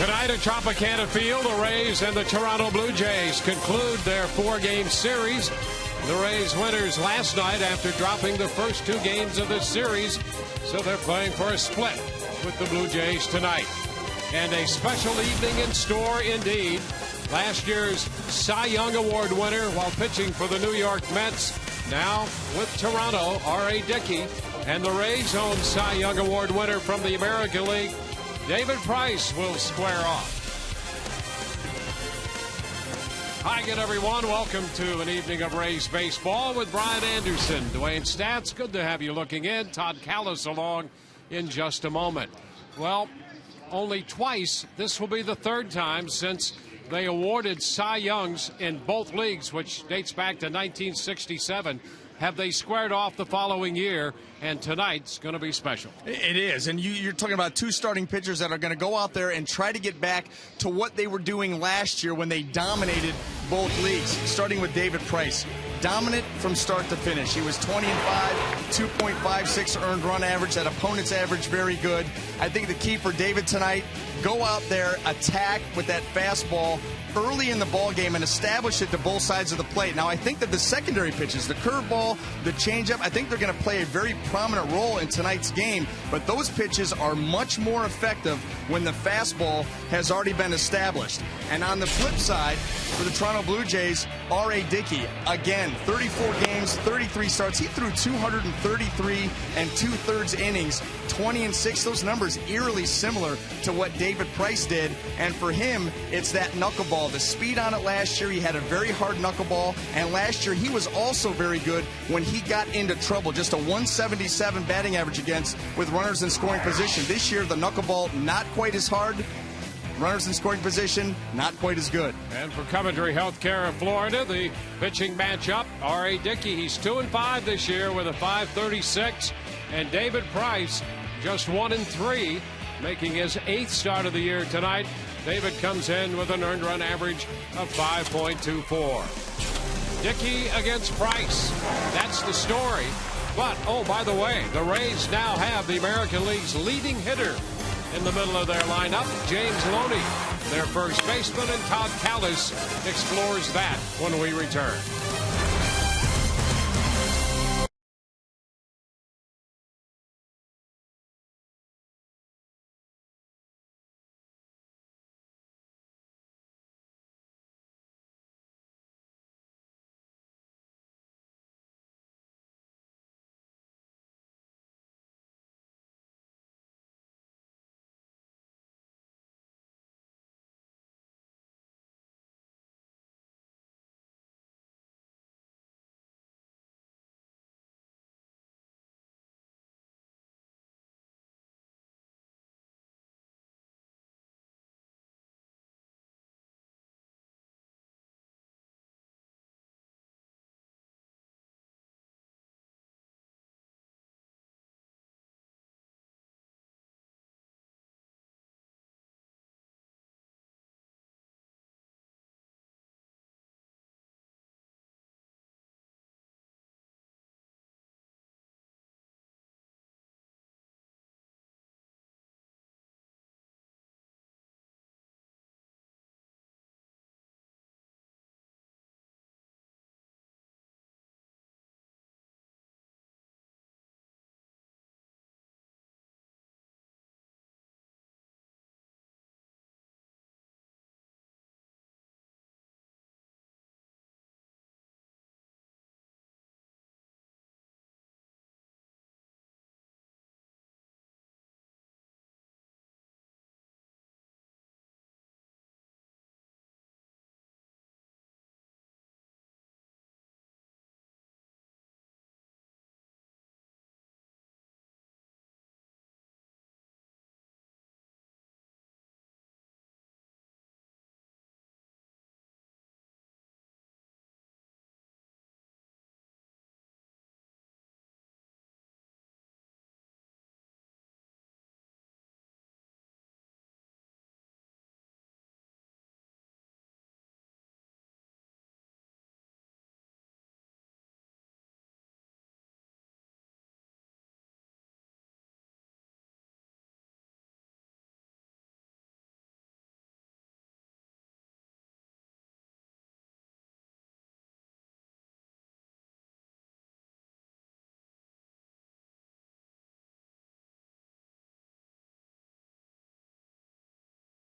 Tonight at Tropicana Field, the Rays and the Toronto Blue Jays conclude their four-game series. The Rays winners last night after dropping the first two games of this series, so they're playing for a split with the Blue Jays tonight. And a special evening in store indeed. Last year's Cy Young Award winner while pitching for the New York Mets, now with Toronto, R.A. Dickey, and the Rays' own Cy Young Award winner from the American League, David Price, will square off. Hi again, everyone. Welcome to an evening of Rays baseball with Brian Anderson, Dwayne Stats. Good to have you looking in. Todd Callis along in just a moment. Well, only twice. This will be the third time since they awarded Cy Youngs in both leagues, which dates back to 1967. Have they squared off the following year, and tonight's going to be special. It is, and you're talking about two starting pitchers that are going to go out there and try to get back to what they were doing last year when they dominated both leagues, starting with David Price. Dominant from start to finish. He was 20-5, 2.56 earned run average. That opponent's average, very good. I think the key for David tonight, go out there, attack with that fastball early in the ball game and establish it to both sides of the plate. Now, I think that the secondary pitches, the curveball, the changeup, I think they're going to play a very prominent role in tonight's game, but those pitches are much more effective when the fastball has already been established. And on the flip side, for the Toronto Blue Jays, R.A. Dickey, again, 34 games, 33 starts. He threw 233 and 2/3 innings, 20-6. Those numbers eerily similar to what David Price did. And for him, it's that knuckleball. The speed on it last year, he had a very hard knuckleball. And last year, he was also very good when he got into trouble. Just a 177 batting average against with runners in scoring position. This year, the knuckleball not quite as hard. Runners in scoring position, not quite as good. And for Coventry Healthcare of Florida, the pitching matchup, R.A. Dickey, he's 2-5 this year with a 5.36. And David Price, just 1-3, making his 8th start of the year tonight. David comes in with an earned run average of 5.24. Dickey against Price. That's the story. But, oh, by the way, the Rays now have the American League's leading hitter in the middle of their lineup, James Loney, their first baseman, and Todd Callis explores that when we return.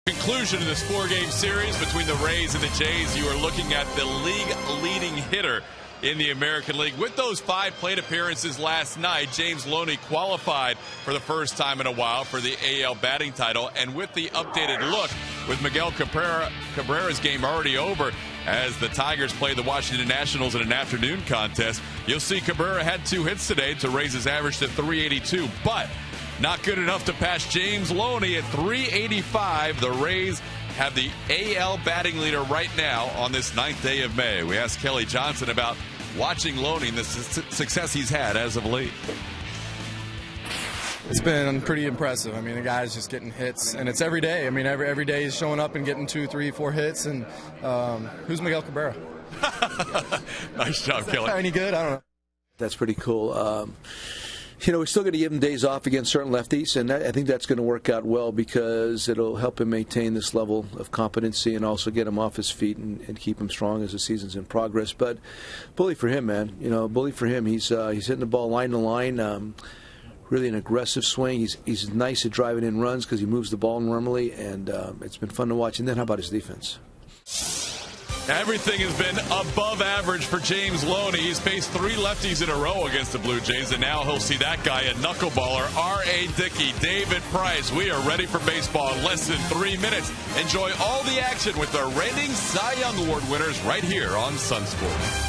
Conclusion of this 4-game series between the Rays and the Jays. You are looking at the league-leading hitter in the American League. With those 5 plate appearances last night, James Loney qualified for the first time in a while for the AL batting title. And with the updated look, with Miguel Cabrera's game already over as the Tigers play the Washington Nationals in an afternoon contest, you'll see Cabrera had 2 hits today to raise his average to 382, but not good enough to pass James Loney at 385. The Rays have the AL batting leader right now on this 9th day of May. We asked Kelly Johnson about watching Loney and the success he's had as of late. It's been pretty impressive. I mean, the guy's just getting hits, and it's every day. I mean, every day he's showing up and getting 2, 3, 4 hits. And who's Miguel Cabrera? Nice job, Kelly. Any good? I don't know. That's pretty cool. We're still going to give him days off against certain lefties, and I think that's going to work out well because it'll help him maintain this level of competency and also get him off his feet and keep him strong as the season's in progress. But bully for him, man. Bully for him. He's hitting the ball line to line. Really an aggressive swing. He's nice at driving in runs because he moves the ball normally, and it's been fun to watch. And then how about his defense? Everything has been above average for James Loney. He's faced 3 lefties in a row against the Blue Jays, and now he'll see that guy, a knuckleballer, R.A. Dickey, David Price. We are ready for baseball in less than 3 minutes. Enjoy all the action with the reigning Cy Young Award winners right here on Sun Sports.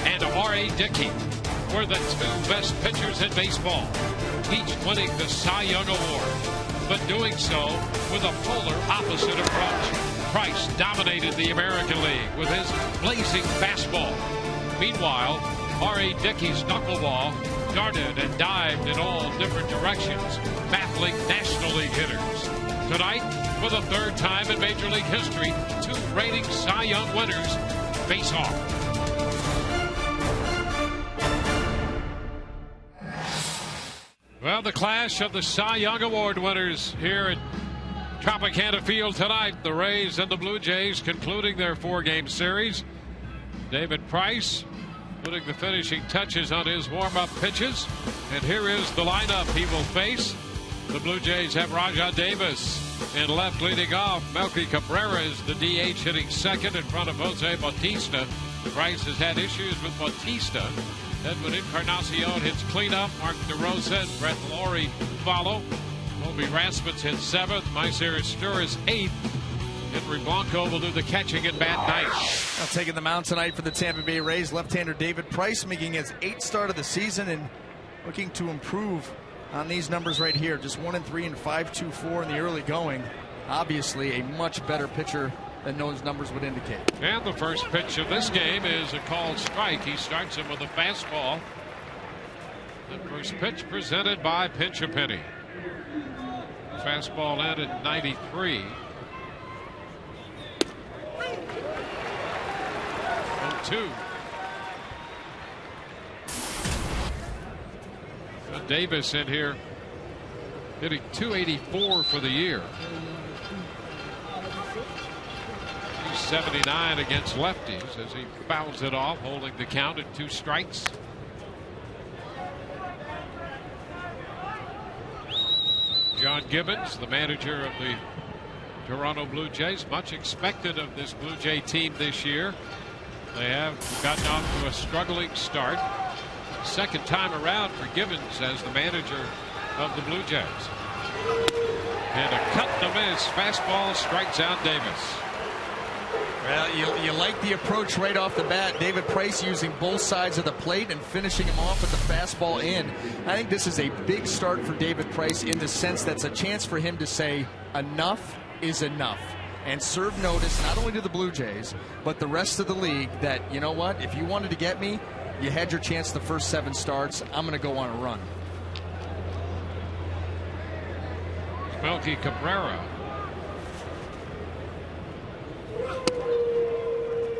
And R.A. Dickey were the 2 best pitchers in baseball, each winning the Cy Young Award, but doing so with a polar opposite approach. Price dominated the American League with his blazing fastball. Meanwhile, R.A. Dickey's knuckleball darted and dived in all different directions, baffling National League hitters. Tonight, for the 3rd time in Major League history, 2 reigning Cy Young winners face off. Well, the clash of the Cy Young Award winners here at Tropicana Field tonight. The Rays and the Blue Jays concluding their 4-game series. David Price putting the finishing touches on his warm-up pitches. And here is the lineup he will face. The Blue Jays have Rajah Davis in left leading off. Melky Cabrera is the DH hitting second in front of Jose Bautista. Price has had issues with Bautista. Edwin Encarnacion hits cleanup. Mark DeRosa and Brett Laurie follow. Colby Rasmus hits 7th. Mycere Stur is 8th. Henry Blanco will do the catching at bat night. Now taking the mound tonight for the Tampa Bay Rays, left-hander David Price, making his 8th start of the season and looking to improve on these numbers right here. Just 1-3 and 5.24 in the early going. Obviously a much better pitcher than those numbers would indicate. And the first pitch of this game is a called strike. He starts him with a fastball. The first pitch presented by Pinch a Penny. Fastball in at 93. 0-2. Davis in here hitting .284 for the year. 279 against lefties as he fouls it off, holding the count at 2 strikes. John Gibbons, the manager of the Toronto Blue Jays, much expected of this Blue Jay team this year. They have gotten off to a struggling start. Second time around for Gibbons as the manager of the Blue Jays. And a cut and a miss. Fastball strikes out Davis. Well, you like the approach right off the bat. David Price using both sides of the plate and finishing him off with the fastball in. I think this is a big start for David Price in the sense that's a chance for him to say enough is enough and serve notice not only to the Blue Jays but the rest of the league that, you know what, if you wanted to get me, you had your chance the first 7 starts. I'm going to go on a run. Melky Cabrera.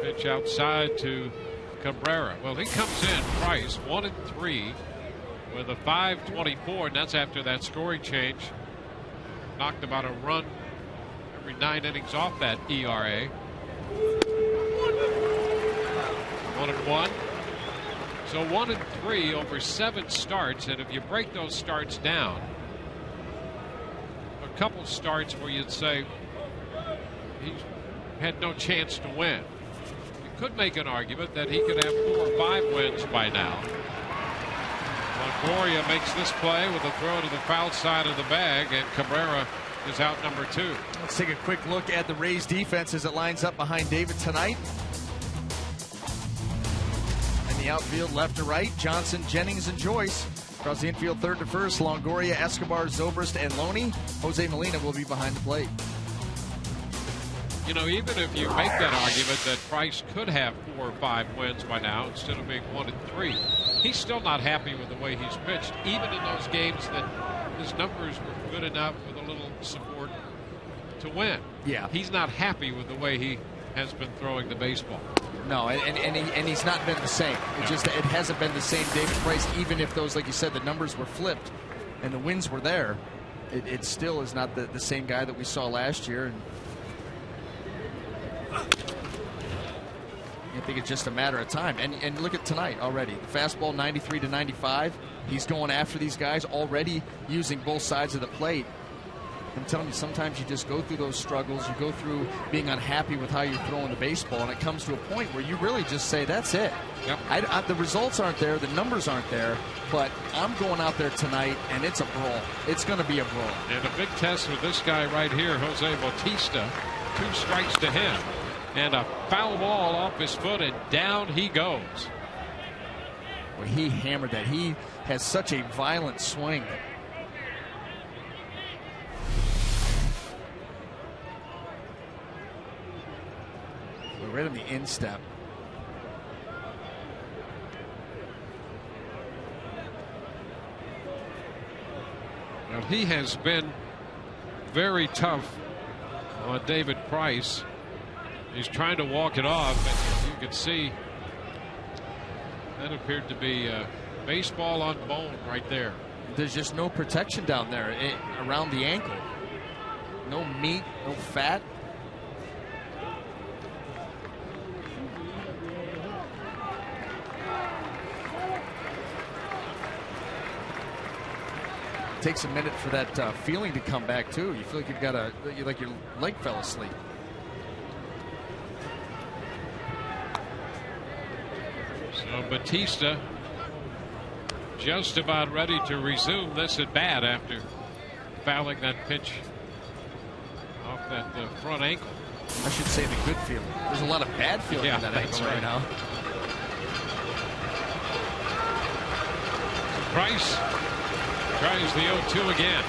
Pitch outside to Cabrera. Well, he comes in, Price, 1-3 with a 5.24, and that's after that scoring change. Knocked about a run every 9 innings off that ERA. 1-1. So 1-3 over 7 starts, and if you break those starts down, a couple starts where you'd say he had no chance to win. You could make an argument that he could have 4 or 5 wins by now. Longoria makes this play with a throw to the foul side of the bag, and Cabrera is out number 2. Let's take a quick look at the Rays defense as it lines up behind David tonight. The outfield left to right, Johnson, Jennings, and Joyce. Across the infield, third to first, Longoria, Escobar, Zobrist, and Loney. Jose Molina will be behind the plate. You know, even if you make that argument that Price could have 4 or 5 wins by now instead of being 1-3, he's still not happy with the way he's pitched, even in those games that his numbers were good enough with a little support to win. Yeah. He's not happy with the way he has been throwing the baseball. No, and he's not been the same. It hasn't been the same David Price, even if those, like you said, the numbers were flipped and the wins were there. It still is not the same guy that we saw last year. And I think it's just a matter of time. And look at tonight already. The fastball 93 to 95. He's going after these guys already using both sides of the plate. I'm telling you, sometimes you just go through those struggles. You go through being unhappy with how you're throwing the baseball, and it comes to a point where you really just say, that's it. Yep. The results aren't there. The numbers aren't there. But I'm going out there tonight, and it's a brawl. It's going to be a brawl. And a big test with this guy right here, Jose Bautista. 2 strikes to him. And a foul ball off his foot, and down he goes. Well, he hammered that. He has such a violent swing. Right on the instep. Well, he has been very tough on David Price. He's trying to walk it off, and you can see that appeared to be baseball on bone right there. There's just no protection down there around the ankle. No meat, no fat. Takes a minute for that feeling to come back too. You feel like you've got like your leg fell asleep. So Bautista just about ready to resume this at bat after fouling that pitch off that front ankle. I should say the good feeling. There's a lot of bad feeling in that angle right now. Price tries the 0-2 again.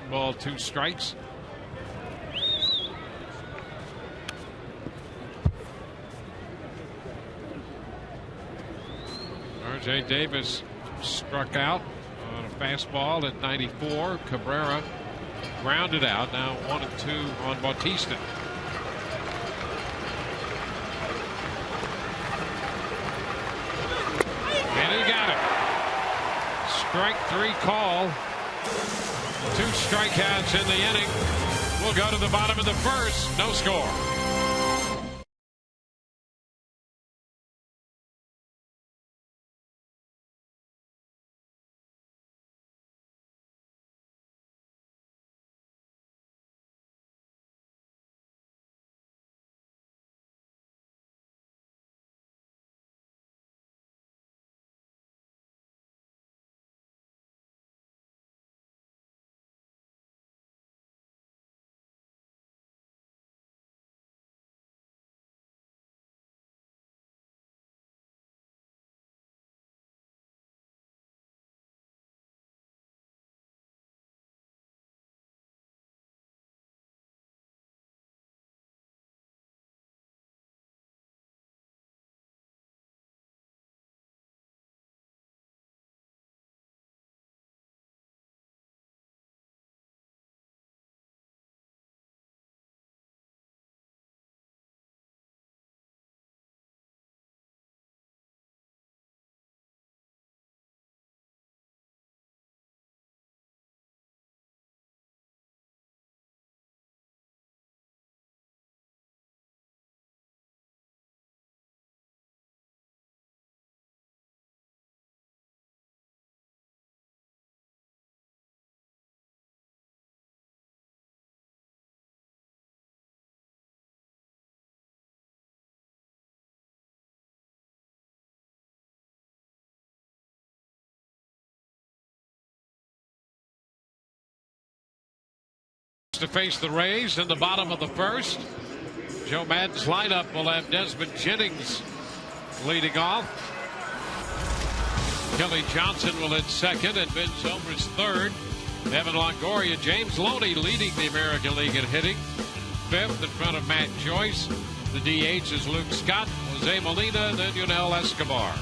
1 ball, 2 strikes. R.J. Davis struck out on a fastball at 94. Cabrera grounded out. Now 1-2 on Bautista. And he got it. Strike 3 call. 2 strikeouts in the inning. We'll go to the bottom of the first. No score. To face the Rays in the bottom of the first. Joe Madden's lineup will have Desmond Jennings leading off. Kelly Johnson will hit second and Ben Zobrist third. Evan Longoria, James Loney leading the American League in hitting. Fifth in front of Matt Joyce. The DH is Luke Scott, Jose Molina, and then Yunel Escobar.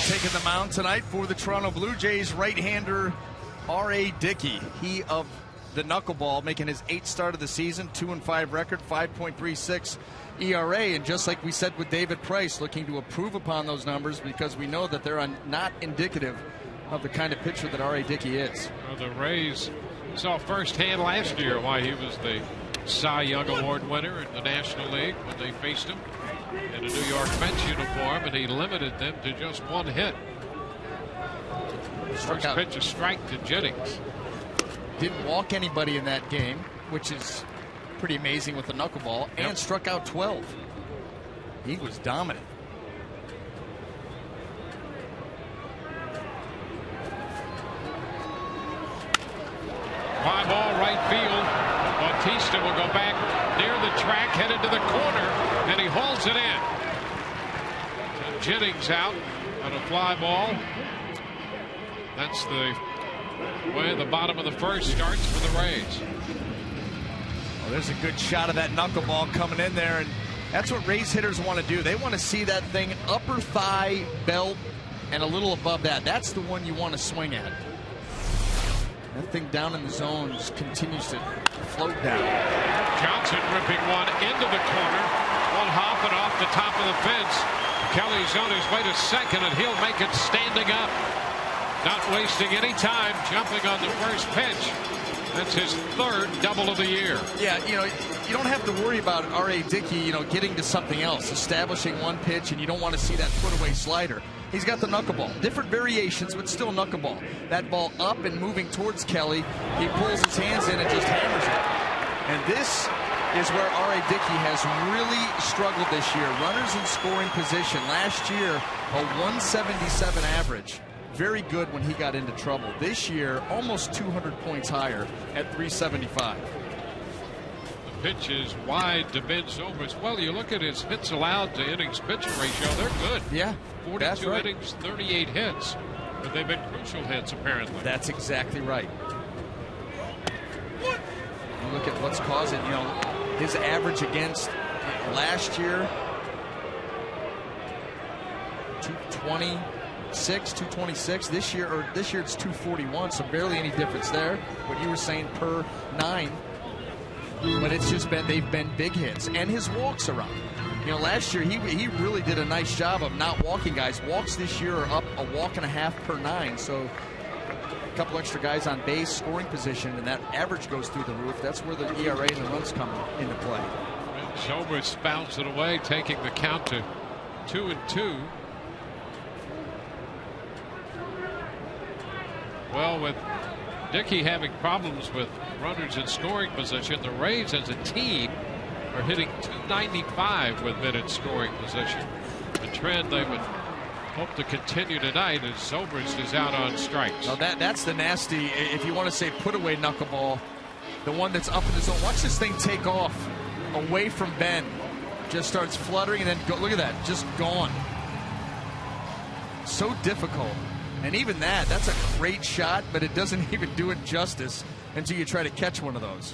Taking the mound tonight for the Toronto Blue Jays, right-hander R.A. Dickey. He of the knuckleball, making his 8th start of the season, 2-5 record, 5.36 ERA, and just like we said with David Price, looking to improve upon those numbers because we know that they're not indicative of the kind of pitcher that R.A. Dickey is. Well, the Rays saw firsthand last year why he was the Cy Young Award winner in the National League when they faced him in a New York Mets uniform, and he limited them to just 1 hit. First pitch, a strike to Jennings. Didn't walk anybody in that game, which is pretty amazing with the knuckleball, and struck out 12. He was dominant. Fly ball, right field. Bautista will go back near the track, headed to the corner, and he hauls it in. So Jennings out on a fly ball. That's the way the bottom of the first starts for the Rays. Well, there's a good shot of that knuckleball coming in there, and that's what Rays hitters want to do. They want to see that thing upper thigh, belt, and a little above that. That's the one you want to swing at. That thing down in the zones continues to float down. Johnson ripping one into the corner. One hopping off the top of the fence. Kelly's on his way to second, and he'll make it standing up. Not wasting any time, jumping on the first pitch. That's his 3rd double of the year. Yeah, you know, you don't have to worry about R.A. Dickey, you know, getting to something else, establishing one pitch, and you don't want to see that put-away slider. He's got the knuckleball. Different variations, but still knuckleball. That ball up and moving towards Kelly. He pulls his hands in and just hammers it. And this is where R.A. Dickey has really struggled this year. Runners in scoring position. Last year, a 177 average. very good when he got into trouble. This year, almost 200 points higher at 375. The pitch is wide to Ben Zobrist. Well, you look at his hits allowed to innings pitch ratio, they're good. Yeah, 42 innings, 38 hits. But they've been crucial hits, apparently. That's exactly right. You look at what's causing, his average against last year, 226. This year it's 241, so barely any difference there. What you were saying per 9, but it's just they've been big hits, and his walks are up. Last year he really did a nice job of not walking guys. Walks this year are up a walk and a half per 9, so a couple extra guys on base, scoring position, and that average goes through the roof. That's where the ERA and the runs come into play. Zobrist fouls it away, taking the count to 2-2. Well, with Dickey having problems with runners in scoring position, the Rays as a team are hitting 295 with men in scoring position. A trend they would hope to continue tonight as Zobrist is out on strikes. Now that's the nasty, if you want to say put away knuckleball, the one that's up in the zone. Watch this thing take off away from Ben. Just starts fluttering and then look at that, just gone. So difficult. And even that's a great shot, but it doesn't even do it justice until you try to catch one of those.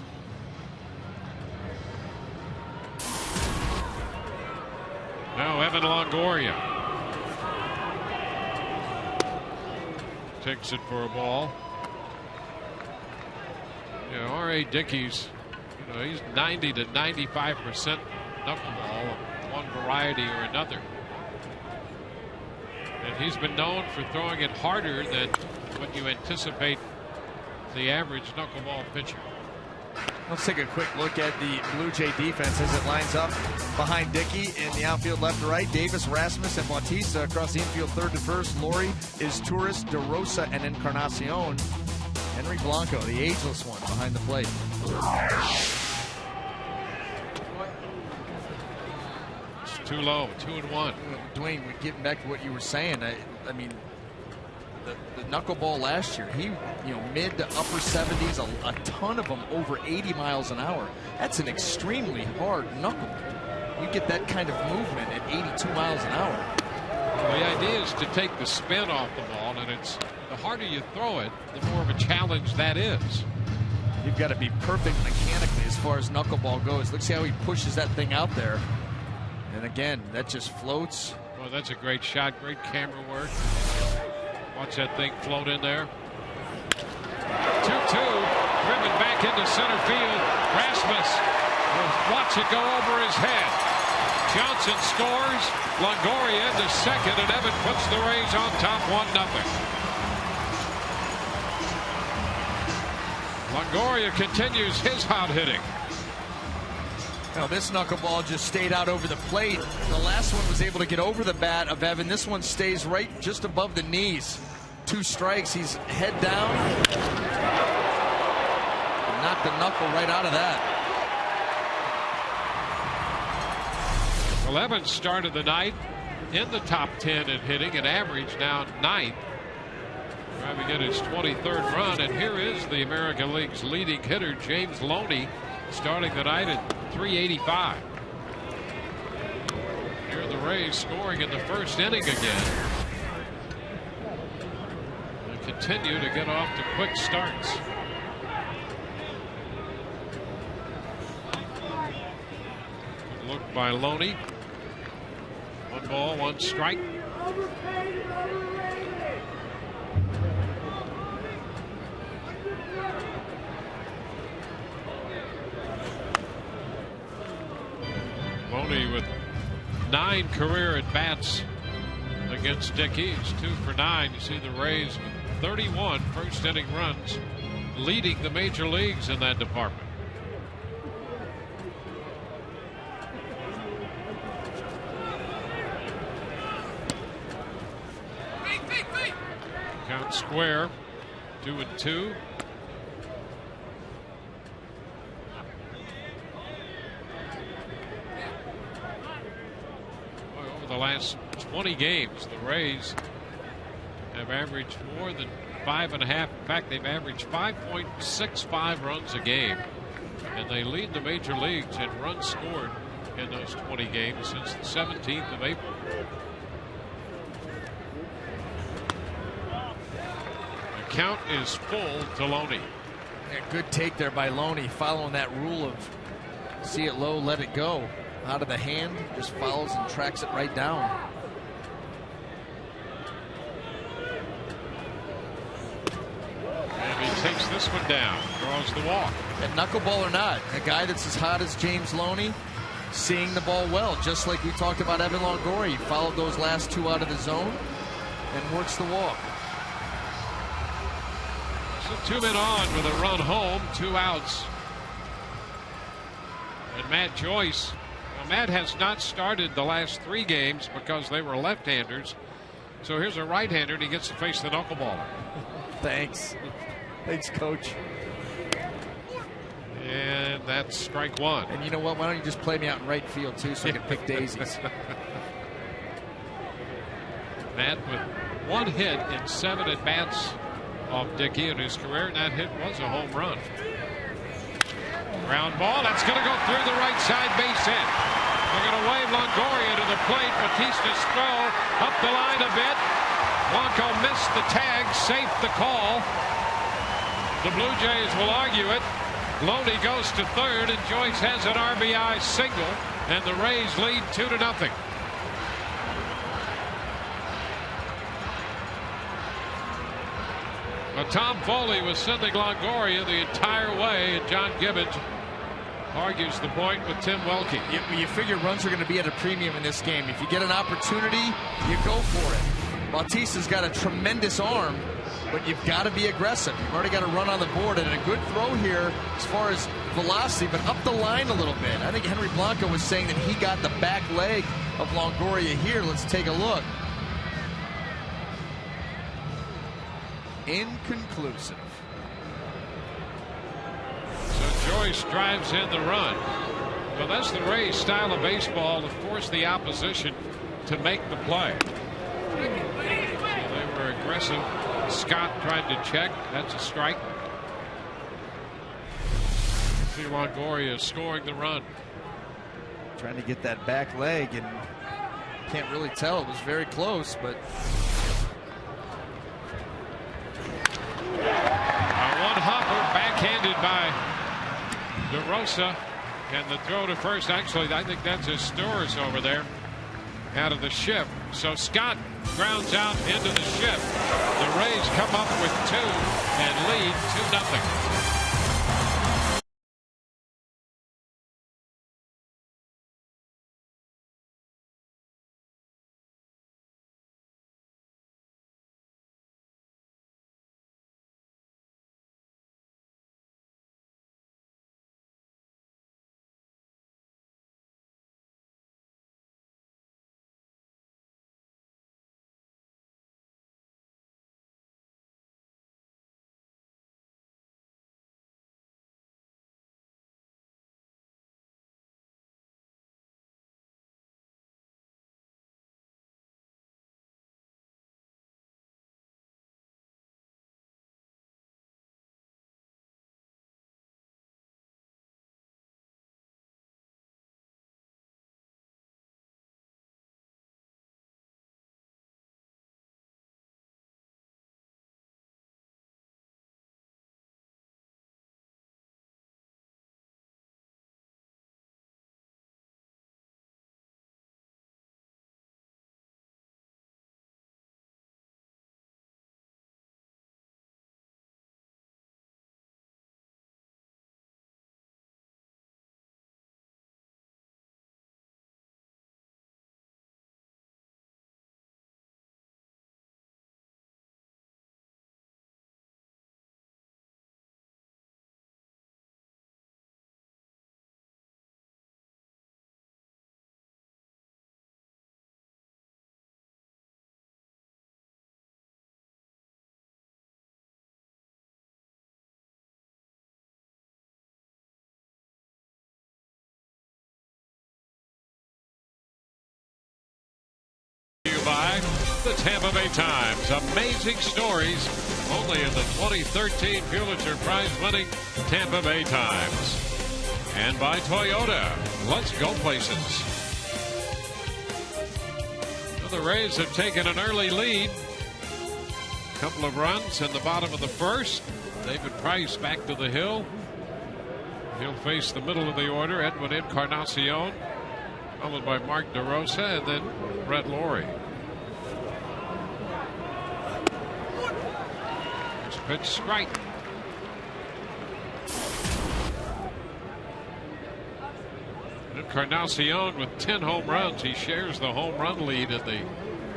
Now Evan Longoria takes it for a ball. R.A. Dickey's, he's 90 to 95% knuckleball of one variety or another. And he's been known for throwing it harder than what you anticipate the average knuckleball pitcher. Let's take a quick look at the Blue Jay defense as it lines up behind Dickey in the outfield left to right. Davis, Rasmus, and Bautista across the infield third to first. Laurie is Torres, DeRosa, and Encarnacion. Henry Blanco, the ageless one, behind the plate. It's too low, 2-1. Dwayne, getting back to what you were saying, I mean, the knuckleball last year, he, mid to upper 70s, a ton of them over 80 miles an hour. That's an extremely hard knuckleball. You get that kind of movement at 82 miles an hour. Well, the idea is to take the spin off the ball, and it's the harder you throw it, the more of a challenge that is. You've got to be perfect mechanically as far as knuckleball goes. Look, see how he pushes that thing out there. And again, that just floats. Well, that's a great shot, great camera work. Watch that thing float in there. 2-2, driven back into center field. Rasmus will watch it go over his head. Johnson scores. Longoria into second, and Evan puts the Rays on top 1-0. Longoria continues his hot hitting. Now this knuckleball just stayed out over the plate. The last one was able to get over the bat of Evan. This one stays right just above the knees. 2 strikes. He's head down. Knocked the knuckle right out of that. 11 started the night in the top 10 in hitting, an average now 9th. Trying to get his 23rd run, and here is the American League's leading hitter, James Loney, starting the night at 385. Here are the Rays scoring in the first inning again. They continue to get off to quick starts. Good look by Loney. 1 ball, 1 strike. Loney with 9 career at-bats against Dickey. He's 2 for 9. You see the Rays with 31 first inning runs, leading the major leagues in that department. Count square, 2-2. The last 20 games, the Rays have averaged more than 5.5. In fact, they've averaged 5.65 runs a game. And they lead the major leagues in runs scored in those 20 games since the 17th of April. The count is full to Loney. Yeah, good take there by Loney, following that rule of see it low, let it go. Out of the hand, just follows and tracks it right down. And he takes this one down, draws the walk. And knuckleball or not, a guy that's as hot as James Loney, seeing the ball well, just like we talked about Evan Longoria. He followed those last two out of the zone and works the walk. So 2 men on with a run home, 2 outs. And Matt Joyce, well, Matt has not started the last 3 games because they were left-handers. So here's a right-hander and he gets to face the knuckleballer. Thanks. Thanks, Coach. And that's strike 1. And you know what? Why don't you just play me out in right field, too, so I can pick daisies. Matt with 1 hit in 7 at-bats off Dickey in his career, and that hit was a home run. Ground ball, that's going to go through the right side base hit. They're going to wave Longoria to the plate. Batista's throw up the line a bit. Blanco missed the tag, safe the call. The Blue Jays will argue it. Loney goes to third, and Joyce has an RBI single, and the Rays lead 2-0. Now, Tom Foley was sending Longoria the entire way, and John Gibbons argues the point with Tim Welke. You figure runs are going to be at a premium in this game. If you get an opportunity, you go for it. Bautista's got a tremendous arm, but you've got to be aggressive. You've already got to run on the board, and a good throw here as far as velocity, but up the line a little bit. I think Henry Blanco was saying that he got the back leg of Longoria here. Let's take a look. Inconclusive. So Joyce drives in the run. Well, that's the Rays' style of baseball, to force the opposition to make the play. So they were aggressive. Scott tried to check. That's a strike. See Longoria scoring the run. Trying to get that back leg, and can't really tell. It was very close, but one hopper backhanded by DeRosa, and the throw to first. Actually, I think that's his Stores over there out of the shift. So Scott grounds out into the shift. The Rays come up with 2 and lead 2-0. the Tampa Bay Times. Amazing stories only in the 2013 Pulitzer Prize winning Tampa Bay Times. And by Toyota. Let's go places. The Rays have taken an early lead. A couple of runs in the bottom of the first. David Price back to the hill. He'll face the middle of the order. Edwin Encarnacion, followed by Mark DeRosa, and then Brett Lawrie. First pitch, strike. Encarnacion with 10 home runs. He shares the home run lead in the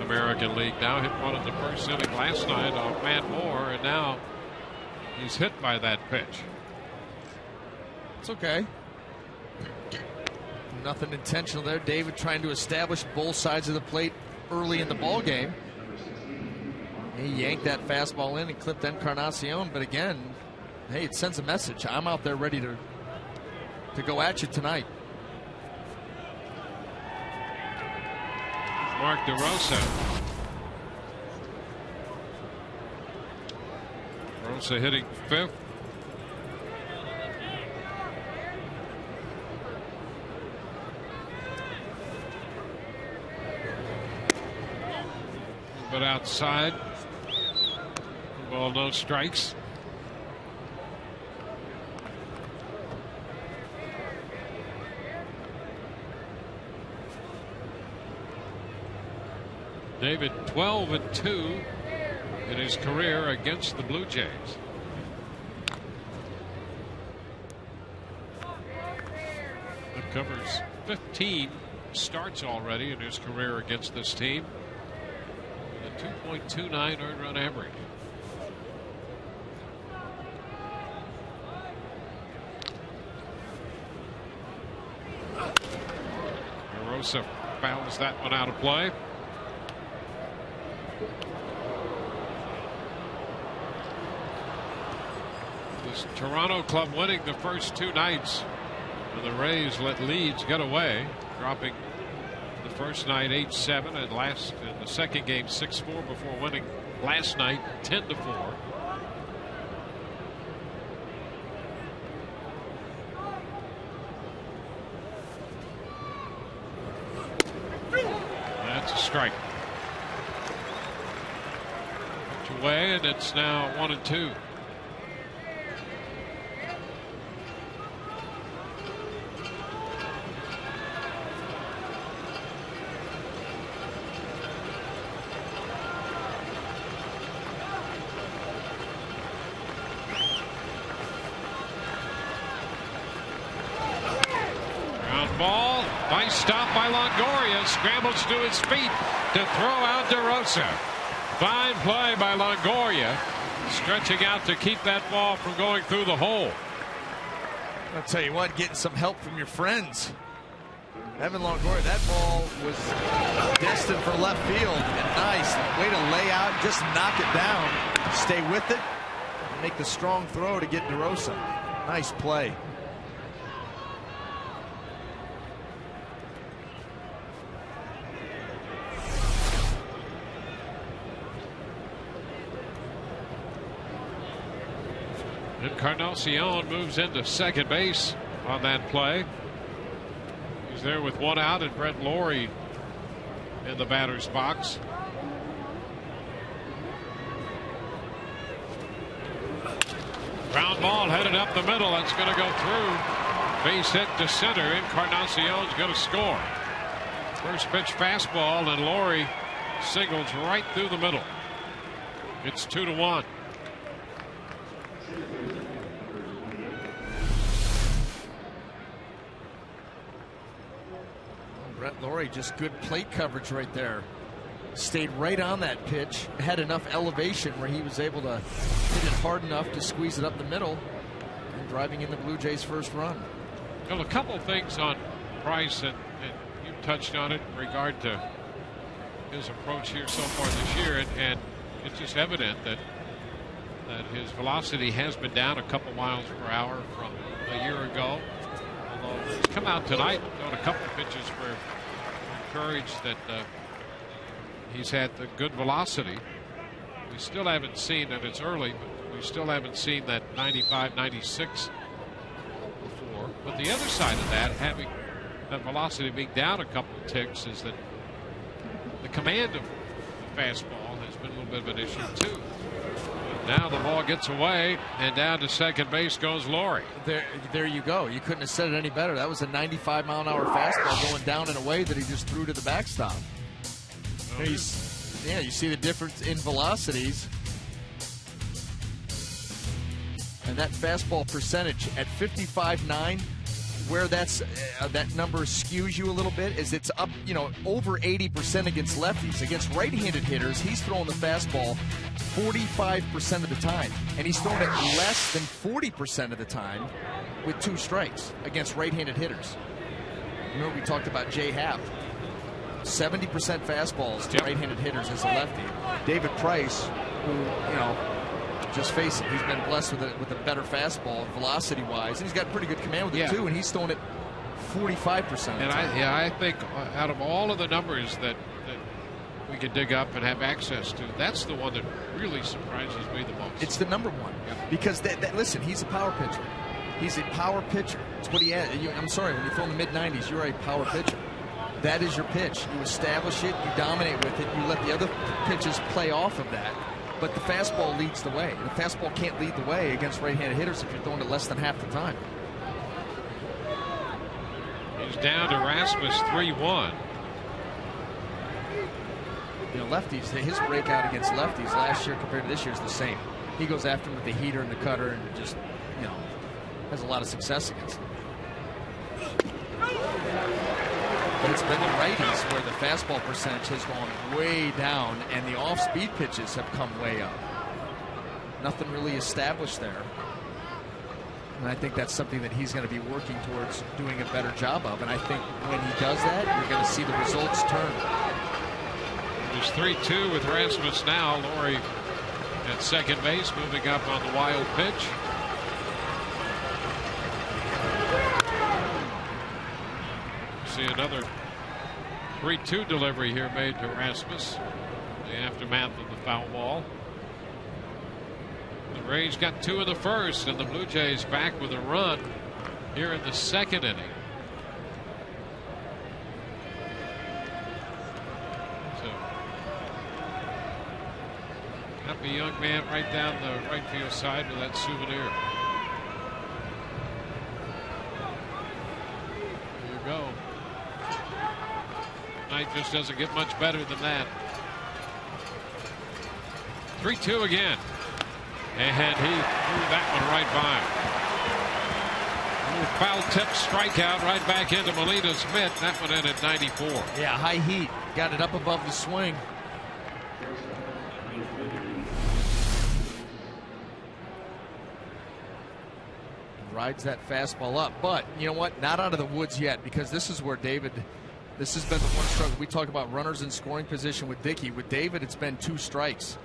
American League now. Hit one in the first inning last night off Matt Moore, and now he's hit by that pitch. It's okay. Nothing intentional there. David trying to establish both sides of the plate early in the ball game. He yanked that fastball in and clipped Encarnacion, but again, hey, it sends a message. I'm out there ready to go at you tonight. Mark DeRosa. DeRosa hitting fifth. But outside. Ball, no strikes. David 12-2 in his career against the Blue Jays. That covers 15 starts already in his career against this team. A 2.29 earned run average. DeRosa fouls that one out of play. This Toronto club winning the first two nights. And the Rays let leads get away, dropping the first night 8-7 and in the second game 6-4 before winning last night 10-4. That's a strike. Pitch away, and it's now 1-2. Ball, nice stop by Longoria, scrambles to his feet to throw out DeRosa. Fine play by Longoria, stretching out to keep that ball from going through the hole. I'll tell you what, getting some help from your friends. Evan Longoria, that ball was destined for left field, and nice way to lay out, just knock it down, stay with it, and make the strong throw to get DeRosa. Nice play. Encarnacion moves into second base on that play. He's there with one out, and Brett Lawrie in the batter's box. Ground ball headed up the middle. That's going to go through. Base hit to center. Encarnacion's going to score. First pitch fastball, and Lawrie singles right through the middle. It's 2-1. Brett Lawrie, just good plate coverage right there. Stayed right on that pitch, had enough elevation where he was able to hit it hard enough to squeeze it up the middle, and driving in the Blue Jays' first run. Well, a couple things on Price, and you touched on it in regard to his approach here so far this year, and it's just evident that his velocity has been down a couple miles per hour from a year ago. Although he's come out tonight on a couple of pitches where we're encouraged that he's had the good velocity. We still haven't seen, and it's early, but we still haven't seen that 95, 96 before. But the other side of that, having that velocity being down a couple of ticks, is that the command of the fastball has been a little bit of an issue too. Now the ball gets away, and down to second base goes Laurie. There you go. You couldn't have said it any better. That was a 95-mile-an-hour fastball going down in a way that he just threw to the backstop. You see the difference in velocities. And that fastball percentage at 55.9, where that number skews you a little bit is it's up, over 80% against lefties. Against right-handed hitters, he's throwing the fastball 45% of the time, and he's throwing it less than 40% of the time with 2 strikes against right-handed hitters. Remember we talked about Jay Happ, 70% fastballs to right-handed hitters as a lefty. David Price, who, just face it, he's been blessed with a better fastball velocity-wise, and he's got pretty good command with it too, and he's throwing it 45%. And I think out of all of the numbers that we can dig up and have access to, that's the one that really surprises me the most. It's the number one. Because, listen, he's a power pitcher. He's a power pitcher. It's what he had. I'm sorry, when you throw in the mid-90s, you're a power pitcher. That is your pitch. You establish it, you dominate with it, you let the other pitches play off of that. But the fastball leads the way. The fastball can't lead the way against right-handed hitters if you're throwing it less than half the time. He's down to Rasmus 3-1. Lefties, his breakout against lefties last year compared to this year is the same. He goes after them with the heater and the cutter and just, has a lot of success against them. But it's been the righties where the fastball percentage has gone way down and the off-speed pitches have come way up. Nothing really established there. And I think that's something that he's going to be working towards doing a better job of. And I think when he does that, you're going to see the results turn. There's 3-2 with Rasmus now. Laurie at second base, moving up on the wild pitch. See another 3-2 delivery here made to Rasmus. The aftermath of the foul ball. The Rays got 2 in the first, and the Blue Jays back with a run here in the second inning. So, happy young man right down the right field side with that souvenir. There you go. Night just doesn't get much better than that. 3-2 again. And he threw that one right by. Foul tip strikeout right back into Molina's mitt. That one in at 94. Yeah, high heat. Got it up above the swing. Rides that fastball up. But you know what? Not out of the woods yet, because this is where David, this has been the one struggle. We talk about runners in scoring position with Dickey. With David, it's been 2 strikes.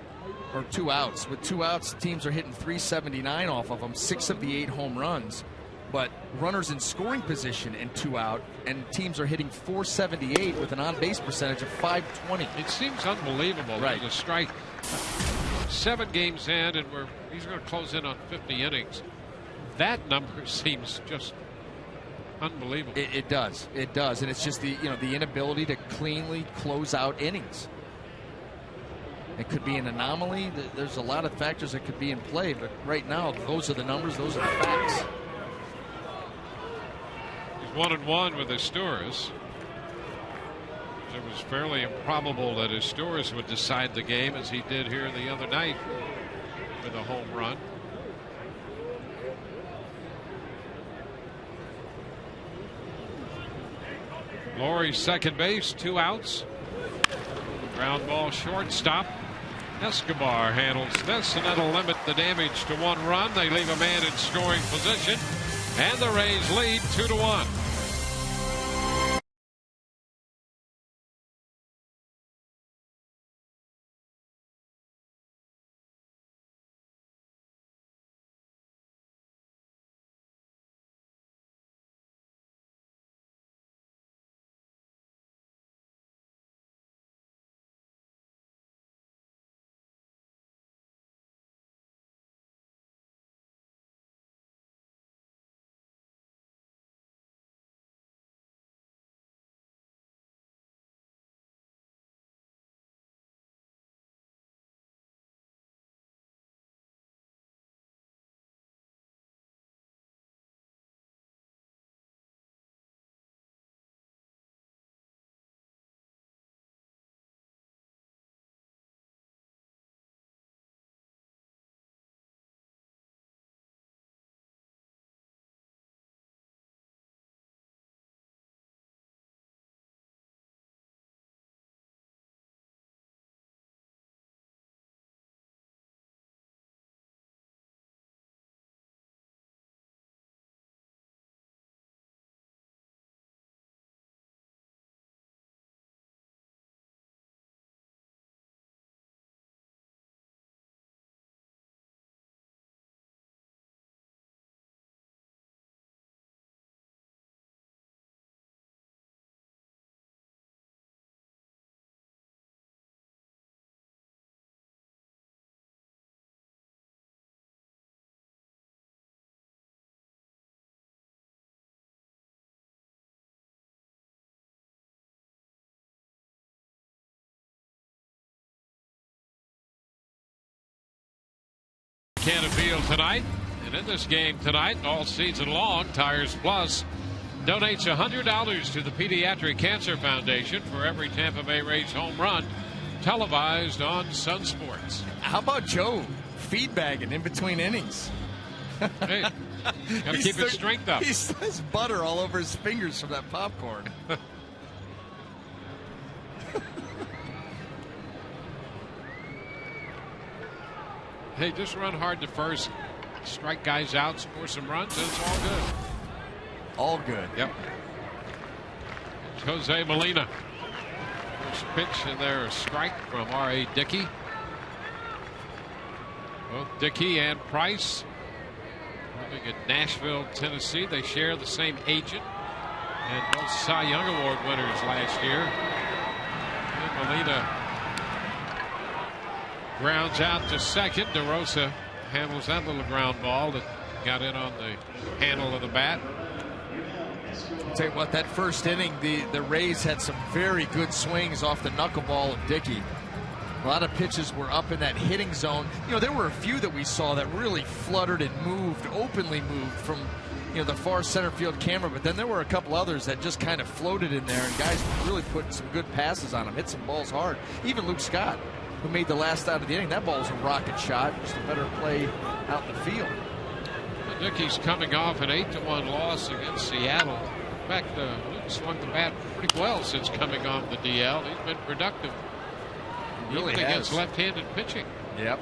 Or 2 outs. With 2 outs, teams are hitting 379 off of them, 6 of the 8 home runs. But runners in scoring position and 2 out, and teams are hitting 478 with an on-base percentage of 520. It seems unbelievable. Right. To strike 7 games in, and he's going to close in on 50 innings. That number seems just unbelievable. It does. It does, and it's just the inability to cleanly close out innings. It could be an anomaly. There's a lot of factors that could be in play, but right now, those are the numbers, those are the facts. He's 1-1 with Asturias. It was fairly improbable that Asturias would decide the game as he did here the other night with a home run. Laurie second base, 2 outs. Ground ball shortstop. Escobar handles this, and that'll limit the damage to 1 run. They leave a man in scoring position, and the Rays lead 2-1. Cannon Field tonight. And in this game tonight, all season long, Tires Plus donates $100 to the Pediatric Cancer Foundation for every Tampa Bay Rays home run televised on Sun Sports. How about Joe feedbagging in between innings? Hey, gotta keep his strength up. He has butter all over his fingers from that popcorn. Hey, just run hard to first, strike guys out, score some runs, and it's all good. All good. Yep. It's Jose Molina. First pitch, and there a strike from R.A. Dickey. Both Dickey and Price living in Nashville, Tennessee. They share the same agent, and both Cy Young Award winners last year. And Molina grounds out to second. DeRosa handles that little ground ball that got in on the handle of the bat. I'll tell you what, that first inning, the Rays had some very good swings off the knuckleball of Dickey. A lot of pitches were up in that hitting zone. You know, there were a few that we saw that really fluttered and moved, openly moved from, you know, the far center field camera, but then there were a couple others that just kind of floated in there, and guys really put some good passes on them, hit some balls hard. Even Luke Scott, who made the last out of the inning, that ball was a rocket shot, just a better play out in the field. Dickey's coming off an 8-1 loss against Seattle. In fact, Luke swung the bat pretty well since coming off the DL. He's been productive. Really even has. against left-handed pitching. Yep.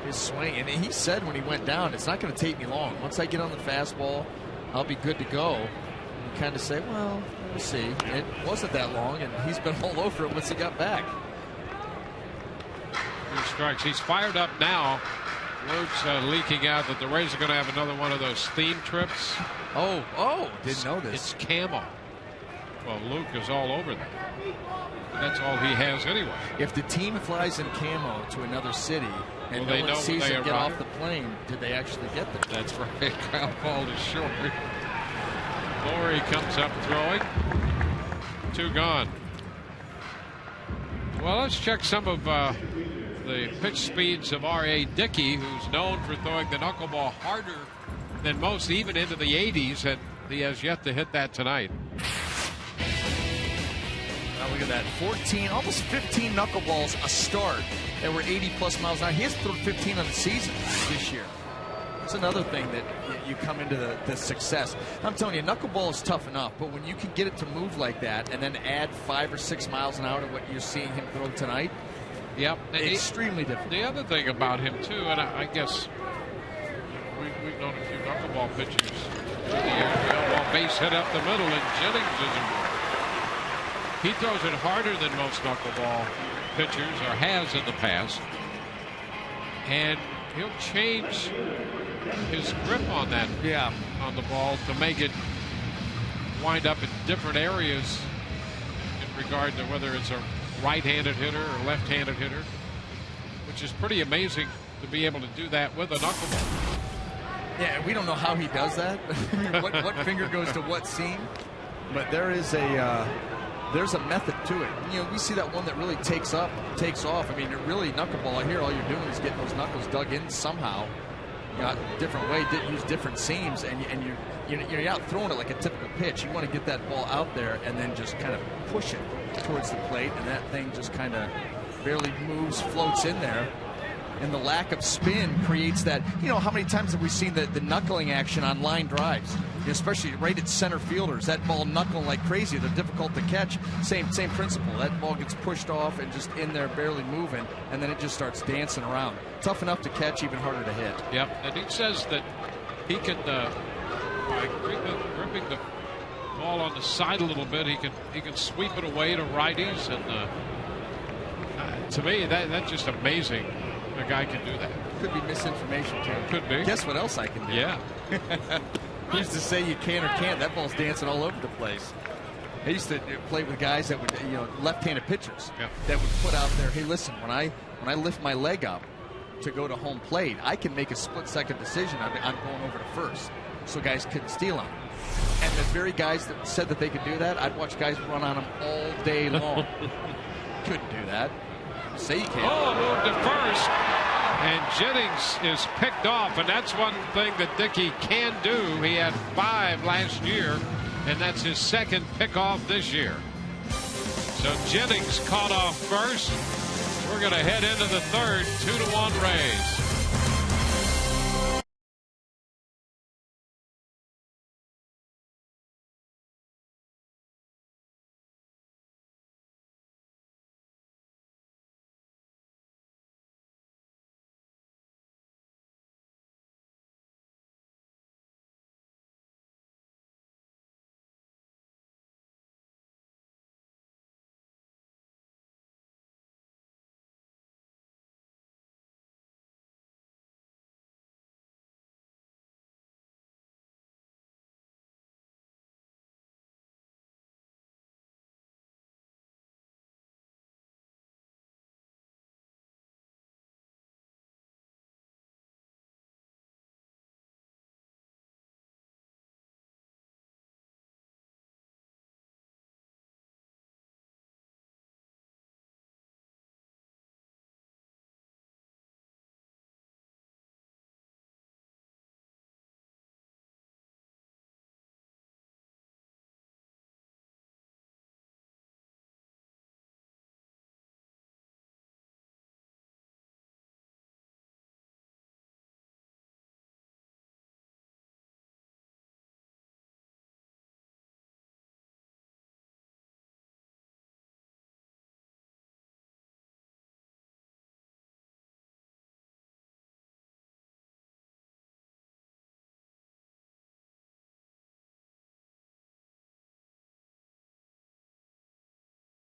His swing, and he said when he went down, it's not going to take me long. Once I get on the fastball, I'll be good to go. And you kind of say, well, we'll see. It wasn't that long, and he's been all over it once he got back. 2 strikes. He's fired up now. Luke's leaking out that the Rays are going to have another one of those theme trips. Oh, didn't know this. It's camo. Well, Luke is all over that. That's all he has anyway. If the team flies in camo to another city and no one sees them get off the plane, did they actually get them? That's right. Ground ball is short. Lowry comes up throwing. 2 gone. Well, let's check some of the pitch speeds of R.A. Dickey, who's known for throwing the knuckleball harder than most, even into the 80s, and he has yet to hit that tonight. Now look at that, 14, almost 15 knuckleballs a start that were 80-plus miles an hour. He has thrown 15 on the season this year. It's another thing that you come into the success. I'm telling you, knuckleball is tough enough, but when you can get it to move like that and then add 5 or 6 miles an hour to what you're seeing him throw tonight, yep, extremely difficult. The other thing about him, too, and I guess we've known a few knuckleball pitchers in the NFL, base hit up the middle, and Jennings isn't. He throws it harder than most knuckleball pitchers, or has in the past, and he'll change his grip on that, on the ball, to make it wind up in different areas in regard to whether it's a right-handed hitter or left-handed hitter, which is pretty amazing to be able to do that with a knuckleball. Yeah, we don't know how he does that. what finger goes to what seam, but there's a method to it. You know, we see that one that really takes off. I mean, really, knuckleball here, all you're doing is getting those knuckles dug in somehow, you know, a different way, use different seams, and you're not throwing it like a typical pitch. You want to get that ball out there and then just kind of push it towards the plate, and that thing just kind of barely moves, floats in there. And the lack of spin creates that. You know, how many times have we seen the knuckling action on line drives, especially right at center fielders? That ball knuckling like crazy. They're difficult to catch. Same principle. That ball gets pushed off and just in there, barely moving, and then it just starts dancing around. Tough enough to catch, even harder to hit. Yep, and he says that he can, by gripping the ball on the side a little bit, he can sweep it away to righties, and to me, that's just amazing. A guy can do that. Could be misinformation, too. Could be. Guess what else I can do? Yeah. Who's to say you can or can't? That ball's dancing all over the place. I used to play with guys that would, left-handed pitchers that would put out there, hey, listen, when I lift my leg up to go to home plate, I can make a split-second decision. I'm going over to first, so guys couldn't steal on him. And the very guys that said that they could do that, I'd watch guys run on them all day long. Couldn't do that. Say you can. Oh, moved to first. And Jennings is picked off, and that's one thing that Dickey can do. He had 5 last year, and that's his second pickoff this year. So Jennings caught off first. We're going to head into the third, 2-1 Rays.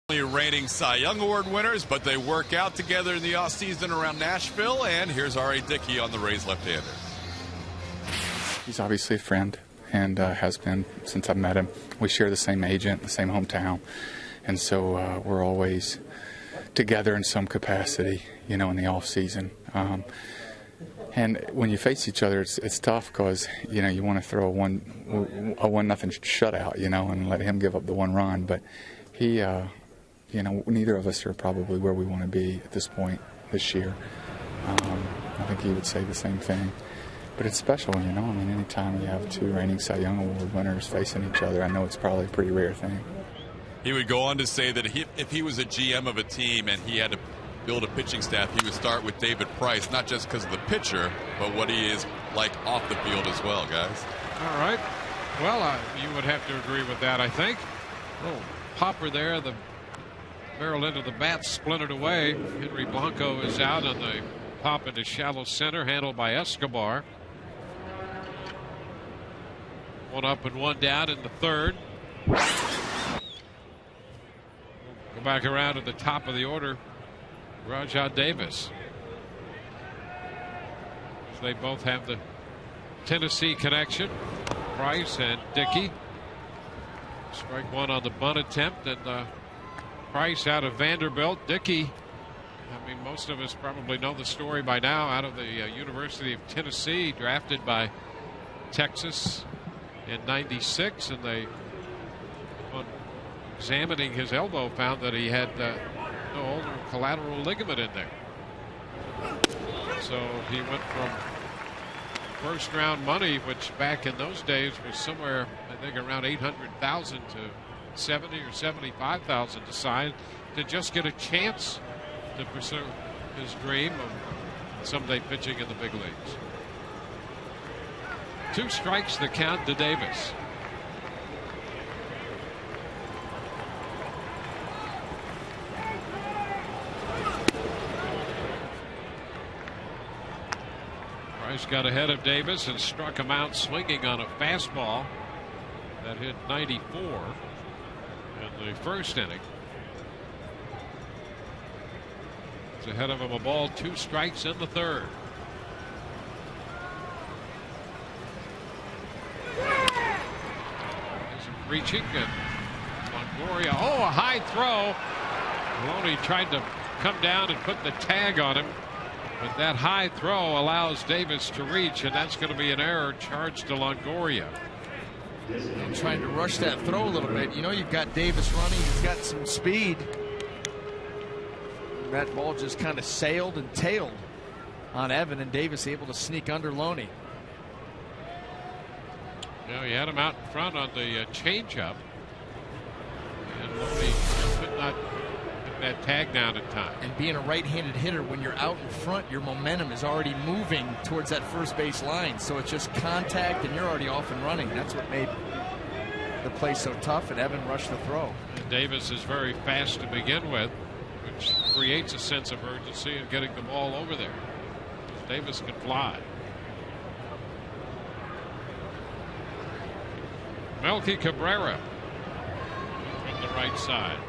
Reigning Cy Young Award winners, but they work out together in the offseason around Nashville. And here's R.A. Dickey on the Rays left-hander. He's obviously a friend and has been since I've met him. We share the same agent, the same hometown, and so we're always together in some capacity, in the offseason. And when you face each other, it's tough because you want to throw a 1-0 shutout, and let him give up the 1 run, but he. Neither of us are probably where we want to be at this point this year. I think he would say the same thing. But it's special, anytime you have 2 reigning Cy Young Award winners facing each other, I know it's probably a pretty rare thing. He would go on to say that if he was a GM of a team and he had to build a pitching staff, he would start with David Price, not just because of the pitcher, but what he is like off the field as well, guys. All right. Well, you would have to agree with that, I think. Oh, popper there. The barrel into the bat splintered away. Henry Blanco is out on the pop into shallow center, handled by Escobar. 1 up and 1 down in the third. Go back around to the top of the order. Rajah Davis. They both have the Tennessee connection. Price and Dickey. Strike 1 on the bunt attempt, and Price out of Vanderbilt. Dickey, most of us probably know the story by now, out of the University of Tennessee, drafted by Texas in '96, and they, on examining his elbow, found that he had no ulnar collateral ligament in there. So he went from first round money, which back in those days was somewhere, I think, around $800,000 to $70,000 or $75,000 to sign, to just get a chance to pursue his dream of someday pitching in the big leagues. 2 strikes the count to Davis. Price got ahead of Davis and struck him out swinging on a fastball that hit 94 in the first inning. It's ahead of him, a ball, 2 strikes in the third. He's reaching, and Longoria, a high throw. Maloney tried to come down and put the tag on him, but that high throw allows Davis to reach, and that's going to be an error charged to Longoria. I'm trying to rush that throw a little bit. You've got Davis running. He's got some speed. That ball just kind of sailed and tailed. on Evan, and Davis able to sneak under Loney. Yeah, he had him out in front on the changeup, and Loney could not get that tag down in time. And being a right-handed hitter, when you're out in front, your momentum is already moving towards that first base line. So it's just contact, and you're already off and running. That's what made the play so tough, and Evan rushed the throw. And Davis is very fast to begin with, which creates a sense of urgency in getting the ball over there. Davis can fly. Melky Cabrera from the right side.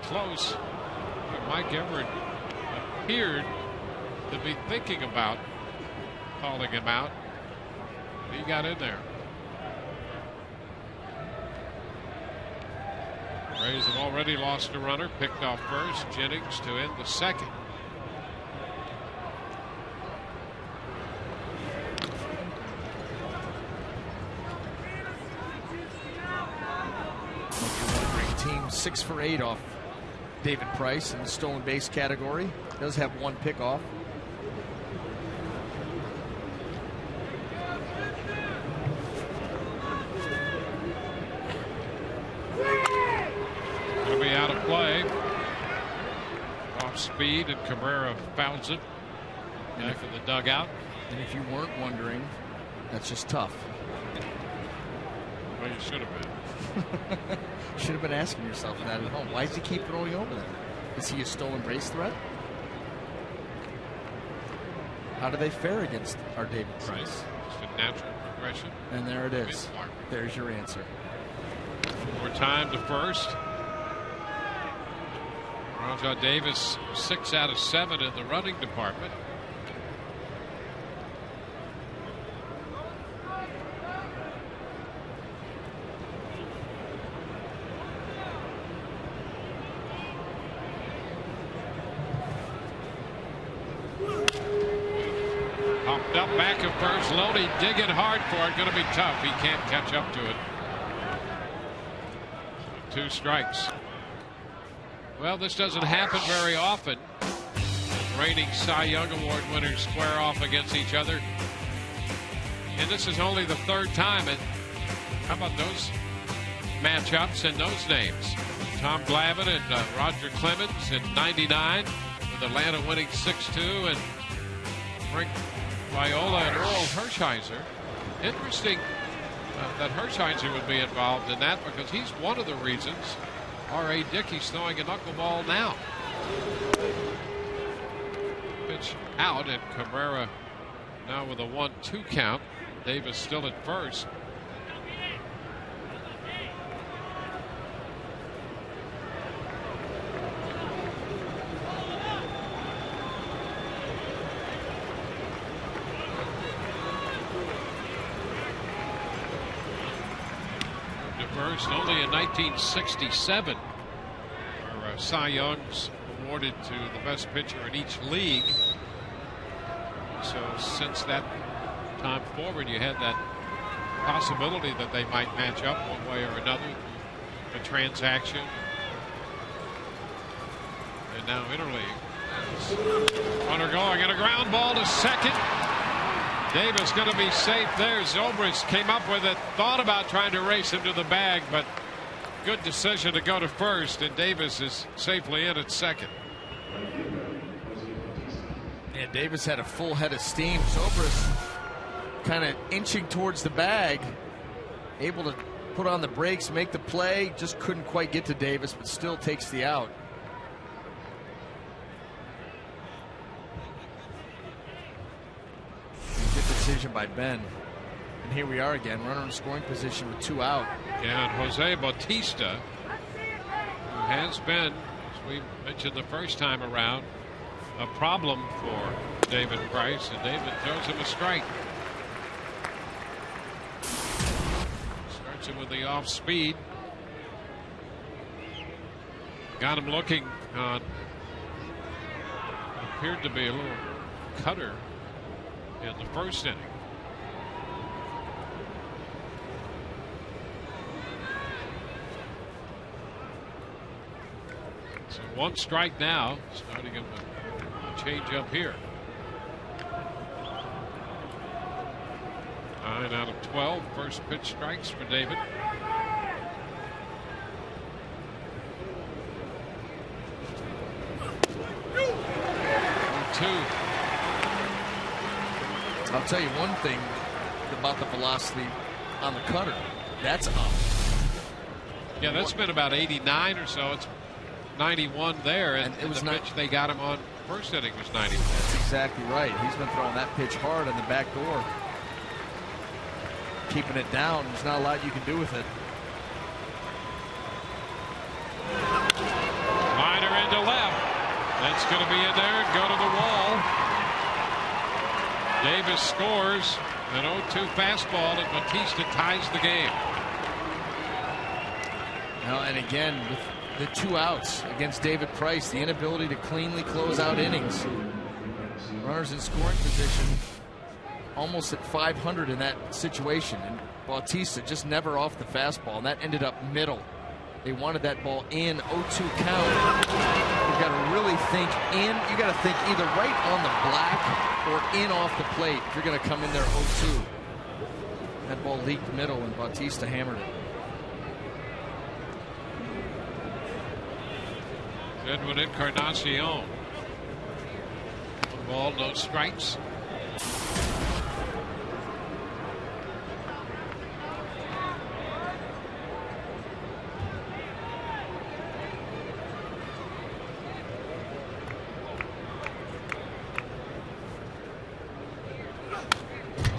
Close. Mike Everett appeared to be thinking about calling him out. He got in there. Rays have already lost a runner, picked off first. Jennings to end the second. Team 6 for 8 off David Price in the stolen base category. Does have one pickoff. Going to be out of play. Off speed, and Cabrera fouls it back in the dugout. And if you weren't wondering, that's just tough. Well, you should have been. Should have been asking yourself that at home. Why does he keep throwing over there? Is he a stolen base threat? How do they fare against our David Price? It's a natural progression. And there it is. There's your answer. More time to first. Rajah Davis 6 out of 7 in the running department. Popped up back at first. Loney digging hard for it. Going to be tough. He can't catch up to it. 2 strikes. Well, this doesn't happen very often. Reigning Cy Young Award winners square off against each other. And this is only the 3rd time. And how about those matchups and those names? Tom Glavine and Roger Clemens in '99, with Atlanta winning 6-2, and Frank Viola and Earl Hershiser. Interesting that Hershiser would be involved in that, because he's one of the reasons R.A. Dickey's throwing a knuckleball now. Pitch out, and Cabrera now with a 1-2 count. Davis still at first. First, only in 1967 were Cy Young's awarded to the best pitcher in each league. So since that time forward, you had that possibility that they might match up one way or another, a transaction, and now interleague. Runner going, and a ground ball to second. Davis going to be safe there. Zobrist came up with it, thought about trying to race him to the bag, but good decision to go to first, and Davis is safely in at second. And Davis had a full head of steam. Zobrist kind of inching towards the bag, able to put on the brakes, make the play, just couldn't quite get to Davis, but still takes the out. Decision by Ben, and here we are again, runner in scoring position with 2 out. Yeah, and Jose Bautista, who has been, as we mentioned the first time around, a problem for David Price, and David throws him a strike. Starts him with the off speed. Got him looking on, appeared to be a little cutter in the first inning. So 1 strike now, starting him with a change up here. 9 out of 12 first pitch strikes for David. I'll tell you one thing about the velocity on the cutter. That's up. Yeah, that's been about 89 or so. It's 91 there, and it was the pitch they got him on first inning was 91. That's exactly right. He's been throwing that pitch hard on the back door. Keeping it down. There's not a lot you can do with it. Liner into left. That's going to be in there and go to the wall. Davis scores an 0-2 fastball, and Bautista ties the game. Now, and again, with the 2 outs against David Price, the inability to cleanly close out innings. Runners in scoring position, almost at 500 in that situation, and Bautista just never off the fastball, and that ended up middle. They wanted that ball in, 0-2 count. You've got to really think in. You got to think either right on the black or in off the plate if you're going to come in there 0-2. That ball leaked middle, and Bautista hammered it. Edwin Encarnacion. 1 ball, no strikes.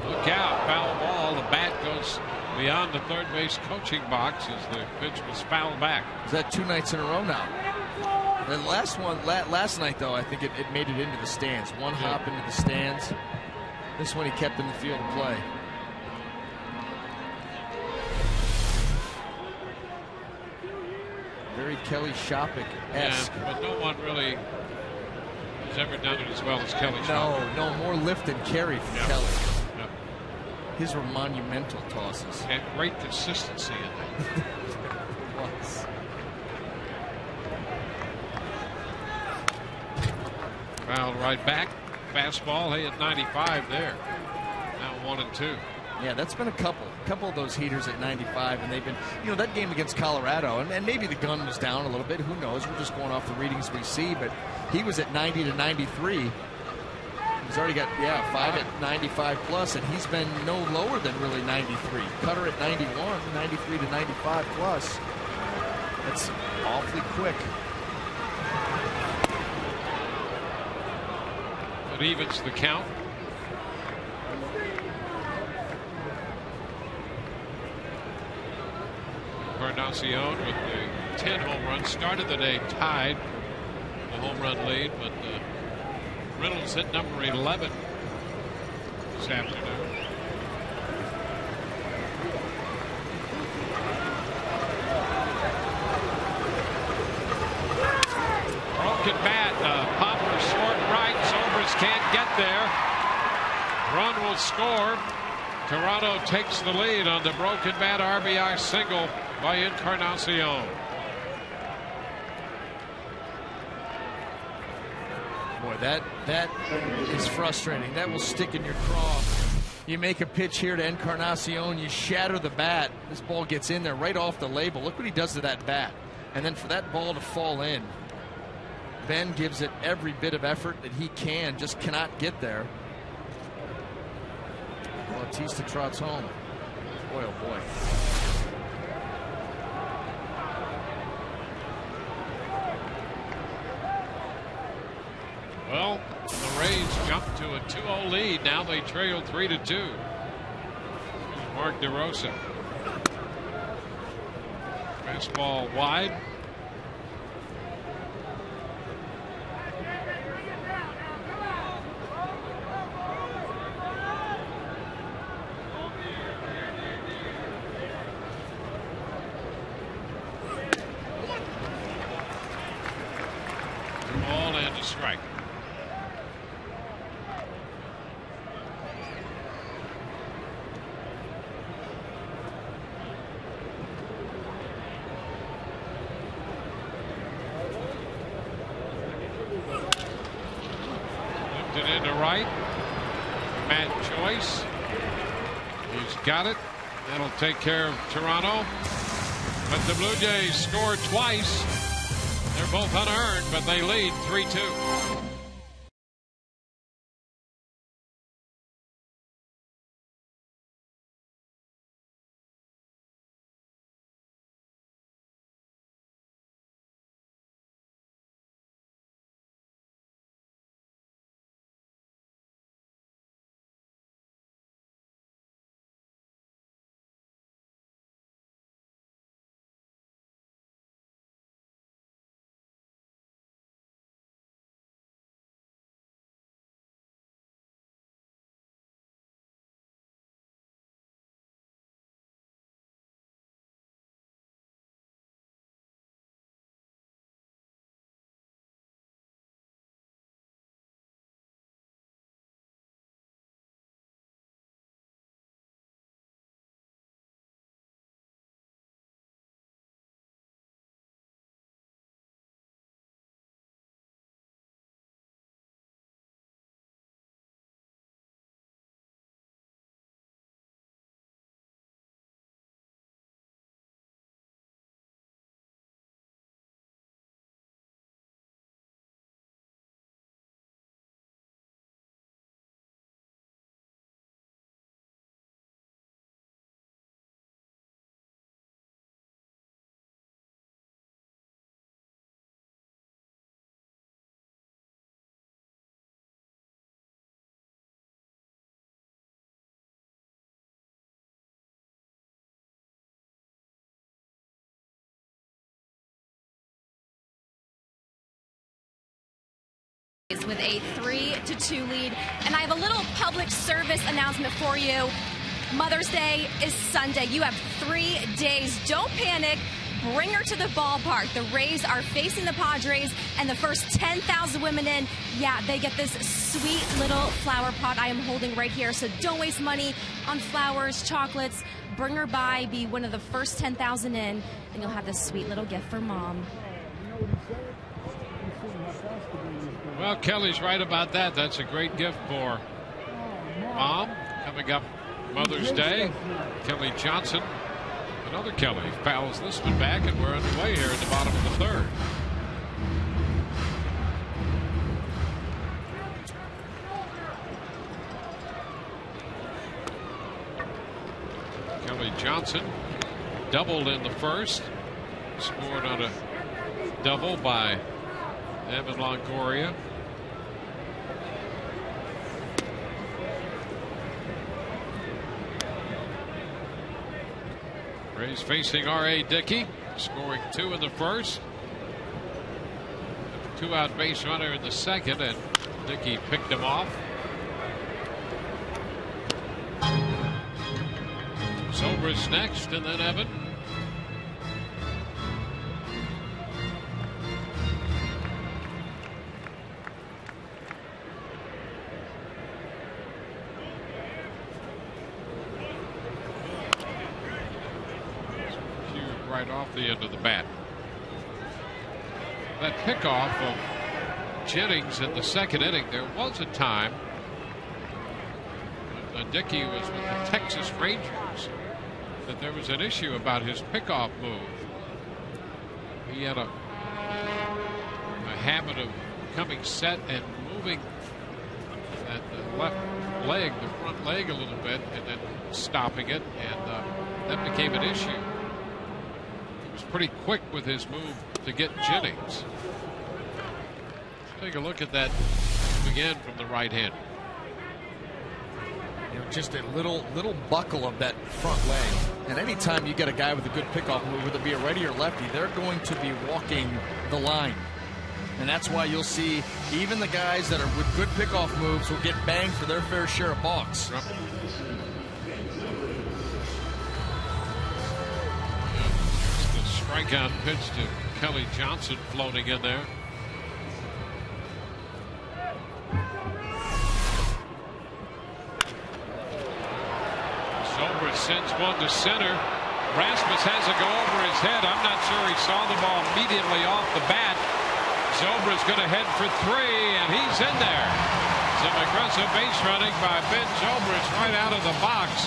Look out, foul ball. The bat goes beyond the third base coaching box as the pitch was fouled back. Is that 2 nights in a row now? The last one, last night though, I think it made it into the stands. One hop into the stands. This one he kept in the field of play. Very Kelly Shoppach-esque. Yeah, but no one really has ever done it as well as Kelly Shoppach. No, more lift and carry from Kelly. Yeah. His were monumental tosses. And great consistency in that. Was. Fouled right back. Fastball, he at 95 there. Now 1-2. Yeah, that's been a couple of those heaters at 95, and they've been, that game against Colorado, and maybe the gun was down a little bit. Who knows? We're just going off the readings we see, but he was at 90 to 93. He's already got 5 at 95 plus, and he's been no lower than really 93. Cutter at 91, 93 to 95 plus. That's awfully quick. It evens the count. Encarnacion with the 10 home runs started the day tied the home run lead, but Reynolds hit number 11 this afternoon. Broken bat, popper short right. Sobers can't get there. Run will score. Toronto takes the lead on the broken bat RBI single by Encarnacion. Boy, that is frustrating. That will stick in your craw. You make a pitch here to Encarnacion, you shatter the bat. This ball gets in there right off the label. Look what he does to that bat. And then for that ball to fall in, Ben gives it every bit of effort that he can, just cannot get there. Bautista trots home. Boy, oh boy. Well, the Rays jumped to a 2-0 lead. Now they trail 3-2. Mark DeRosa. Fastball wide. Ball and a strike. Popped it into right. Matt Joyce. He's got it. That'll take care of Toronto. But the Blue Jays scored twice. They're both unearned, but they lead 3-2. With a 3-2 lead. And I have a little public service announcement for you. Mother's Day is Sunday. You have 3 days. Don't panic. Bring her to the ballpark. The Rays are facing the Padres, and the first 10,000 women in, yeah, they get this sweet little flower pot I am holding right here. So don't waste money on flowers, chocolates. Bring her by, be one of the first 10,000 in, and you'll have this sweet little gift for Mom. Well, Kelly's right about that. That's a great gift for Mom. Coming up Mother's Day, Kelly Johnson. Another Kelly fouls this one back, and we're underway here at the bottom of the third. Kelly Johnson doubled in the first. Scored on a double by Evan Longoria. Rays facing R.A. Dickey, scoring 2 in the first. 2-out base runner in the second, and Dickey picked him off. Zobrist next, and then Evan. Right off the end of the bat. That pickoff of Jennings in the second inning, there was a time when Dickey was with the Texas Rangers that there was an issue about his pickoff move. He had a habit of coming set and moving that left leg, the front leg a little bit, and then stopping it, and that became an issue. Was pretty quick with his move to get Jennings. Take a look at that again from the right hand. You know, just a little buckle of that front leg. And anytime you get a guy with a good pickoff move, whether it be a righty or lefty, they're going to be walking the line. And that's why you'll see even the guys that are with good pickoff moves will get banged for their fair share of balks. Yep. Strikeout pitch to Kelly Johnson floating in there. Zobrist sends one to center. Rasmus has to go over his head. I'm not sure he saw the ball immediately off the bat. Zobrist going to head for 3, and he's in there. Some aggressive base running by Ben Zobrist right out of the box.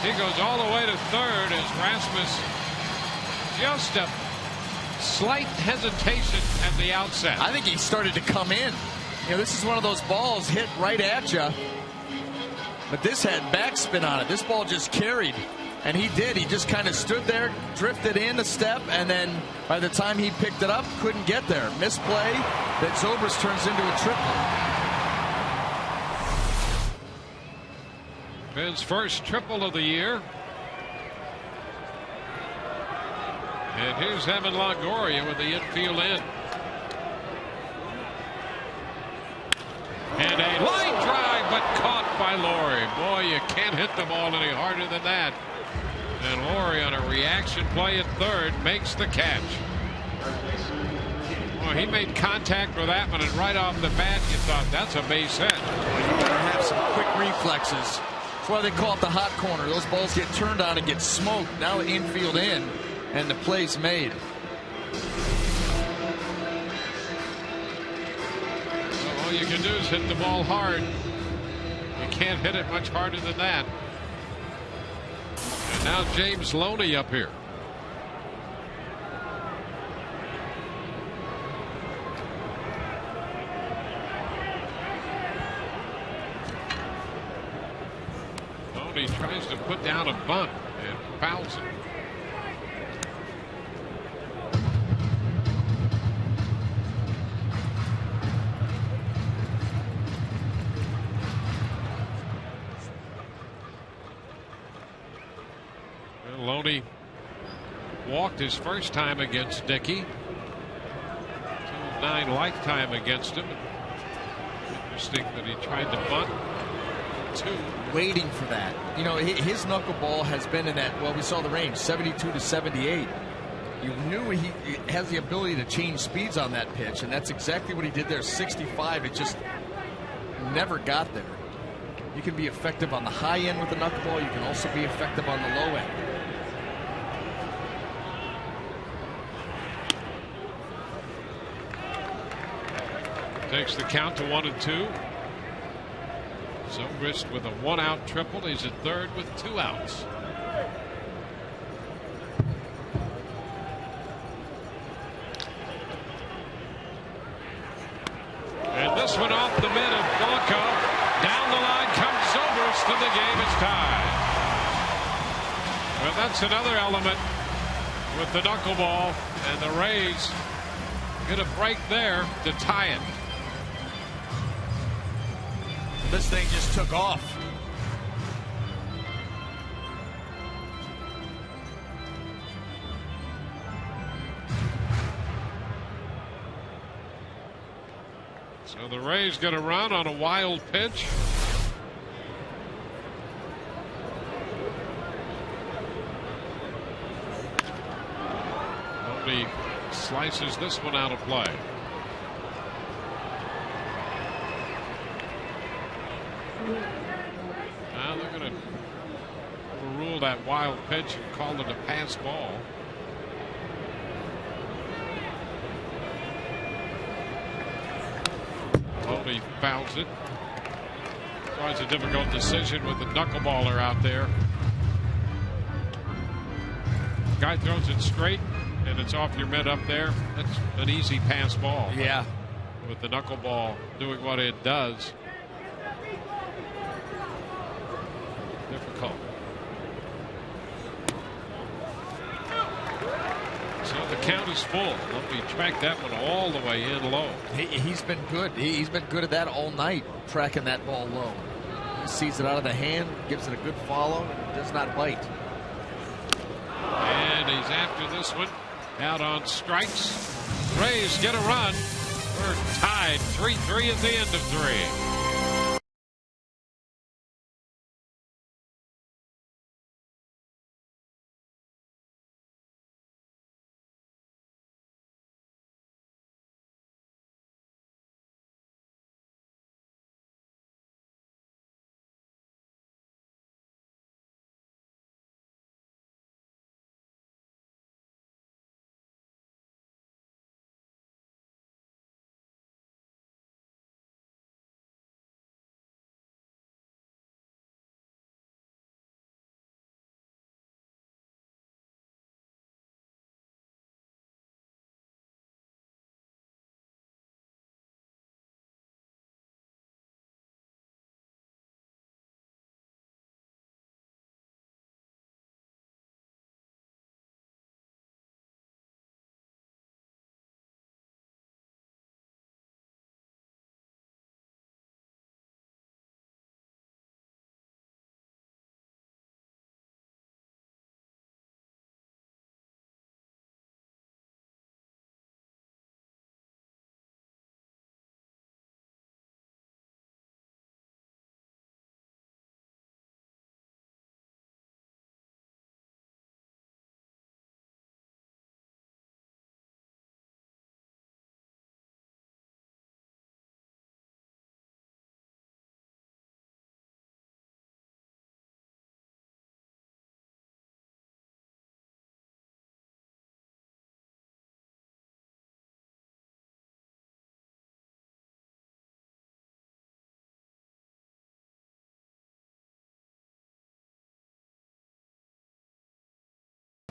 He goes all the way to third as Rasmus just a slight hesitation at the outset. I think he started to come in. You know, this is one of those balls hit right at you, but this had backspin on it. This ball just carried, and he did. He just kind of stood there, drifted in a step, and then by the time he picked it up, couldn't get there. Misplay that Zobrist turns into a triple. Ben's first triple of the year. And here's Evan Longoria with the infield in. And a line drive, but caught by Laurie. Boy, you can't hit the ball any harder than that. And Laurie on a reaction play at third makes the catch. Boy, he made contact with that one, and right off the bat, you thought that's a base hit. You better have some quick reflexes. That's why they call it the hot corner. Those balls get turned on and get smoked. Now the infield in, and the play's made. Well, all you can do is hit the ball hard. You can't hit it much harder than that. And now James Loney up here. Loney tries to put down a bunt and fouls it. Loney walked his first time against Dickey. 2-9 lifetime against him. Interesting that he tried to bunt. Waiting for that. You know, his knuckleball has been in that, well, we saw the range, 72 to 78. You knew he has the ability to change speeds on that pitch, and that's exactly what he did there. 65, it just never got there. You can be effective on the high end with the knuckleball. You can also be effective on the low end. Takes the count to 1-2. Zobrist with a 1-out triple. He's at third with 2 outs. And this one off the mid of Blanco. Down the line comes Zobrist, and the game is tied. Well, that's another element with the knuckleball, and the Rays get a break there to tie it. This thing just took off. So the Rays going to run on a wild pitch. Nobody slices this one out of play. Now they're going to overrule that wild pitch and call it a pass ball. Loney fouls it. It's always a difficult decision with the knuckleballer out there. Guy throws it straight and it's off your mid up there. That's an easy pass ball. Yeah. With the knuckleball doing what it does. Difficult. So the count is full. Let me track that one all the way in low. He's been good. He's been good at that all night, tracking that ball low. He sees it out of the hand, gives it a good follow, and does not bite. And he's after this one. Out on strikes. Rays get a run. We're tied 3-3 at the end of 3.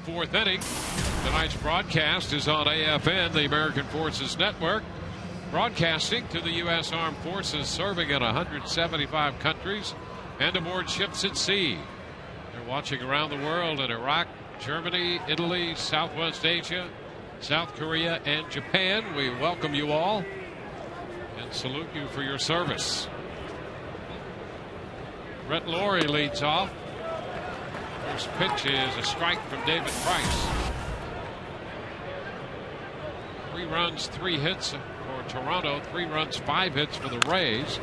Fourth inning. Tonight's broadcast is on AFN, the American Forces Network, broadcasting to the U.S. Armed Forces serving in 175 countries and aboard ships at sea. They're watching around the world in Iraq, Germany, Italy, Southwest Asia, South Korea, and Japan. We welcome you all and salute you for your service. Brett Laurie leads off. First pitch is a strike from David Price. 3 runs, 3 hits for Toronto. 3 runs, 5 hits for the Rays.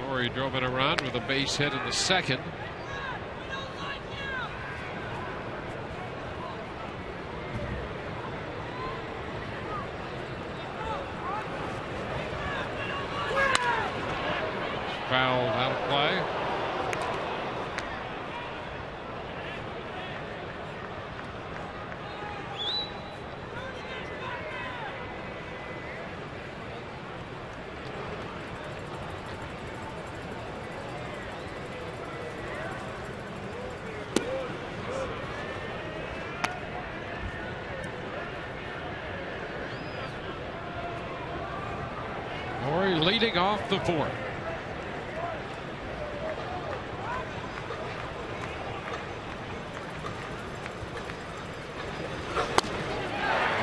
Laurie drove in a run with a base hit in the second. Fouled out of play. Laurie leading off the fourth.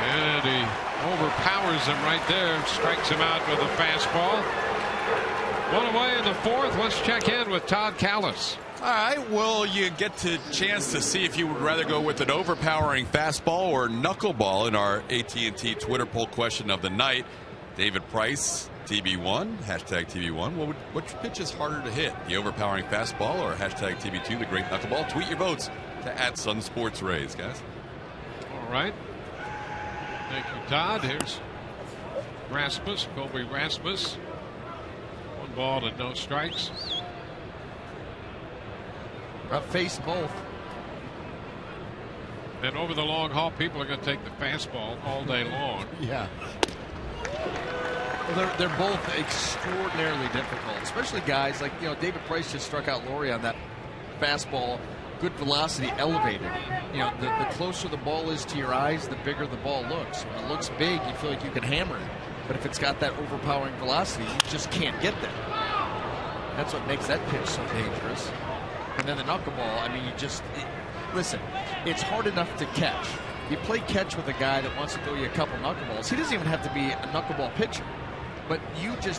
And he overpowers him right there, strikes him out with a fastball. One away in the fourth. Let's check in with Todd Callis. All right, well, you get the chance to see if you would rather go with an overpowering fastball or knuckleball in our AT&T Twitter poll question of the night. David Price, TB1, hashtag TB1. Well, which pitch is harder to hit, the overpowering fastball or hashtag TB2, the great knuckleball? Tweet your votes to @SunSportsRays, guys. All right. Thank you, Todd. Here's Rasmus, Colby Rasmus. 1 ball and no strikes. I've faced both. And over the long haul, people are going to take the fastball all day long. Yeah. Well, they're both extraordinarily difficult, especially guys like, David Price just struck out Laurie on that fastball. Good velocity, elevated. The closer the ball is to your eyes, the bigger the ball looks. When it looks big, you feel like you can hammer it. But if it's got that overpowering velocity, you just can't get there. That's what makes that pitch so dangerous. And then the knuckleball, listen, it's hard enough to catch. You play catch with a guy that wants to throw you a couple knuckleballs. He doesn't even have to be a knuckleball pitcher. But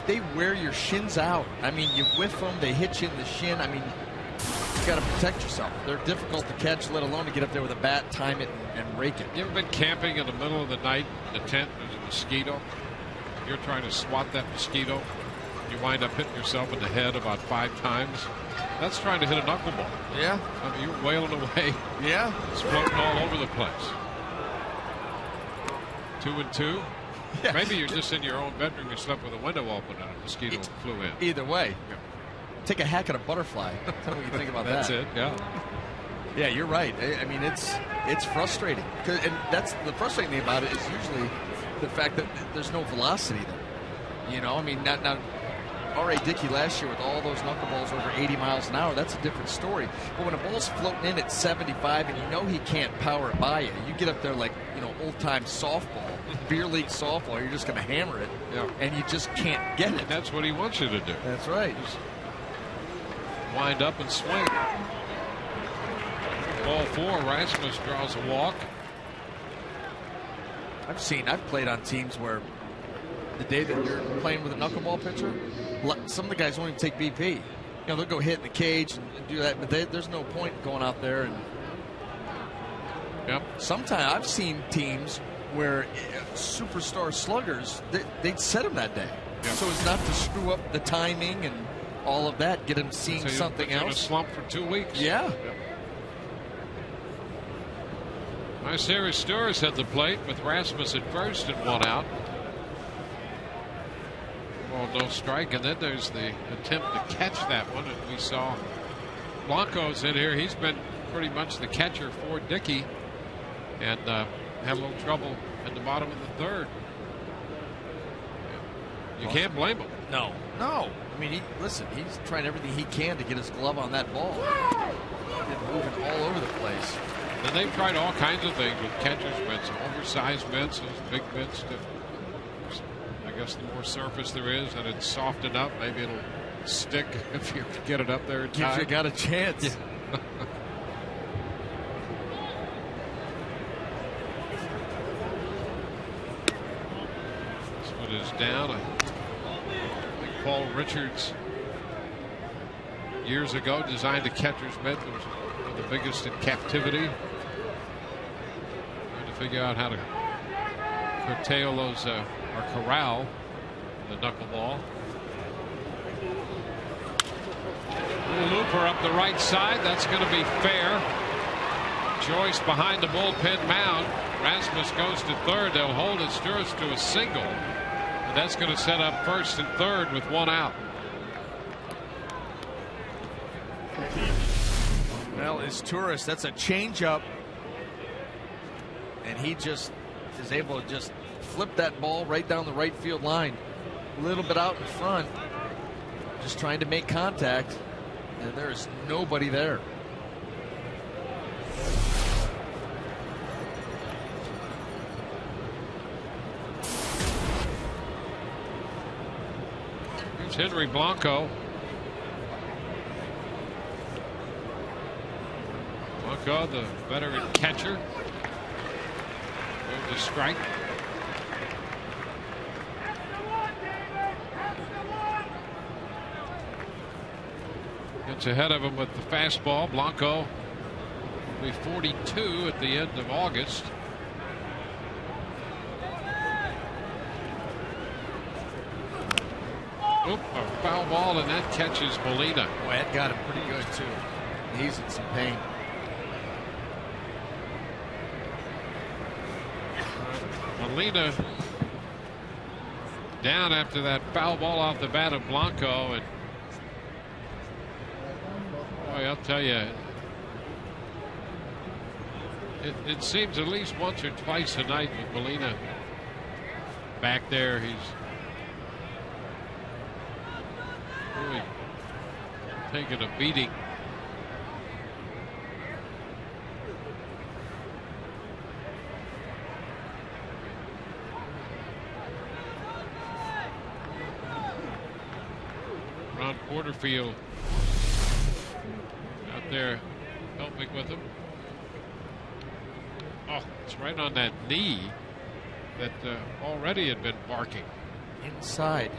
they wear your shins out. You whiff them, they hit you in the shin. You got to protect yourself. They're difficult to catch, let alone to get up there with a bat, time it, and rake it. You ever been camping in the middle of the night in the tent, there's a mosquito? You're trying to swat that mosquito. You wind up hitting yourself in the head about 5 times. That's trying to hit a knuckleball. Yeah. You're wailing away. Yeah. It's floating all over the place. 2-2. Yeah. Maybe you're just in your own bedroom. You slept with a window open and a mosquito flew in. Either way. Yeah. Take a hack at a butterfly. Tell me what you think about That's that. That's it, yeah. Yeah, you're right. It's frustrating. And that's the frustrating thing about it is usually the fact that there's no velocity there. Not R.A. Dickey last year with all those knuckleballs over 80 miles an hour, that's a different story. But when a ball's floating in at 75 and he can't power it by you, you get up there like, old-time softball, beer league softball, you're just going to hammer it, and you just can't get it. And that's what he wants you to do. That's right. Just wind up and swing. Ball 4, Rasmus draws a walk. I've played on teams where the day that you're playing with a knuckleball pitcher, some of the guys won't even take BP. They'll go hit in the cage and do that, but there's no point going out there. And sometimes I've seen teams where superstar sluggers, they'd set them that day. So as not to screw up the timing and all of that, get them seeing something else. In a slump for 2 weeks. Yeah. Nice Harris Stewart at the plate with Rasmus at first and 1 out. Well, no strike, and then there's the attempt to catch that one, and we saw Blanco's in here. He's been pretty much the catcher for Dickey, and had a little trouble at the bottom of the third. You can't blame him. No. He's trying everything he can to get his glove on that ball. moving all over the place. And they've tried all kinds of things with catcher's mitts, oversized mitts, those big mitts. I guess the more surface there is, and it's soft enough, maybe it'll stick if you get it up there in time. Gives you got a chance. Yeah. This one is down. I think Paul Richards years ago designed a catcher's mitt that was one of the biggest in captivity. Trying to figure out how to curtail those or corral the knuckleball. Little looper up the right side. That's going to be fair. Joyce behind the bullpen mound. Rasmus goes to third. They'll hold Sturis to a single. And that's going to set up first and third with one out. Well, it's Sturis. That's a changeup. And he just is able to just flip that ball right down the right field line. A little bit out in front. Just trying to make contact. And there's nobody there. Here's Henry Blanco. Blanco, the veteran catcher. There's a strike. Gets ahead of him with the fastball. Blanco will be 42 at the end of August. Oop, a foul ball, and that catches Molina. Boy, that got him pretty good, too. He's in some pain. Molina down after that foul ball off the bat of Blanco, and boy, I'll tell you, it seems at least once or twice a night with Molina back there, he's really taking a beating. Ron Porterfield out there helping with him. Oh, it's right on that knee that already had been barking. Inside.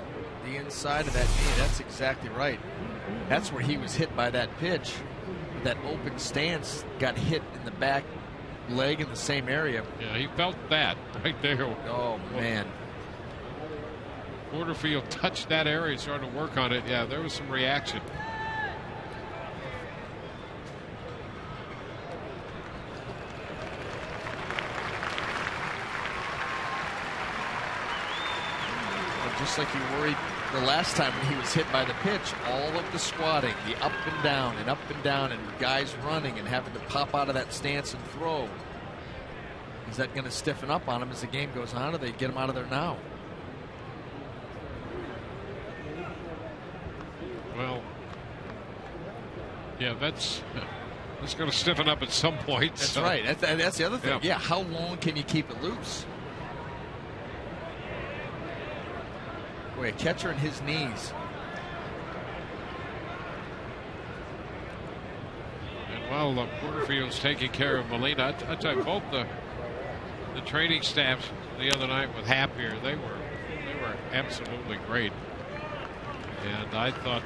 The inside of that knee. That's exactly right. That's where he was hit by that pitch. That open stance got hit in the back leg in the same area. Yeah, he felt that right there. Oh, man. Porterfield touched that area, started to work on it. Yeah, there was some reaction. Just like you worried the last time when he was hit by the pitch, all of the squatting, the up and down, and guys running and having to pop out of that stance and throw. Is that going to stiffen up on him as the game goes on, or they get him out of there now? Well, yeah, that's going to stiffen up at some point. That's right. That's the other thing. Yeah, how long can you keep it loose? Boy, a catcher in his knees. And while Porterfield's taking care of Molina, I tell you, both the training staffs the other night with Happ here, they were absolutely great. And I thought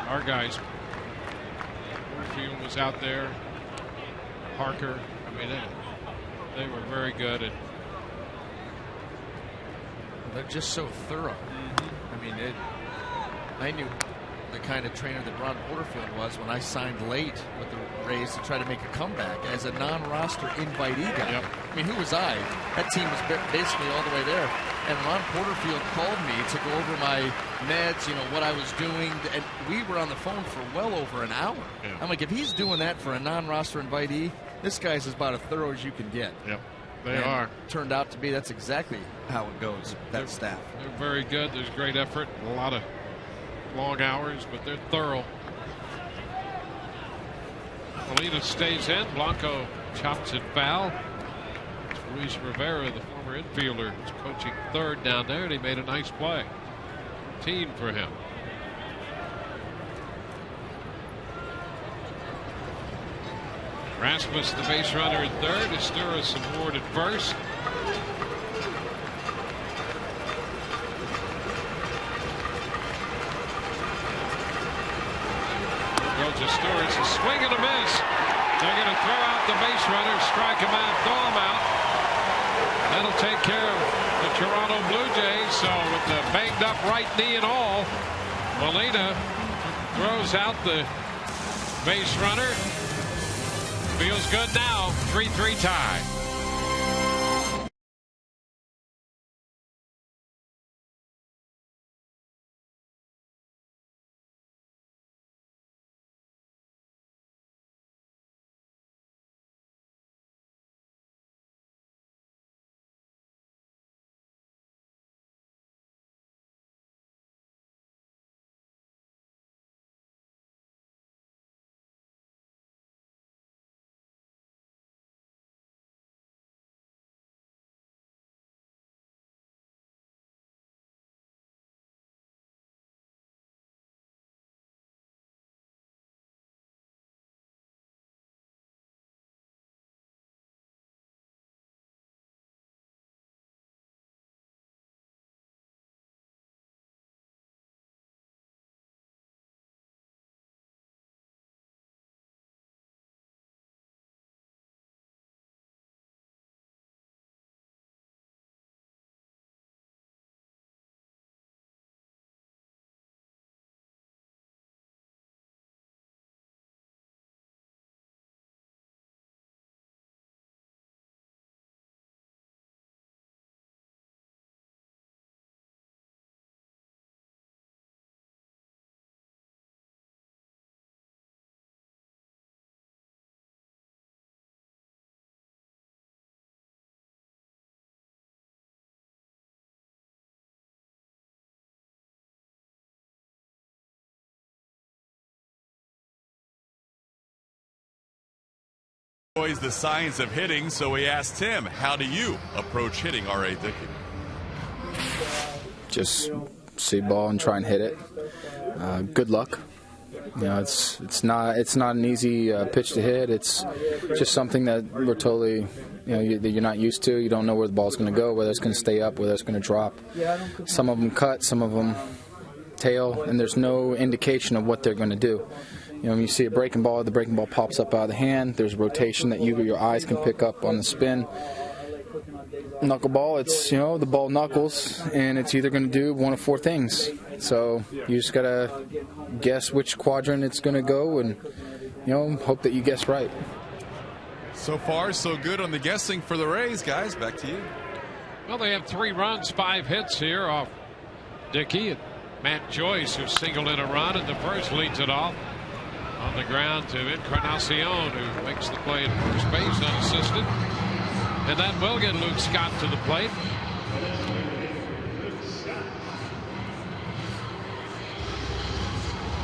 our guys, Porterfield was out there, Parker, I mean, they were very good. And they're just so thorough. I mean, I knew the kind of trainer that Ron Porterfield was when I signed late with the Rays to try to make a comeback as a non-roster invitee guy. Yep. I mean, who was I? That team was basically all the way there. And Ron Porterfield called me to go over my meds, what I was doing. And we were on the phone for well over an hour. Yeah. I'm like, if he's doing that for a non-roster invitee, this guy's as about as thorough as you can get. Yep. They are. Turned out to be, that's exactly how it goes, that staff. They're very good. There's great effort, a lot of long hours, but they're thorough. Molina stays in. Blanco chops it foul. Luis Rivera, the former infielder, is coaching third down there, and he made a nice play. 18 for him. Rasmus, the base runner, at third. Esturas and Ward at first. Goes Esturas, a swing and a miss. They're going to throw out the base runner, strike him out, throw him out. That'll take care of the Toronto Blue Jays. So with the banged up right knee and all, Molina throws out the base runner. Feels good now. 3-3 tie. Enjoys the science of hitting, so we asked him, how do you approach hitting, R.A. Dickey? Just see ball and try and hit it. Good luck. You know, it's not an easy pitch to hit. It's just something that we're totally, that you're not used to. You don't know where the ball's going to go, whether it's going to stay up, whether it's going to drop. Some of them cut, some of them tail, and there's no indication of what they're going to do. When you see a breaking ball, the breaking ball pops up out of the hand. There's rotation that your eyes can pick up on the spin. Knuckleball, it's, the ball knuckles, and it's either going to do one of four things. So you just got to guess which quadrant it's going to go and, hope that you guess right. So far, so good on the guessing for the Rays, guys. Back to you. Well, they have 3 runs, 5 hits here off Dickey. Matt Joyce, who singled in a run at the first, leads it off. On the ground to Encarnacion, who makes the play at first base unassisted. And that will get Luke Scott to the plate.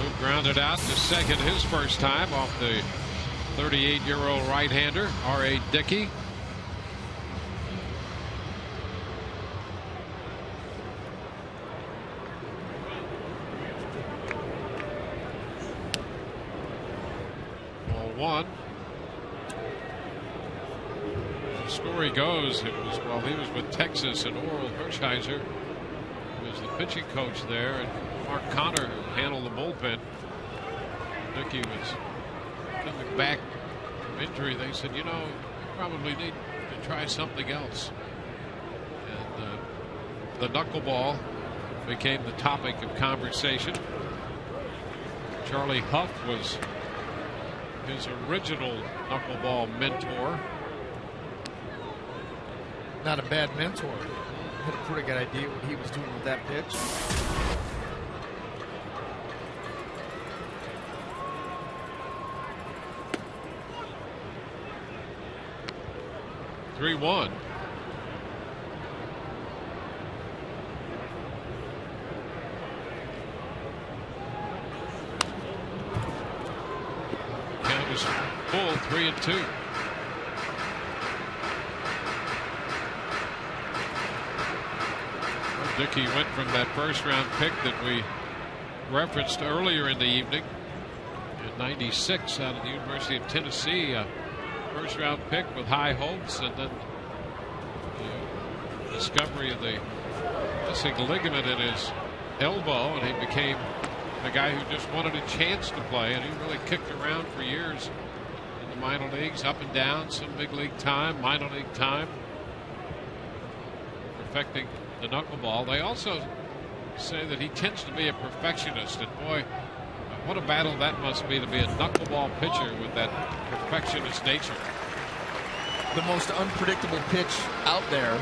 Luke grounded out to second his first time off the 38-year-old right-hander, R.A. Dickey. One. The story goes it was while he was with Texas and Oral Hershiser, who was the pitching coach there, and Mark Connor, who handled the bullpen. Dickey was coming back from injury. They said, you probably need to try something else. And the knuckleball became the topic of conversation. Charlie Huff was his original knuckleball mentor. Not a bad mentor. Had a pretty good idea what he was doing with that pitch. (3-1). full 3-2. Dickey went from that first-round pick that we referenced earlier in the evening in '96 out of the University of Tennessee, a first-round pick with high hopes, and then the discovery of the missing ligament in his elbow, and he became a guy who just wanted a chance to play, and he really kicked around for years in the minor leagues, up and down, some big league time, minor league time, perfecting the knuckleball. They also say that he tends to be a perfectionist, and boy, what a battle that must be to be a knuckleball pitcher with that perfectionist nature. The most unpredictable pitch out there.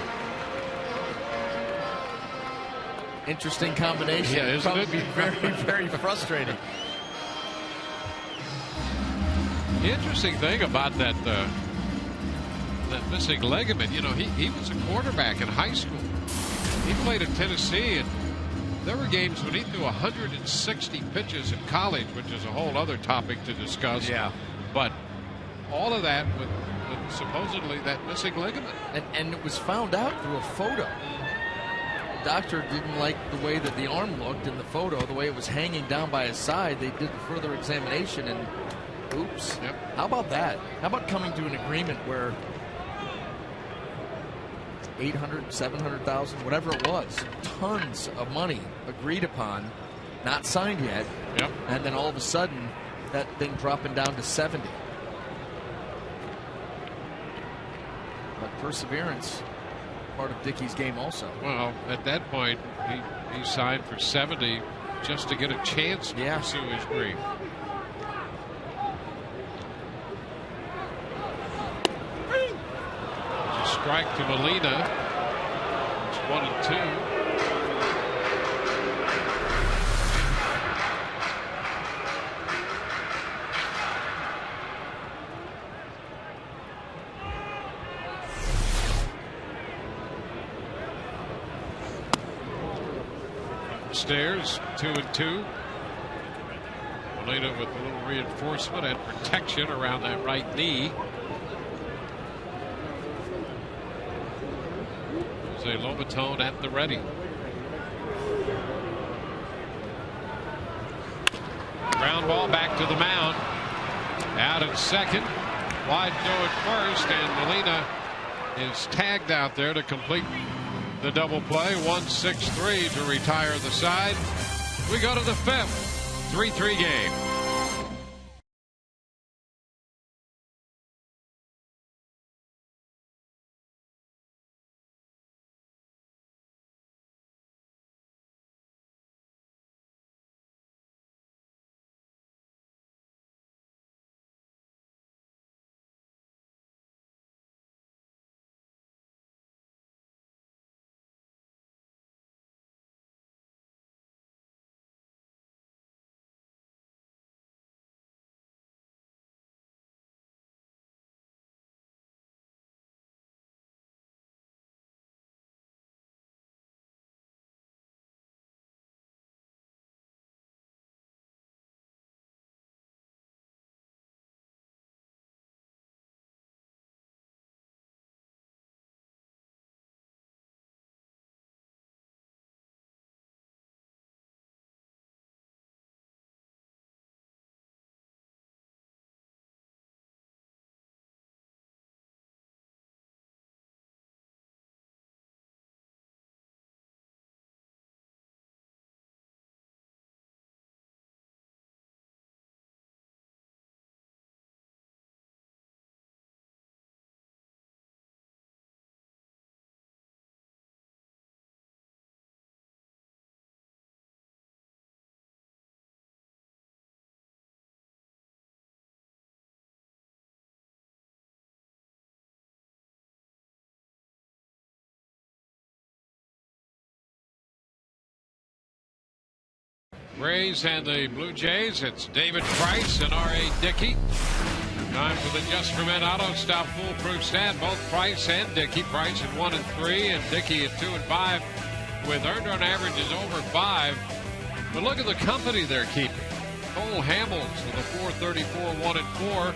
Interesting combination. Yeah, isn't it? Be very, very frustrating. The interesting thing about that missing ligament, you know, he was a quarterback in high school. He played at Tennessee, and there were games when he threw 160 pitches in college, which is a whole other topic to discuss. Yeah. But all of that with supposedly that missing ligament. And it was found out through a photo. The doctor didn't like the way that the arm looked in the photo, the way it was hanging down by his side. They did further examination, and oops. Yep. How about that? How about coming to an agreement where 800, 700,000, whatever it was, tons of money agreed upon, not signed yet, yep. And then all of a sudden, that thing dropping down to 70. But perseverance, part of Dickey's game also. Well, at that point, he signed for 70 just to get a chance to pursue his dream. Strike to Molina. It's 1-2. Upstairs, 2-2. Molina with a little reinforcement and protection around that right knee. Lobatone at the ready. Ground ball back to the mound. Out at second. Wide Joe at first, and Molina is tagged out there to complete the double play. 1-6-3 to retire the side. We go to the fifth. 3-3 game. Rays and the Blue Jays. It's David Price and R.A. Dickey. Time for the Just for Men Auto Stop Foolproof Stand. Both Price and Dickey. Price at 1-3 and Dickey at 2-5 with earned run averages over 5. But look at the company they're keeping. Cole Hamels with a 4.34, 1-4.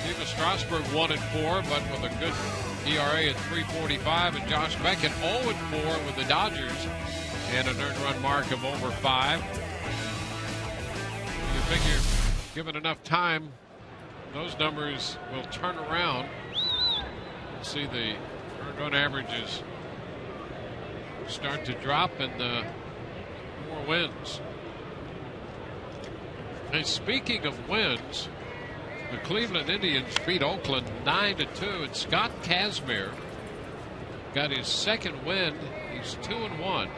Stephen Strasburg 1-4, but with a good ERA at 3.45, and Josh Beckett 0-4 with the Dodgers and an earned run mark of over 5. You figure, given enough time, those numbers will turn around. You'll see the earned run averages start to drop and more wins. And speaking of wins, the Cleveland Indians beat Oakland 9-2, and Scott Kazmir got his second win. He's 2-1.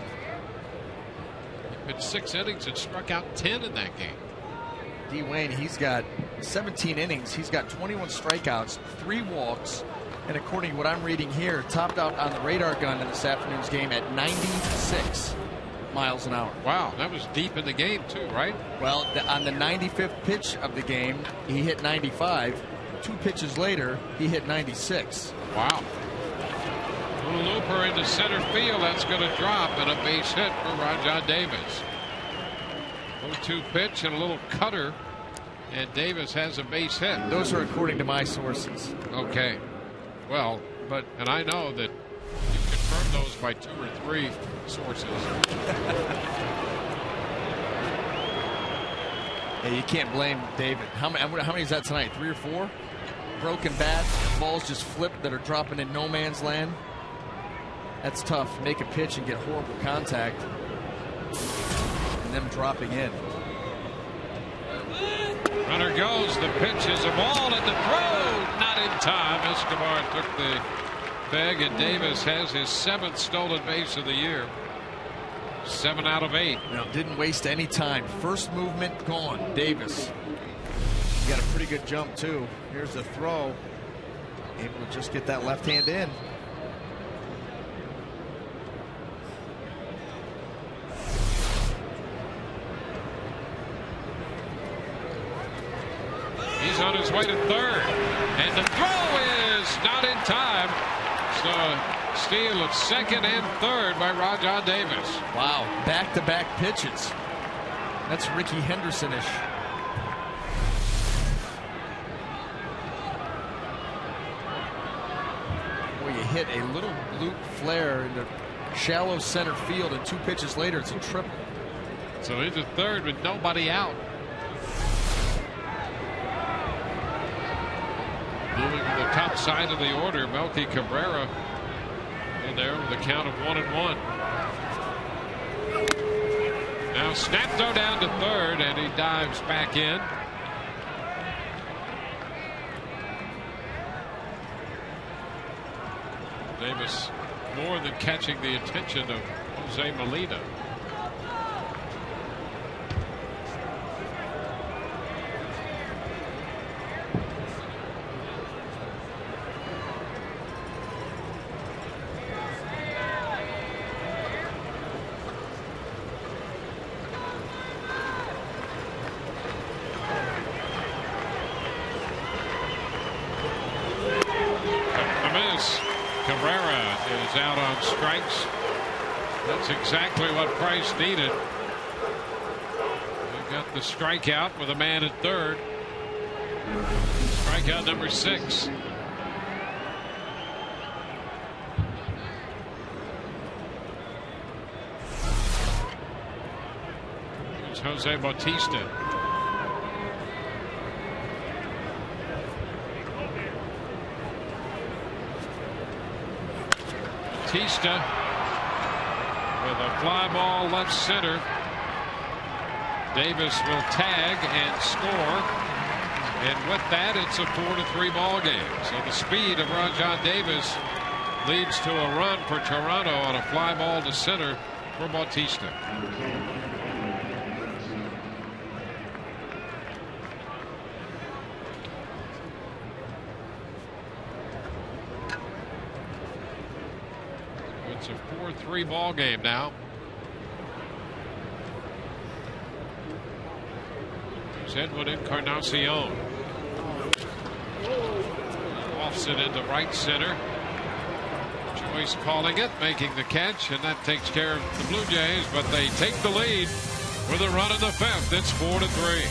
He pitched 6 innings and struck out 10 in that game. D. Wayne, he's got 17 innings. He's got 21 strikeouts, 3 walks, and according to what I'm reading here, topped out on the radar gun in this afternoon's game at 96 miles an hour. Wow, that was deep in the game too, right? Well, on the 95th pitch of the game, he hit 95. 2 pitches later, he hit 96. Wow. Little looper into center field. That's going to drop, and a base hit for Rajah Davis. 0-2 pitch and a little cutter, and Davis has a base hit. Those are according to my sources. Okay. Well, and I know that you confirm those by 2 or 3 sources. Yeah, you can't blame David. How many is that tonight? 3 or 4? Broken bat, balls just flipped that are dropping in no man's land. That's tough. Make a pitch and get horrible contact, and them dropping in. Runner goes. The pitch is a ball, and the throw not in time. Escobar took the peg, and Davis has his 7th stolen base of the year. 7 out of 8. No, didn't waste any time. First movement gone. Davis. He got a pretty good jump too. Here's the throw. Able to just get that left hand in. He's on his way to third, and the throw is not in time. So steal of second and third by Rajah Davis. Wow, back-to-back pitches. That's Ricky Henderson-ish. Boy, you hit a little loop flare in the shallow center field, and 2 pitches later, it's a triple. So into third with nobody out. Moving to the top side of the order, Melky Cabrera in there with a count of 1-1. Now Snapto down to third, and he dives back in. Davis more than catching the attention of Jose Molina. Cabrera is out on strikes. That's exactly what Price needed. They got the strikeout with a man at third. Strikeout number 6. It's Jose Bautista. Bautista with a fly ball left center. Davis will tag and score, and with that it's a 4-3 ball game. So the speed of Rajah Davis leads to a run for Toronto on a fly ball to center for Bautista. It's a 4-3 ball game now. There's Edwin Encarnacion. Offs it into right center. Joyce calling it, making the catch, and that takes care of the Blue Jays, but they take the lead with a run in the 5th. It's 4-3.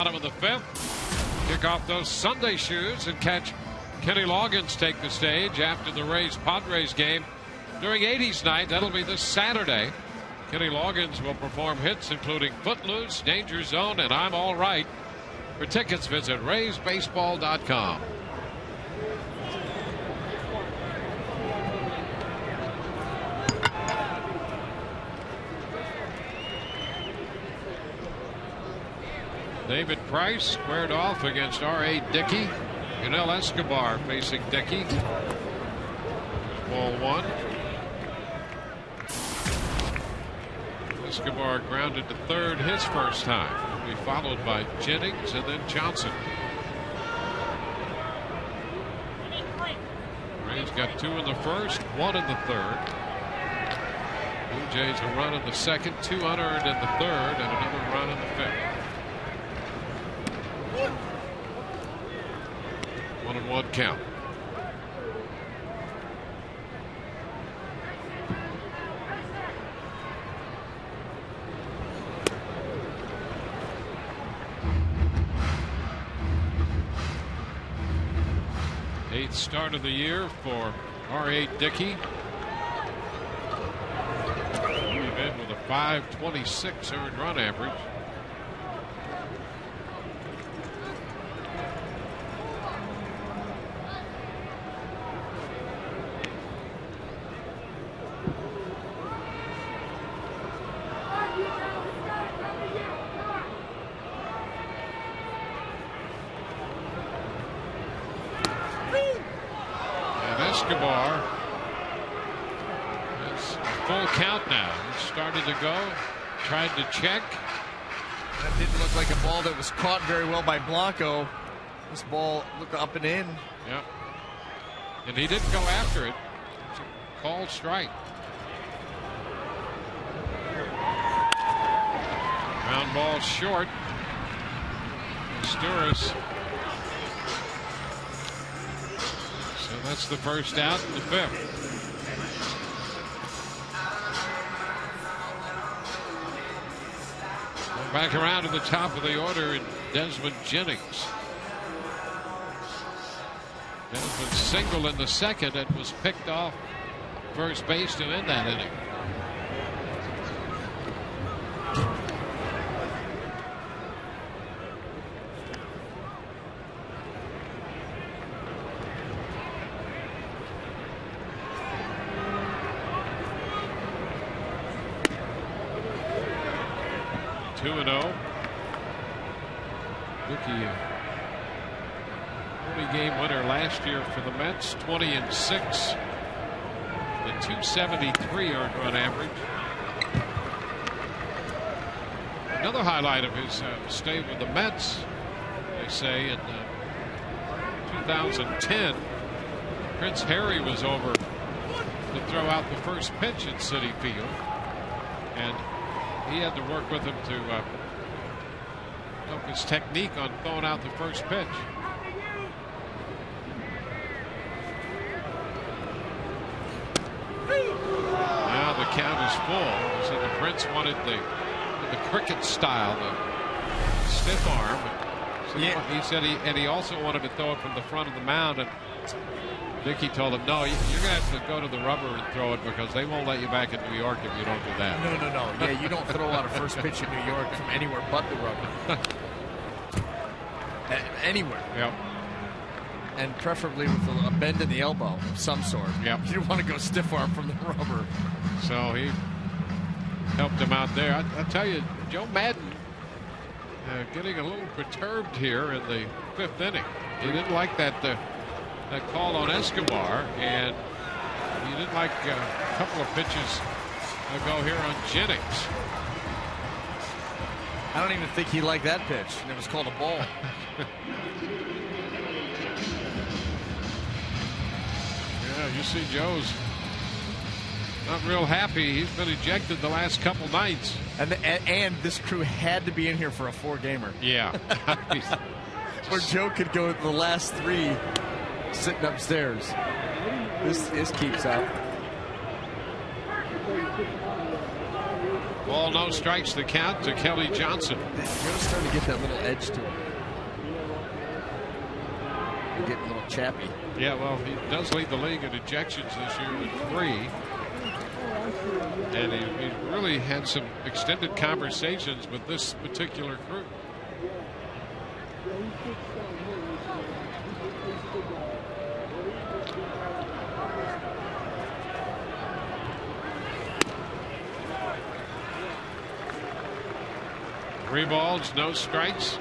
Bottom of the 5th. Kick off those Sunday shoes and catch Kenny Loggins take the stage after the Rays-Padres game during 80s night. That'll be this Saturday. Kenny Loggins will perform hits including Footloose, Danger Zone, and I'm All Right. For tickets, visit RaysBaseball.com. David Price squared off against R.A. Dickey. Yunel Escobar facing Dickey. Ball 1. Escobar grounded to third his first time. He'll be followed by Jennings and then Johnson. Rays got 2 in the first, 1 in the third. Blue Jays a run in the second, 2 unearned in the third, and another run in the fifth. 1-1 count. Eighth start of the year for R.A. Dickey. We've in with a .526 earned run average. Escobar has a full count now. He started to go, tried to check. That didn't look like a ball that was caught very well by Blanco. This ball looked up and in. Yep. And he didn't go after it. It's a called strike. Ground ball short. Sturis. So that's the first out in the 5th. Back around to the top of the order in Desmond Jennings. Desmond single in the second and was picked off first base to end that inning. Dickey, only game winner last year for the Mets, 20-6, the .273 earned run average. Another highlight of his stay with the Mets, they say, in 2010, Prince Harry was over to throw out the first pitch at Citi Field, and he had to work with him to help his technique on throwing out the first pitch. Now the count is full. So the Prince wanted the cricket style, the stiff arm. So yeah. He said he also wanted to throw it from the front of the mound, and Dickey told him, no, you're going to have to go to the rubber and throw it because they won't let you back in New York if you don't do that. No. Yeah, you don't throw out a first pitch in New York from anywhere but the rubber. Anywhere. Yep. And preferably with a bend in the elbow of some sort. Yep. You don't want to go stiff arm from the rubber. So he helped him out there. I tell you, Joe Madden getting a little perturbed here in the 5th inning. He didn't like that call on Escobar, and he didn't like a couple of pitches ago here on Jennings. I don't even think he liked that pitch, and it was called a ball. Yeah, you see Joe's not real happy. He's been ejected the last couple nights. And this crew had to be in here for a 4-gamer. Yeah. Where Joe could go the last 3 sitting upstairs. This keeps up. Ball, no strikes, the count to Kelly Johnson. Joe's starting to get that little edge to him. He's getting a little chappy. Yeah, well, he does lead the league in ejections this year with 3. And he really had some extended conversations with this particular group. Three balls, no strikes.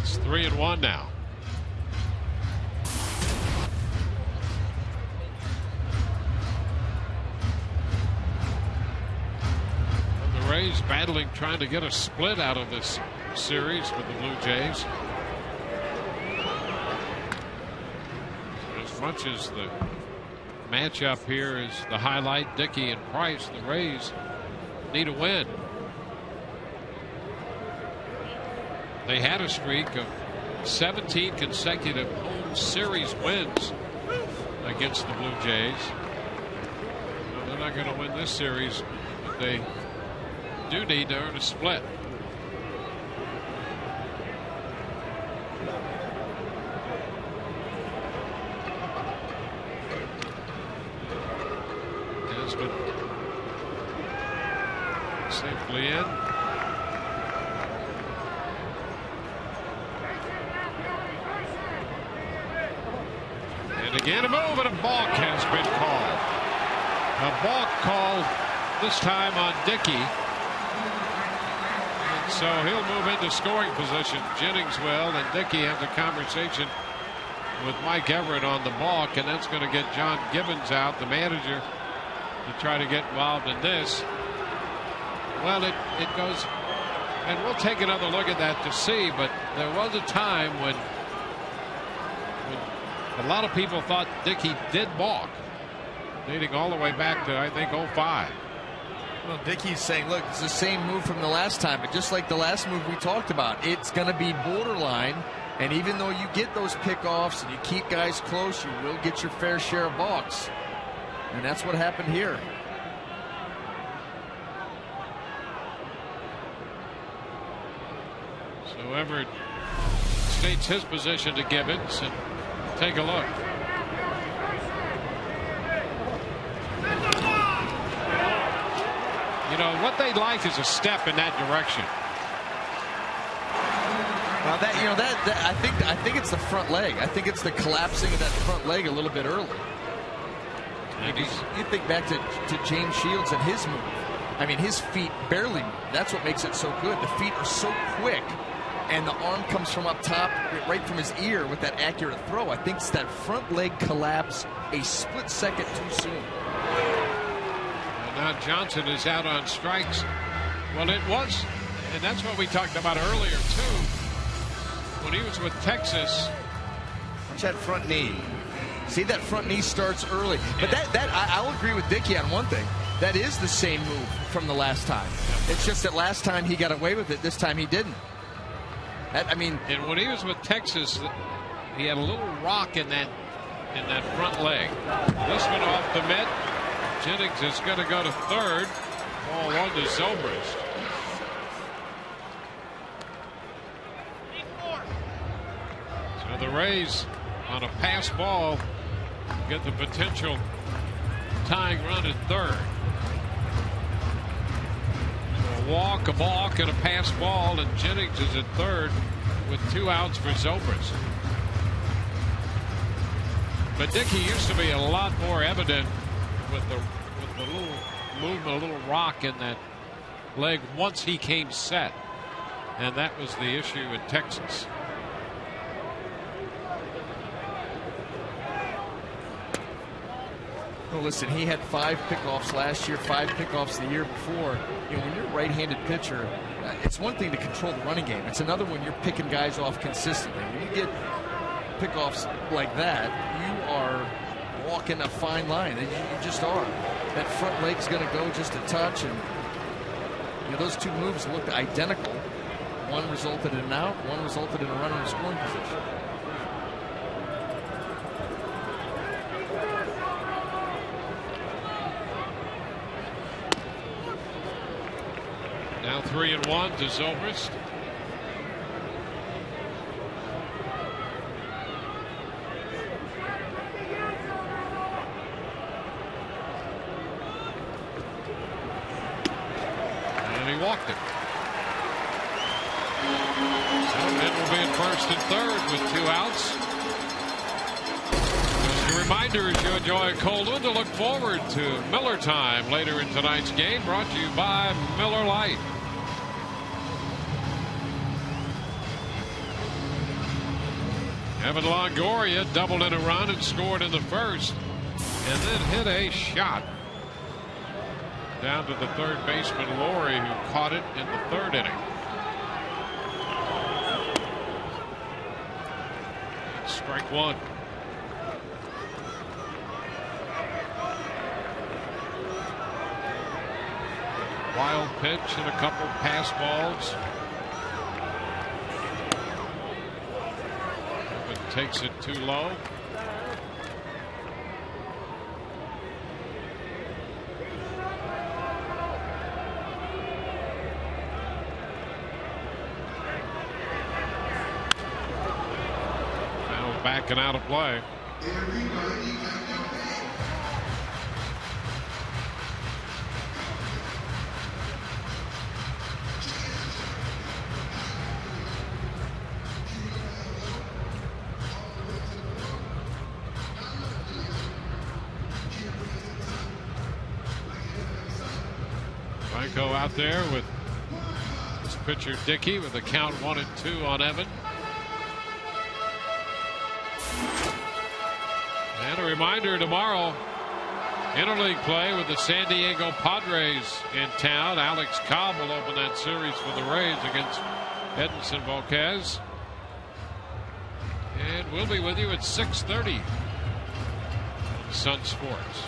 It's 3-1 now. And the Rays battling, trying to get a split out of this series with the Blue Jays. As much as the matchup here is the highlight, Dickey and Price, the Rays need a win. They had a streak of 17 consecutive home series wins against the Blue Jays. Well, they're not going to win this series, but they do need to earn a split. Safely in. And again a move, and a balk has been called. A balk called this time on Dickey. And so he'll move into scoring position. Jennings will, and Dickey has a conversation with Mike Everett on the balk, and that's going to get John Gibbons out, the manager, to try to get involved in this. Well, it goes, and we'll take another look at that to see, but there was a time when a lot of people thought Dickey did balk, dating all the way back to, I think, 05. Well, Dickey's saying, look, it's the same move from the last time, but just like the last move we talked about, it's going to be borderline, and even though you get those pickoffs and you keep guys close, you will get your fair share of balks, and that's what happened here. So Everett states his position to Gibbons, and take a look. You know, what they'd like is a step in that direction. Well, I think it's the front leg. I think it's the collapsing of that front leg a little bit early. You think back to James Shields and his move. I mean, his feet barely move. That's what makes it so good. The feet are so quick, and the arm comes from up top, right from his ear with that accurate throw. I think it's that front leg collapse a split second too soon. And now Johnson is out on strikes. Well, it was, and that's what we talked about earlier, too. When he was with Texas. Watch that front knee. See, that front knee starts early. But I'll agree with Dickey on one thing. That is the same move from the last time. It's just that last time he got away with it. This time he didn't. And when he was with Texas, he had a little rock in that front leg. This one off the mitt. Jennings is going to go to third. Ball on to Zobrist. So the Rays on a pass ball get the potential tying run at third. So a walk, a balk, and a pass ball, and Jennings is at third with 2 outs for Zobrist. But Dickey used to be a lot more evident with the little movement, a little rock in that leg once he came set, and that was the issue in Texas. Well, listen, he had 5 pickoffs last year, 5 pickoffs the year before. You know, when you're a right-handed pitcher, it's one thing to control the running game. It's another when you're picking guys off consistently. When you get pickoffs like that, you are walking a fine line. You just are. That front leg's going to go just a touch, and you know, those two moves looked identical. One resulted in an out, one resulted in a runner in scoring position. Now 3-1 to Zobrist. And he walked it. And will be in first and third with 2 outs. Just a reminder, as you enjoy a cold one, to look forward to Miller Time later in tonight's game, brought to you by Miller Lite. Evan Longoria doubled in a run and scored in the first, and then hit a shot down to the third baseman Laurie, who caught it in the third inning. Strike one. Wild pitch and a couple pass balls. But takes it too low. Now backing out of play. Franco out there with his pitcher Dickey with the count 1-2 on Evan. And a reminder, tomorrow interleague play with the San Diego Padres in town. Alex Cobb will open that series for the Rays against Edinson Volquez. And we'll be with you at 6:30 on Sun Sports.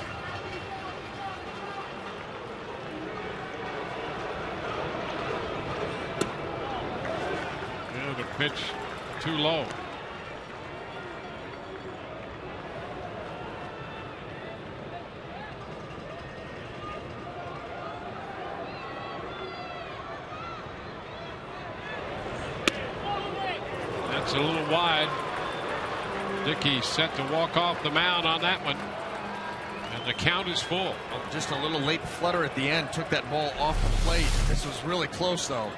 Pitch too low. That's a little wide. Dickey set to walk off the mound on that one. And the count is full. Just a little late flutter at the end. Took that ball off the plate. This was really close, though.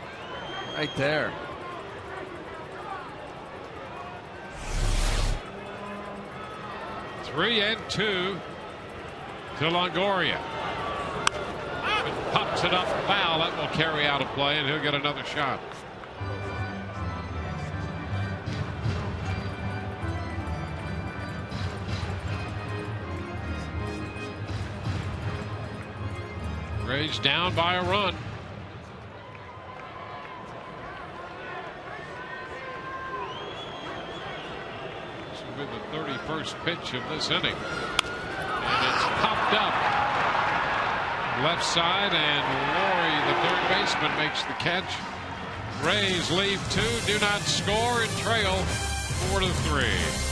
Right there. Three and 2 to Longoria. Pops it up foul. That will carry out a play, and he'll get another shot. Rays down by a run. With the 31st pitch of this inning, and it's popped up left side, and Laurie, the third baseman, makes the catch. Rays leave 2, do not score, and trail 4-3.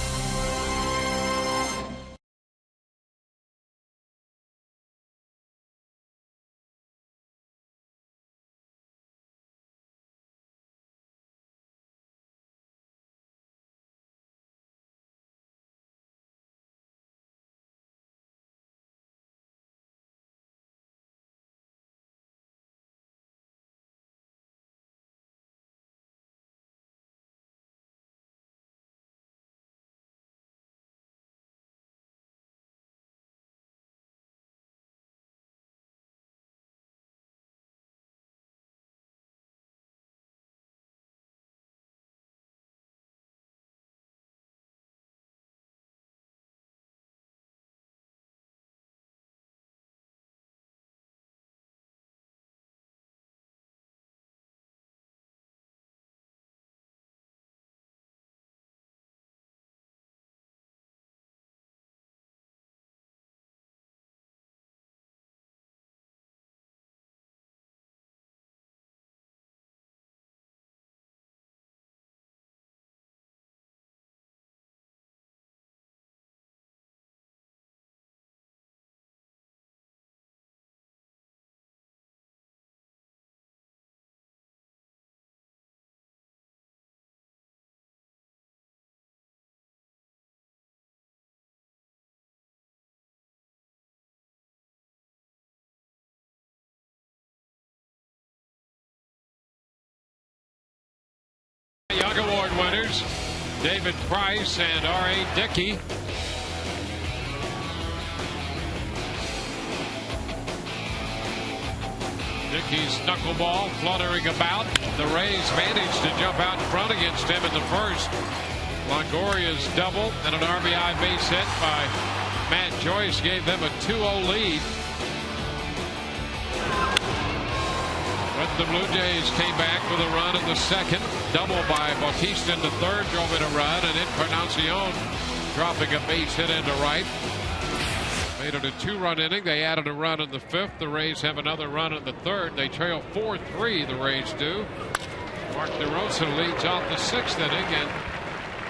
award winners, David Price and R.A. Dickey. Dickey's knuckleball fluttering about. The Rays managed to jump out in front against him in the first. Longoria's double and an RBI base hit by Matt Joyce gave them a 2-0 lead. But the Blue Jays came back with a run in the second. Double by Bautista in the third drove in a run, and Encarnacion dropping a base hit into right. Made it a 2-run inning. They added a run in the fifth. The Rays have another run in the third. They trail 4-3, the Rays do. Mark DeRosa leads off the sixth inning and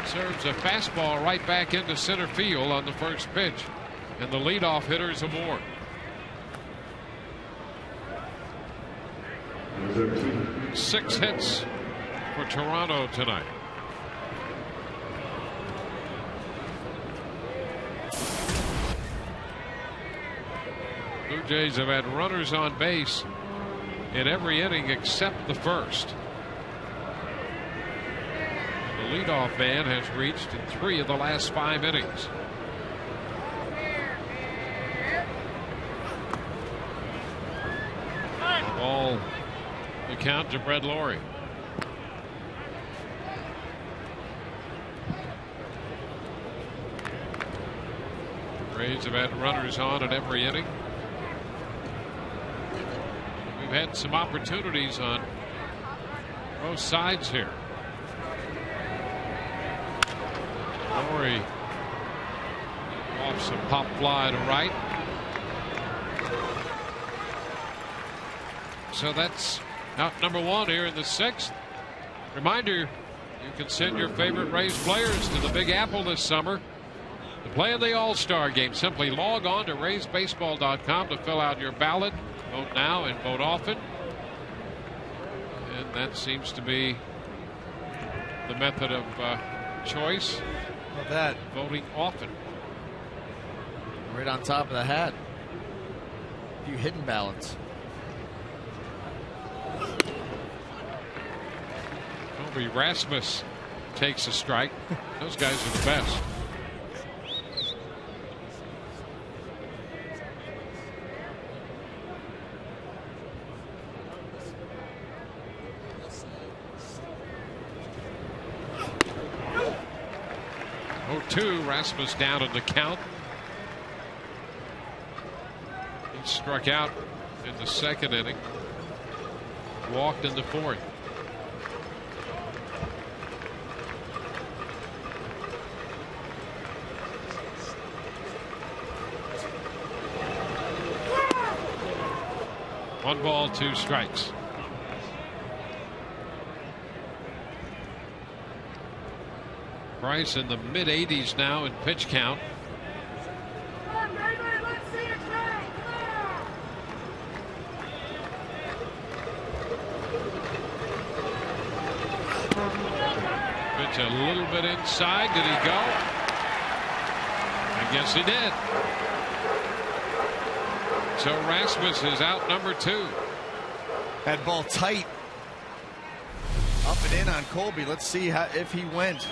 serves a fastball right back into center field on the first pitch. And the leadoff hitter is aboard. Six hits for Toronto tonight. Blue Jays have had runners on base in every inning except the first. And the leadoff man has reached in 3 of the last 5 innings. Ball the count to Brett Lawrie. Rays have had runners on in every inning. We've had some opportunities on both sides here. Lawrie off some pop fly to right. So that's out number 1 here in the 6th. Reminder, you can send your favorite Rays players to the Big Apple this summer to play in the All-Star Game. Simply log on to RaysBaseball.com to fill out your ballot. Vote now and vote often. And that seems to be the method of choice. How about that? Voting often. Right on top of the hat. A few hidden ballots. Kobe Rasmus takes a strike. Those guys are the best. Rasmus down in the count. He struck out in the second inning. Walked in the fourth. One ball, 2 strikes. Price in the mid-80s now in pitch count. Pitch a little bit inside. Did he go? I guess he did. So Rasmus is out number 2. That ball tight. Up and in on Colby. Let's see if he went.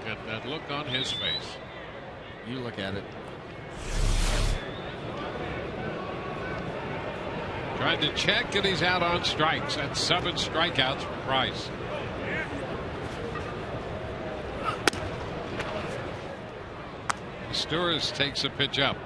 Get that look on his face. You look at it. Tried to check, and he's out on strikes. That's 7 strikeouts for Price. Sturis takes a pitch up.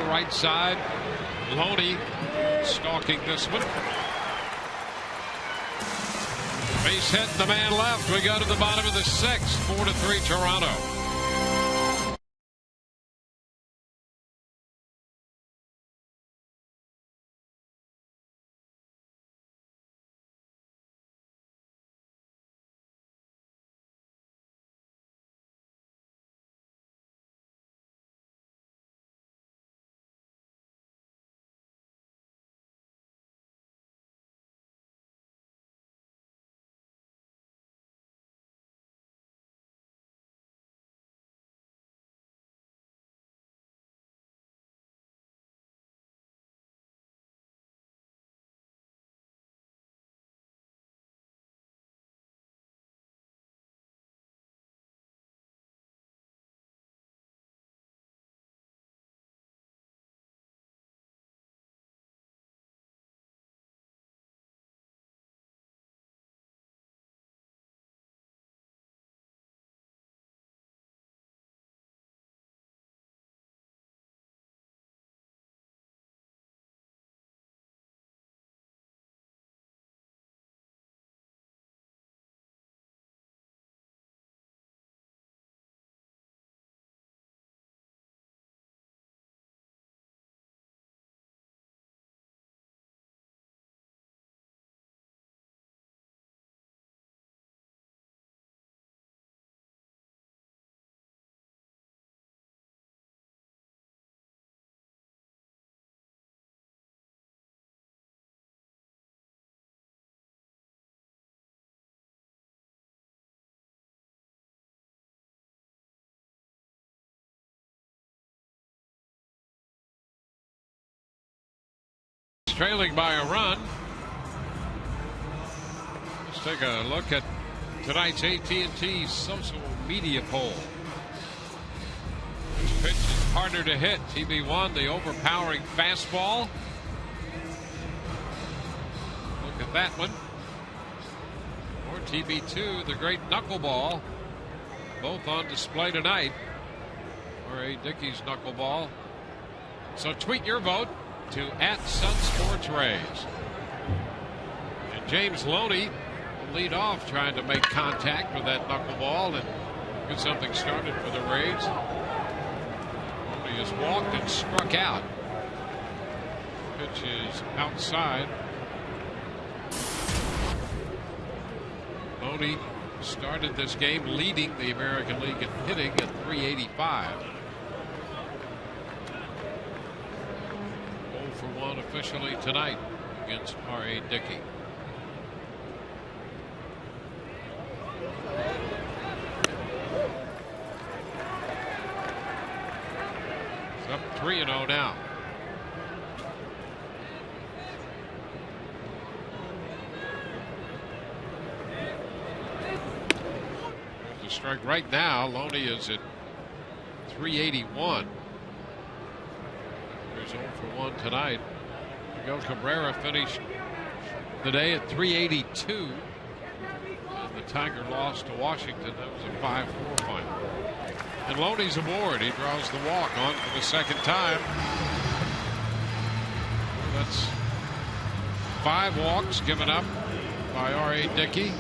Right side. Loney stalking this one. Base hit, the man left. We go to the bottom of the 6th. 4-3 Toronto. trailing by a run. Let's take a look at tonight's AT&T social media poll. Which pitch is harder to hit? TB1, the overpowering fastball. Look at that one. Or TB2, the great knuckleball. Both on display tonight. R.A. Dickey's knuckleball. So tweet your vote to @SunSportsRays. And James Loney will lead off trying to make contact with that knuckleball and get something started for the Rays. Loney has walked and struck out. Pitch is outside. Loney started this game leading the American League in hitting at .385. 0-for-1 officially tonight against R.A. Dickey. It's up 3-0 now. Strike right now. Loney is at .381. There's 0-for-1 tonight. Miguel Cabrera finished the day at .382. And the Tiger lost to Washington. That was a 5-4 final. And Loney's aboard. He draws the walk on for the second time. That's 5 walks given up by R.A. Dickey.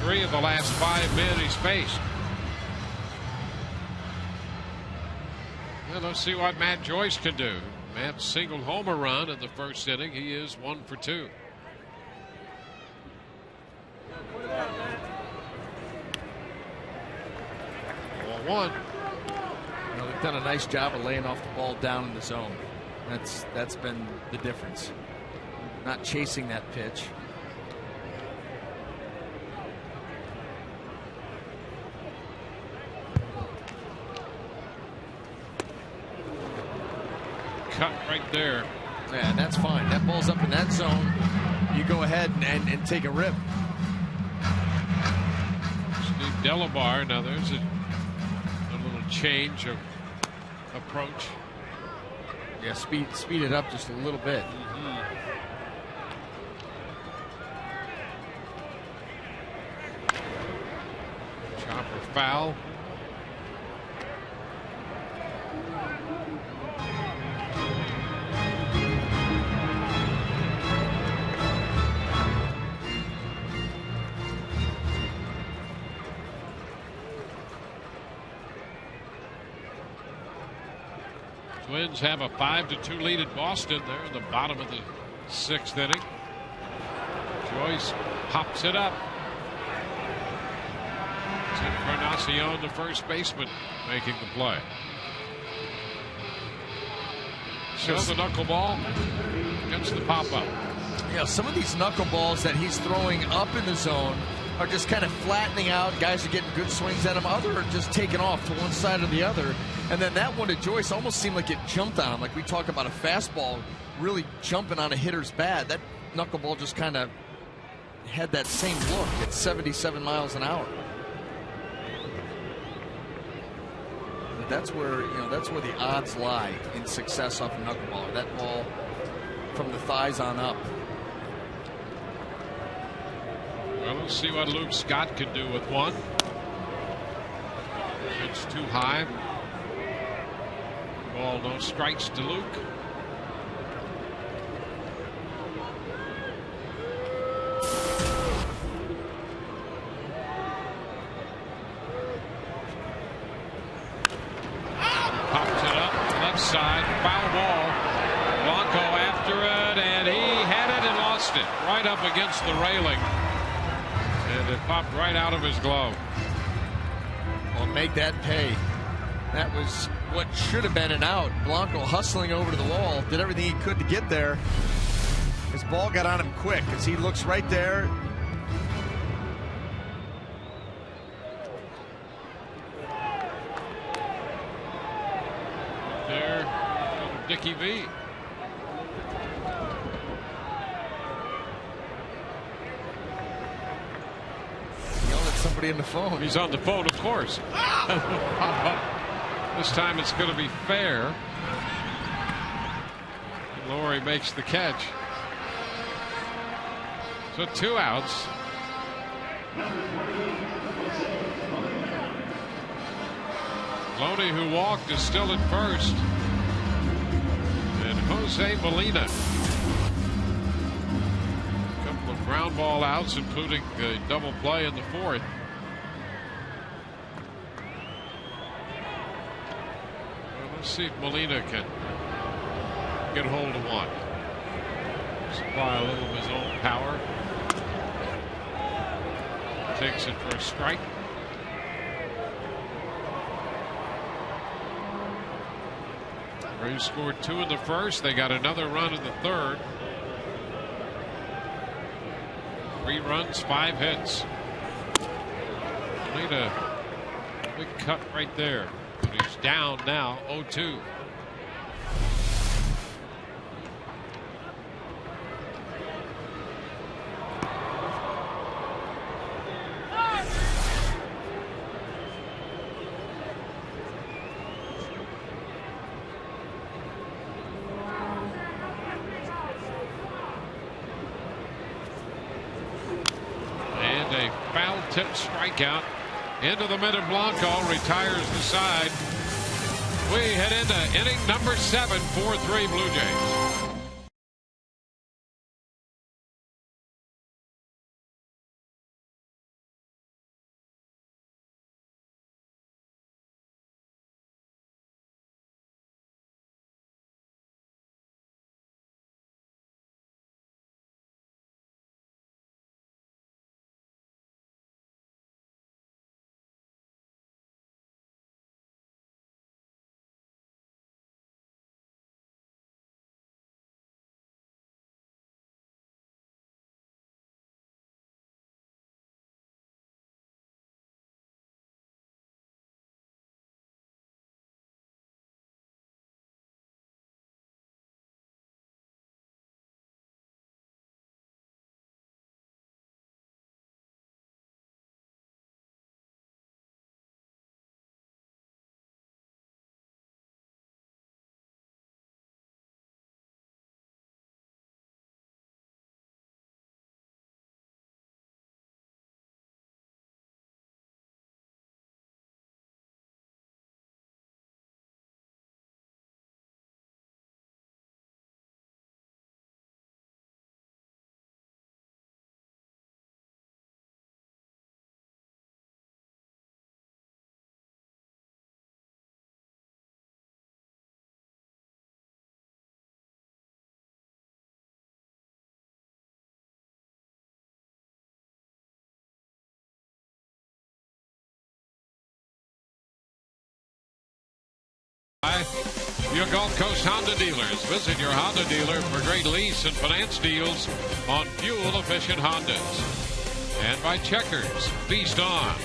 3 of the last 5 men he's faced. Well, let's see what Matt Joyce can do. Matt singled home a run in the first inning. He is 1 for 2. Ball 1. They've done a nice job of laying off the ball down in the zone. That's been the difference. Not chasing that pitch. Cut right there. Yeah, and that's fine. That ball's up in that zone. You go ahead and take a rip. Steve Delabar. Now there's a little change of approach. Yeah, speed it up just a little bit. Chopper foul. Twins have a 5-2 lead at Boston. They're in the bottom of the 6th inning. Joyce pops it up. It's Encarnacion, the first baseman, making the play. So the knuckleball gets the pop-up. Yeah, some of these knuckleballs that he's throwing up in the zone are just kind of flattening out. Guys are getting good swings at him. Other are just taking off to one side or the other. And then that one to Joyce almost seemed like it jumped on him. Like we talk about a fastball really jumping on a hitter's bat. That knuckleball just kind of had that same look at 77 miles an hour. But that's where the odds lie in success off a knuckleball. That ball from the thighs on up. Well, let's see what Luke Scott can do with one. It's too high. Ball, no strikes to Luke. Pops it up, left side, foul ball. Blanco after it, and he had it and lost it. Right up against the railing. And it popped right out of his glove. Well, make that pay. That was what should have been an out. Blanco hustling over to the wall, did everything he could to get there. His ball got on him quick as he looks right there. there, Dickie V. Yelling at somebody in the phone. He's on the phone, of course. This time it's going to be fair. Laurie makes the catch. So 2 outs. Loney, who walked, is still at first. And Jose Molina. A couple of ground ball outs, including a double play in the 4th. Well, let's see if Molina can get hold of one. Supply a little of his own power. Takes it for a strike. Braves scored 2 in the 1st. They got another run in the 3rd. 3 runs, 5 hits. Made a big cut right there. But he's down now, 0-2. Tip strikeout into the middle. Blanco retires the side. We head into inning number 7, 4-3 Blue Jays. Your Gulf Coast Honda dealers. Visit your Honda dealer for great lease and finance deals on fuel-efficient Hondas. And by Checkers, feast on.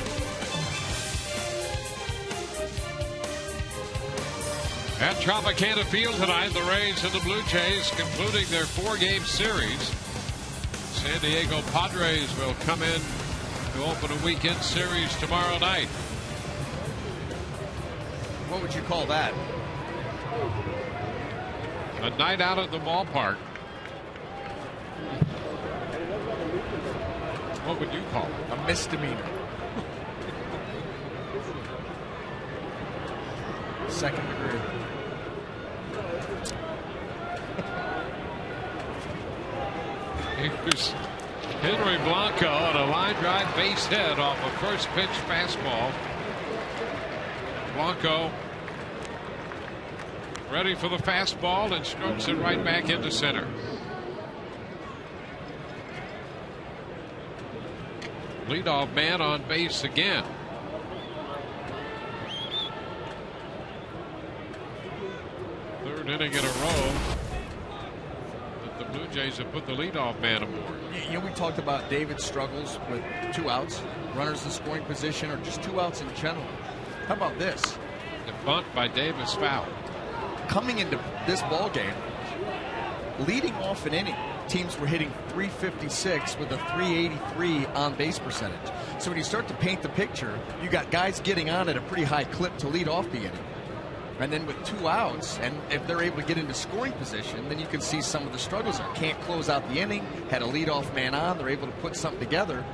At Tropicana Field tonight, the Rays and the Blue Jays concluding their 4-game series. San Diego Padres will come in to open a weekend series tomorrow night. What would you call that? A night out at the ballpark. What would you call it? A misdemeanor. Second degree. Here's Henry Blanco on a line drive base hit off a first pitch fastball. Blanco ready for the fastball and strokes it right back into center. Leadoff man on base again. Third inning in a row that the Blue Jays have put the leadoff man aboard. You know, we talked about David's struggles with 2 outs, runners in scoring position, or just 2 outs in general. How about this? The bunt by Davis foul. coming into this ball game, leading off an inning, teams were hitting 356 with a 383 on base percentage. So when you start to paint the picture, you got guys getting on at a pretty high clip to lead off the inning. And then with 2 outs, and if they're able to get into scoring position, then you can see some of the struggles there. Can't close out the inning, had a leadoff man on, they're able to put something together.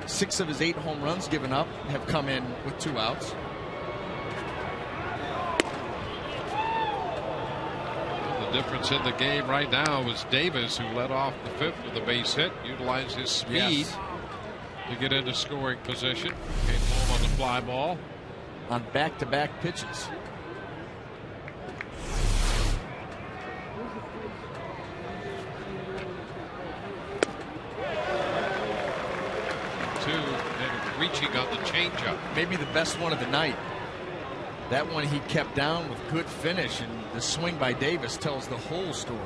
6 of his 8 home runs given up have come in with 2 outs. The difference in the game right now was Davis, who led off the 5th with a base hit, utilized his speed to get into scoring position. Came home on the fly ball. On back-to-back pitches. And reaching on the changeup. Maybe the best one of the night. That one he kept down with good finish, and the swing by Davis tells the whole story.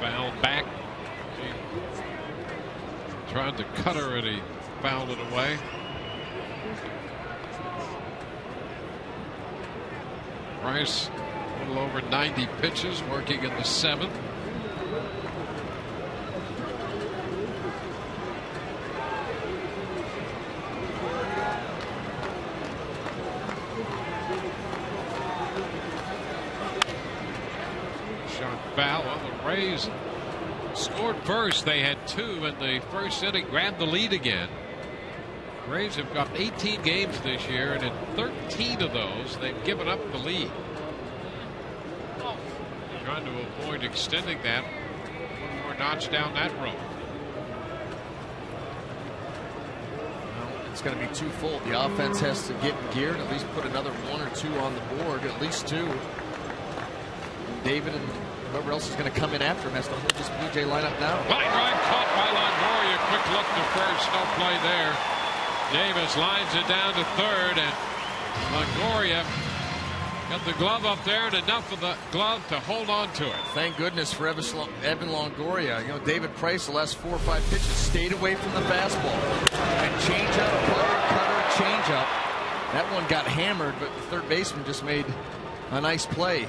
Fouled back. He tried to cut her, and he fouled it away. Price, a little over 90 pitches, working in the 7th. Shot foul. Well, the Rays scored first. They had 2 in the first inning, grabbed the lead again. Rays have got 18 games this year, and in 13 of those, they've given up the lead. Trying to avoid extending that one more notch down that road. Well, it's going to be twofold. The offense has to get in gear and at least put another 1 or 2 on the board, at least 2. David and whoever else is going to come in after him has to hold this Blue Jay lineup down. Line drive caught by Longoria. Quick look to first. No play there. Davis lines it down to third, and Longoria got the glove up there and enough of the glove to hold on to it. Thank goodness for Evan Longoria. You know, David Price, the last 4 or 5 pitches, stayed away from the fastball. And changeup, cutter, changeup. That one got hammered, but the third baseman just made a nice play.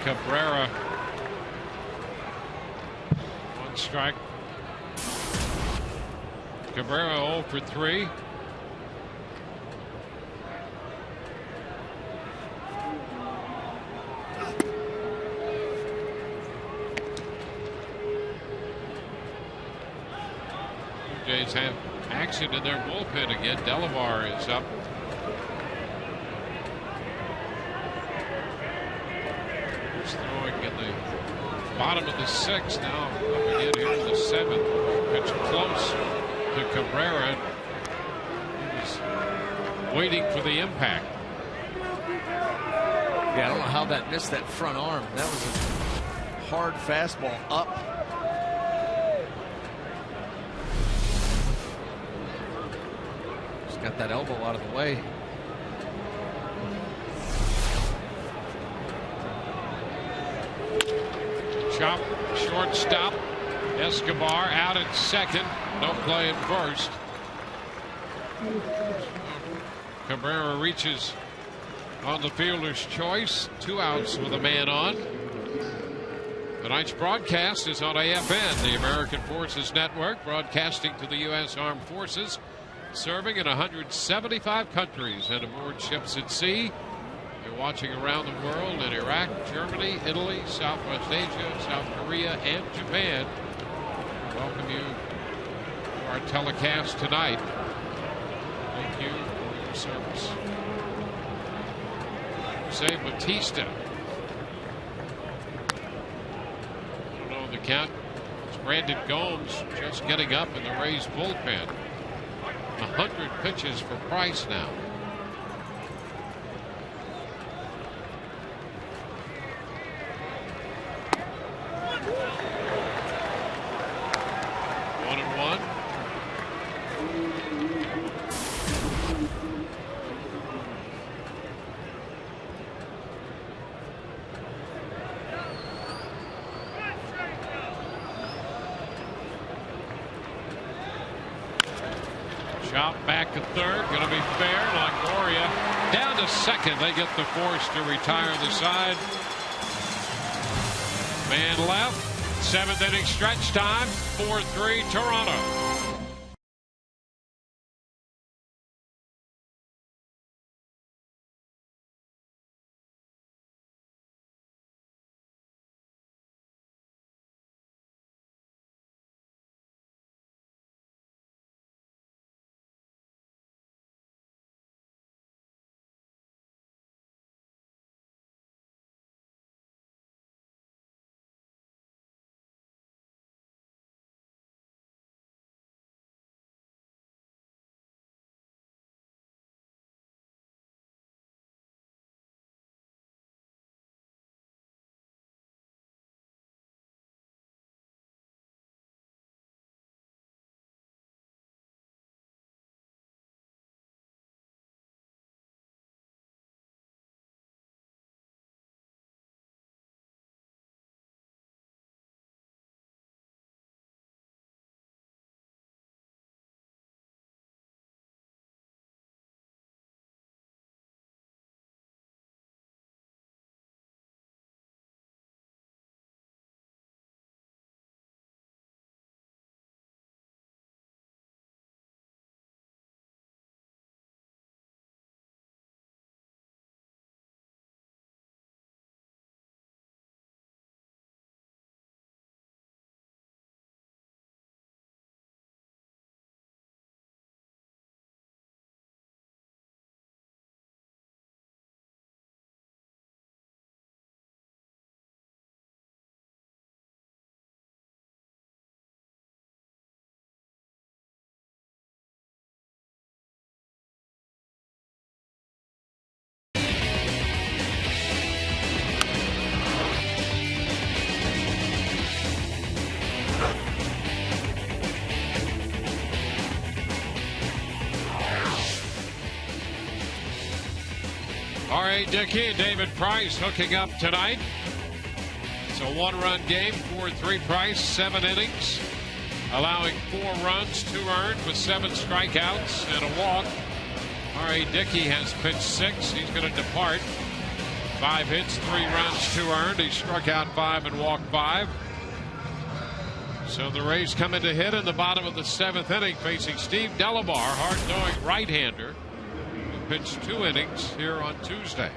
Cabrera, 1 strike. Cabrera 0 for 3. Blue Jays have action in their bullpen again. Delavar is up. Throwing in the bottom of the 6th, now up again here in the 7th. Pitch close to Cabrera. He was waiting for the impact. Yeah, I don't know how that missed that front arm. That was a hard fastball up. Just got that elbow out of the way. Chop, shortstop. Escobar out at second. No play at first. Cabrera reaches on the fielder's choice. 2 outs with a man on. Tonight's broadcast is on AFN, the American Forces Network, broadcasting to the U.S. Armed Forces, serving in 175 countries and aboard ships at sea. You're watching around the world in Iraq, Germany, Italy, Southwest Asia, South Korea, and Japan. Welcome you to our telecast tonight. Thank you for your service. Jose Bautista. I don't know the count. It's Brandon Gomes just getting up in the Rays bullpen. 100 pitches for Price now. 1-1. Chop back to third, going to be fair. Longoria down to second. They get the force to retire the side. Man left. 7th inning stretch time. 4-3 Toronto. R.A. Dickey and David Price hooking up tonight. It's a 1-run game, 4-3 Price, 7 innings, allowing 4 runs, 2 earned with 7 strikeouts and a walk. R.A. Dickey has pitched 6. He's going to depart. 5 hits, 3 runs, 2 earned. He struck out 5 and walked 5. So the Rays come in to hit in the bottom of the 7th inning, facing Steve Delabar, hard-throwing right-hander, who pitched 2 innings here on Tuesday.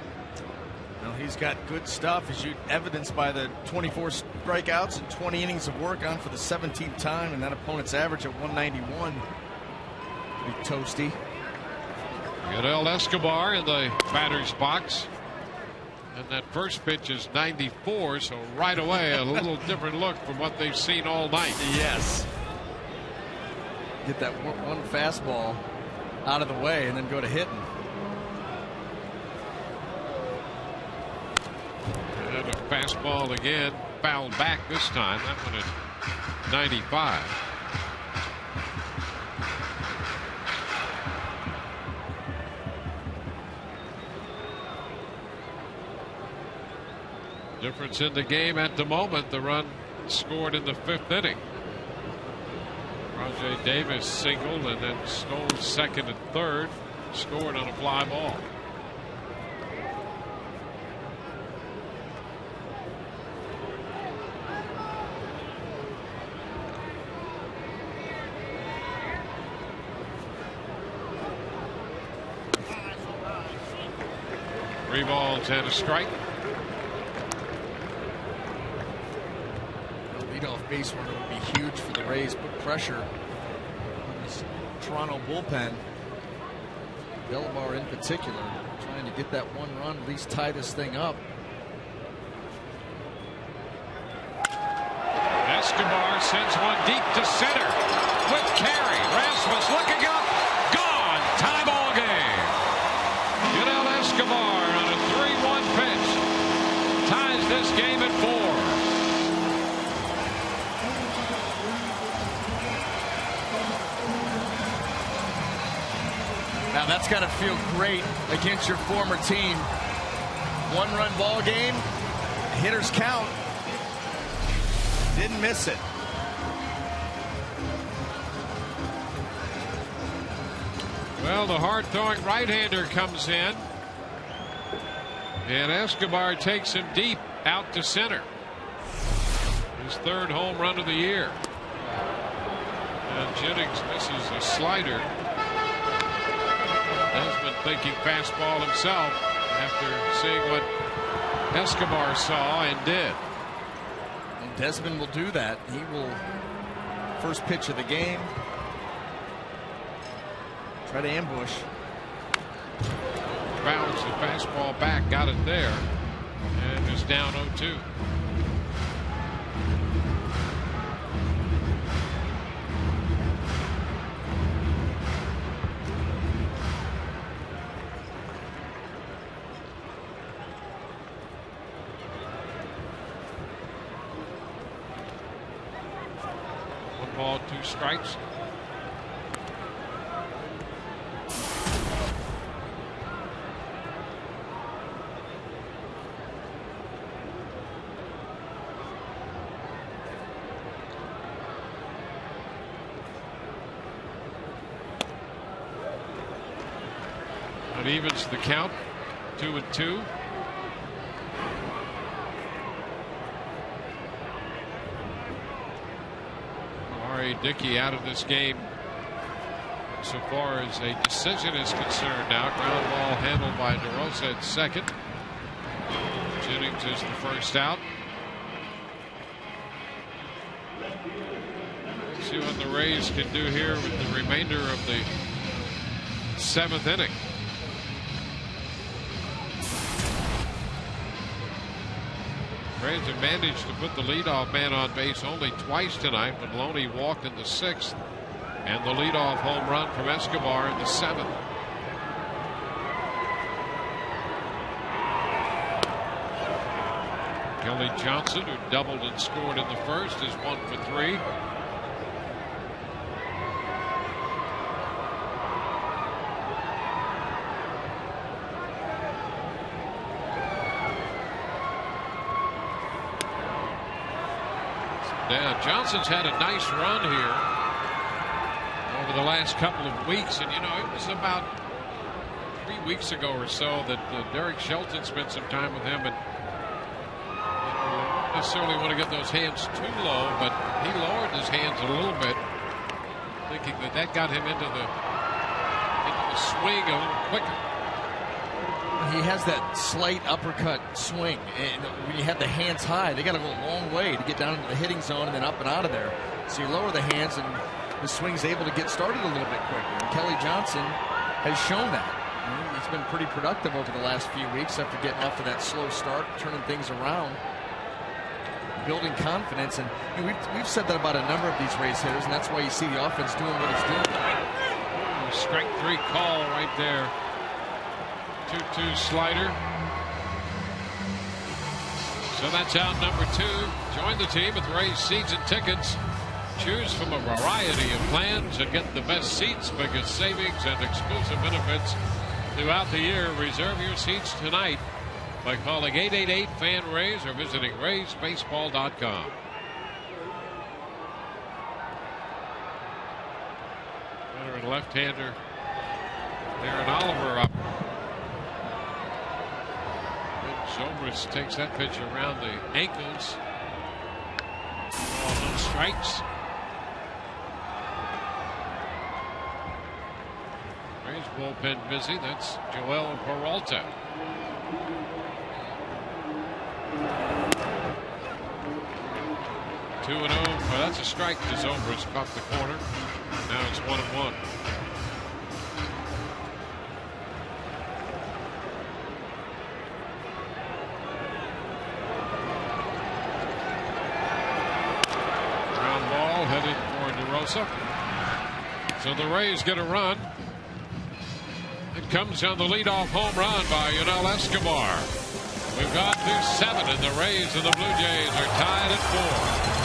Well, he's got good stuff, as you evidenced by the 24 strikeouts and 20 innings of work on for the 17th time, and that opponent's average at 191. Pretty toasty. Miguel Escobar in the batter's box. And that first pitch is 94, so right away a little different look from what they've seen all night. Yes. Get that one fastball out of the way and then go to hitting. And a fastball again, fouled back this time. That one at 95. Difference in the game at the moment, the run scored in the 5th inning. Rajay Davis singled and then stole second and third, scored on a fly ball. Three balls and a strike. Leadoff base runner would be huge for the Rays. Put pressure on this Toronto bullpen. Delabar in particular, trying to get that 1 run, at least tie this thing up. Escobar sends one deep to center with carry. Rasmus looking up, gone. Tie ball game. Miguel Escobar on a 3-1 pitch ties this game at 4. That's got to feel great against your former team. One-run ball game. Hitters count. Didn't miss it. Well, the hard-throwing right-hander comes in. And Escobar takes him deep out to center. His third home run of the year. And Jennings misses a slider. Desmond thinking fastball himself after seeing what Escobar saw and did. And Desmond will do that. He will, first pitch of the game, try to ambush. Bounce the fastball back, got it there, and is down 0-2. One ball, 2 strikes. It evens the count, 2-2. R.A. Dickey out of this game so far as a decision is concerned now. Ground ball handled by DeRosa at second. Jennings is the first out. Let's see what the Rays can do here with the remainder of the 7th inning. Rays have managed to put the leadoff man on base only twice tonight, when Loney walked in the 6th and the leadoff home run from Escobar in the 7th. Kelly Johnson, who doubled and scored in the 1st, is 1 for 3. Yeah, Johnson's had a nice run here over the last couple of weeks, and you know, it was about 3 weeks ago or so that Derek Shelton spent some time with him, and you don't necessarily want to get those hands too low, but he lowered his hands a little bit, thinking that that got him into the swing a little quicker. He has that slight uppercut swing, and when you have the hands high, they got to go a long way to get down into the hitting zone and then up and out of there. So you lower the hands, and the swing's able to get started a little bit quicker. And Kelly Johnson has shown that. He's been pretty productive over the last few weeks after getting off to that slow start, turning things around, building confidence. And you know, we've said that about a number of these Rays hitters, and that's why you see the offense doing what it's doing. Strike 3 call right there. 2-2 slider. So that's out number 2. Join the team with Rays seats and tickets. Choose from a variety of plans and get the best seats, biggest savings, and exclusive benefits throughout the year. Reserve your seats tonight by calling 888-FAN-RAYS or visiting RaysBaseball.com. Veteran left-hander Aaron Oliver up. Zobrist takes that pitch around the ankles. No strikes. Rays bullpen busy. That's Joel Peralta. Two and 0. Well, that's a strike to Zobrist. Caught the corner. Now it's 1-1. Headed for DeRosa. So the Rays get a run. It comes on the leadoff home run by Yunel Escobar. We've got to 7, and the Rays and the Blue Jays are tied at 4.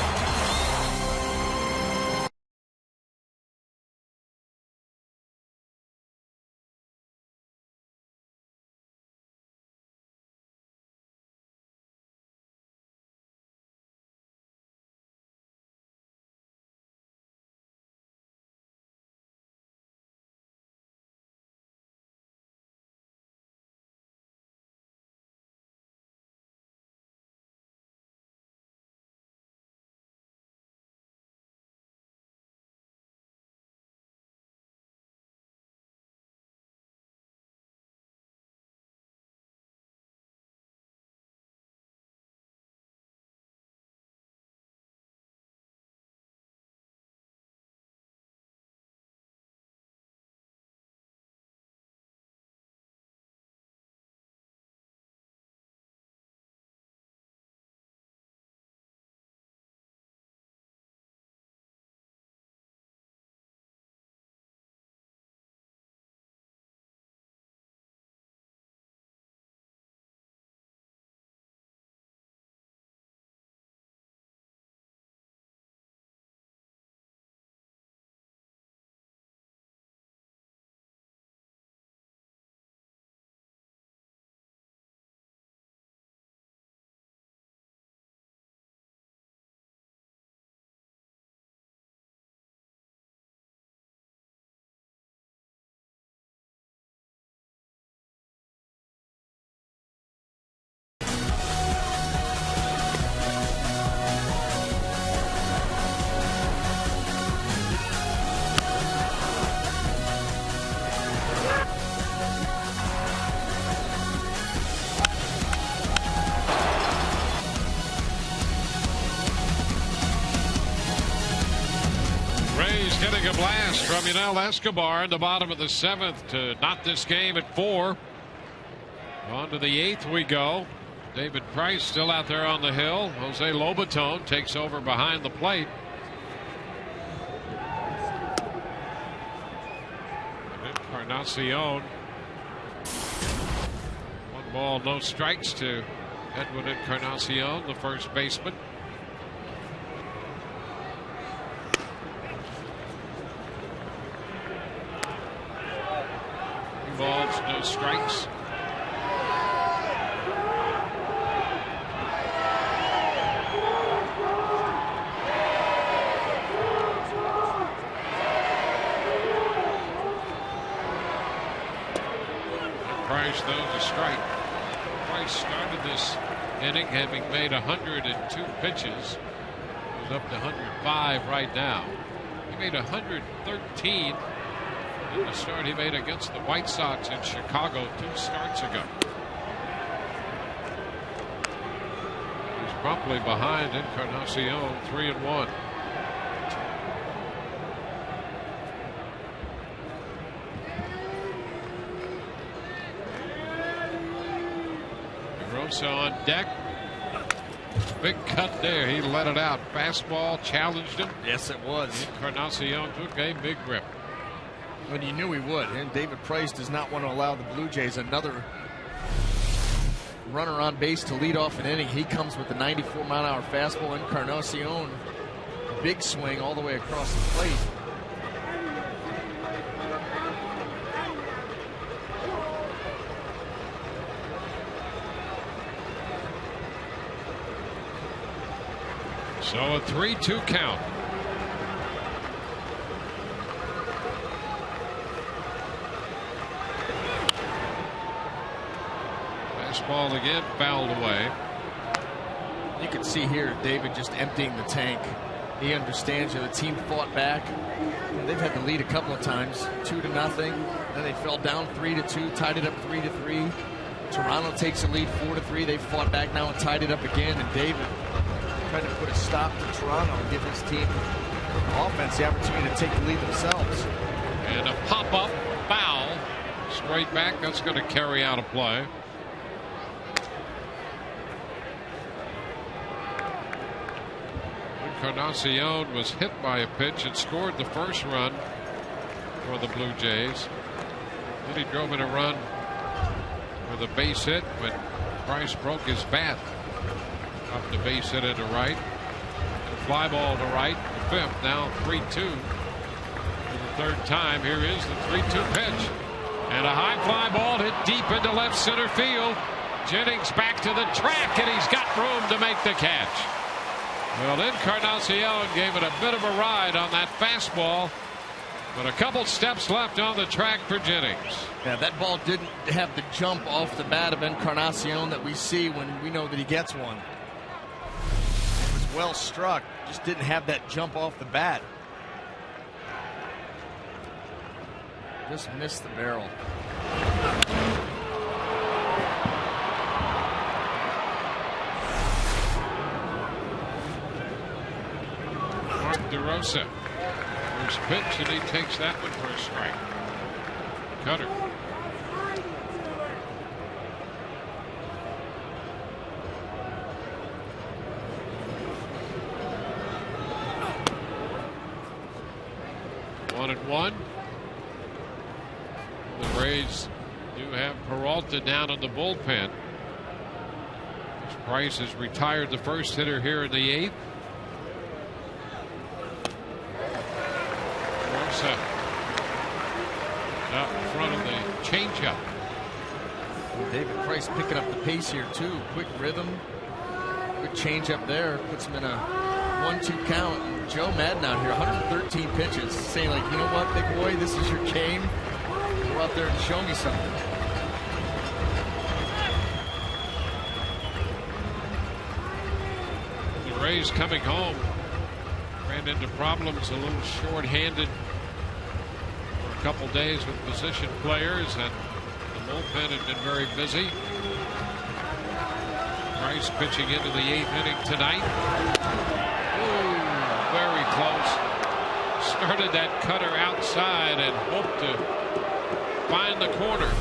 Getting a blast from Yunel Escobar in the bottom of the 7th to knot this game at 4. On to the 8th we go. David Price still out there on the hill. Jose Lobaton takes over behind the plate. Encarnacion. 1 ball, no strikes to Edwin Encarnacion, the first baseman. 2 balls, no strikes. Price, though, to strike. Price started this inning having made 102 pitches. He's up to 105 right now. He made 113 in the start he made against the White Sox in Chicago 2 starts ago. He's promptly behind Encarnacion, 3-1. Rosa on deck. Big cut there. He let it out. Fastball challenged him. Yes, it was. Encarnacion took a big rip. When you knew he would. And David Price does not want to allow the Blue Jays another runner on base to lead off an inning. He comes with the 94-mile-an-hour fastball. Encarnacion, big swing all the way across the plate. So a 3-2 count. Fastball again, fouled away. You can see here David just emptying the tank. He understands the team fought back. They've had the lead a couple of times, 2-0. Then they fell down 3-2, tied it up 3-3. Toronto takes the lead 4-3. They fought back now and tied it up again. And David trying to put a stop to Toronto and give his team offense the opportunity to take the lead themselves. And a pop-up foul straight back. That's going to carry out a play. Encarnacion was hit by a pitch and scored the first run for the Blue Jays. Then he drove in a run with a base hit, but Price broke his bat. Up the base hit into right. And fly ball to right. The 5th, now 3-2. For the 3rd time, here is the 3-2 pitch. And a high fly ball hit deep into left center field. Jennings back to the track, and he's got room to make the catch. Well, Encarnacion gave it a bit of a ride on that fastball, but a couple steps left on the track for Jennings. Yeah, that ball didn't have the jump off the bat of Encarnacion that we see when we know that he gets one. Well struck, just didn't have that jump off the bat. Just missed the barrel. Mark DeRosa. First pitch, and he takes that one for a strike. Cutter. One and one. The Rays do have Peralta down in the bullpen. Price has retired the first hitter here in the 8th. Rosa out in front of the changeup. David Price picking up the pace here too. Quick rhythm. Good changeup there. Puts him in a 1-2 count. Joe Madden out here, 113 pitches, saying like, you know what, big boy, this is your game. Go out there and show me something. The Rays coming home ran into problems, a little short-handed for a couple days with position players, and the bullpen had been very busy. Price pitching into the 8th inning tonight. Ooh, very close. started that cutter outside and hoped to find the corner.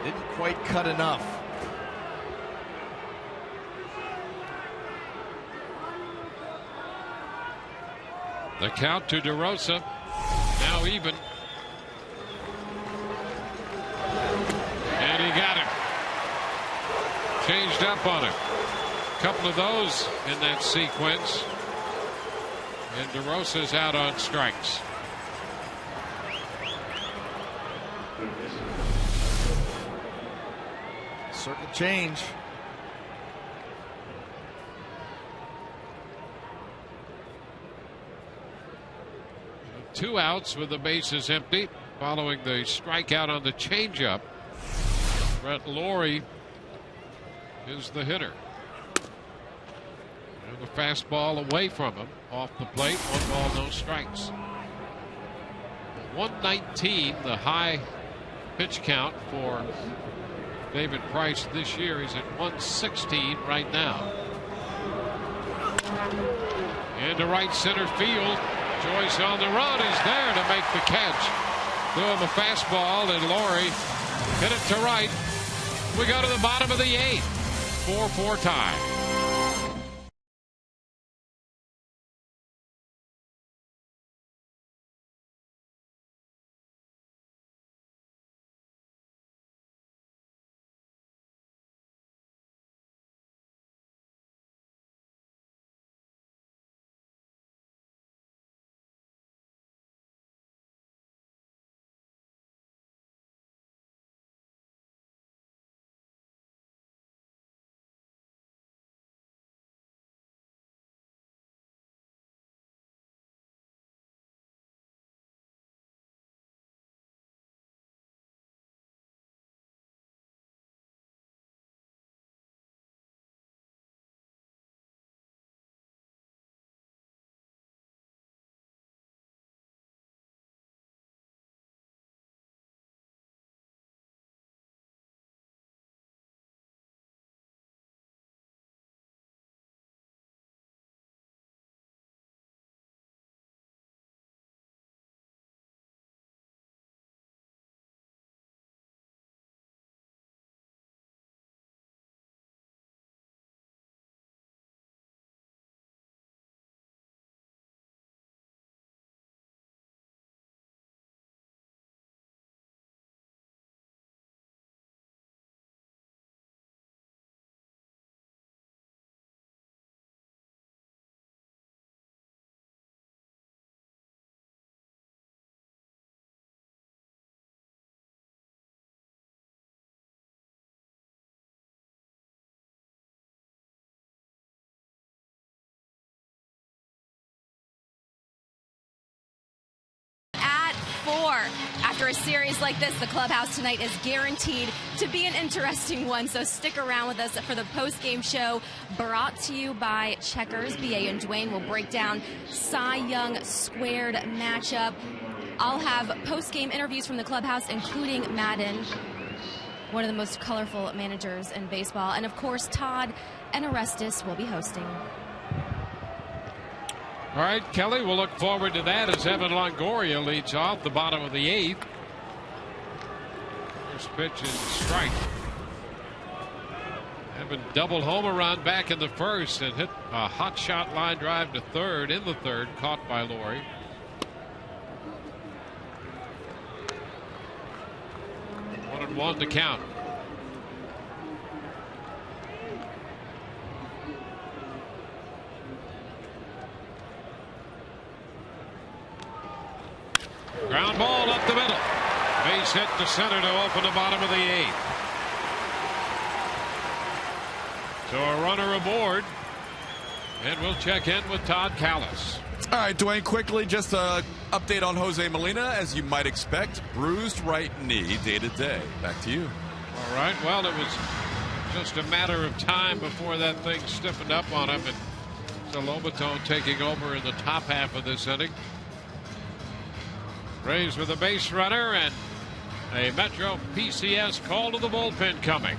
Didn't quite cut enough. The count to DeRosa. Now even. And he got him. Changed up on him. A couple of those in that sequence. And DeRosa's out on strikes. Circle change. Two outs with the bases empty following the strikeout on the changeup. Brett Lawrie is the hitter. And the fastball away from him off the plate. 1 ball, no strikes. 119, the high pitch count for David Price this year. He's at 116 right now. Into right center field. Joyce on the run is there to make the catch. Threw him a fastball, and Lawrie hit it to right. We go to the bottom of the 8th. 4-4 tie. After a series like this, the clubhouse tonight is guaranteed to be an interesting one, so stick around with us for the post-game show brought to you by Checkers. B.A. and Dwayne will break down Cy Young squared matchup. I'll have post-game interviews from the clubhouse, including Madden, one of the most colorful managers in baseball, and of course Todd and Orestes will be hosting. All right, Kelly, we'll look forward to that as Evan Longoria leads off the bottom of the 8th. First pitch is a strike. Evan double homer run back in the first and hit a hot shot line drive to third in the third, caught by Lawrie. One and one to count. Ground ball up the middle. Base hit to center to open the bottom of the 8th. So a runner aboard. And we'll check in with Todd Callis. All right, Dwayne, quickly, just an update on Jose Molina. As you might expect, bruised right knee day to day. Back to you. All right, well, it was just a matter of time before that thing stiffened up on him. And so Lobaton taking over in the top half of this inning. Rays with a base runner and a Metro PCS call to the bullpen coming.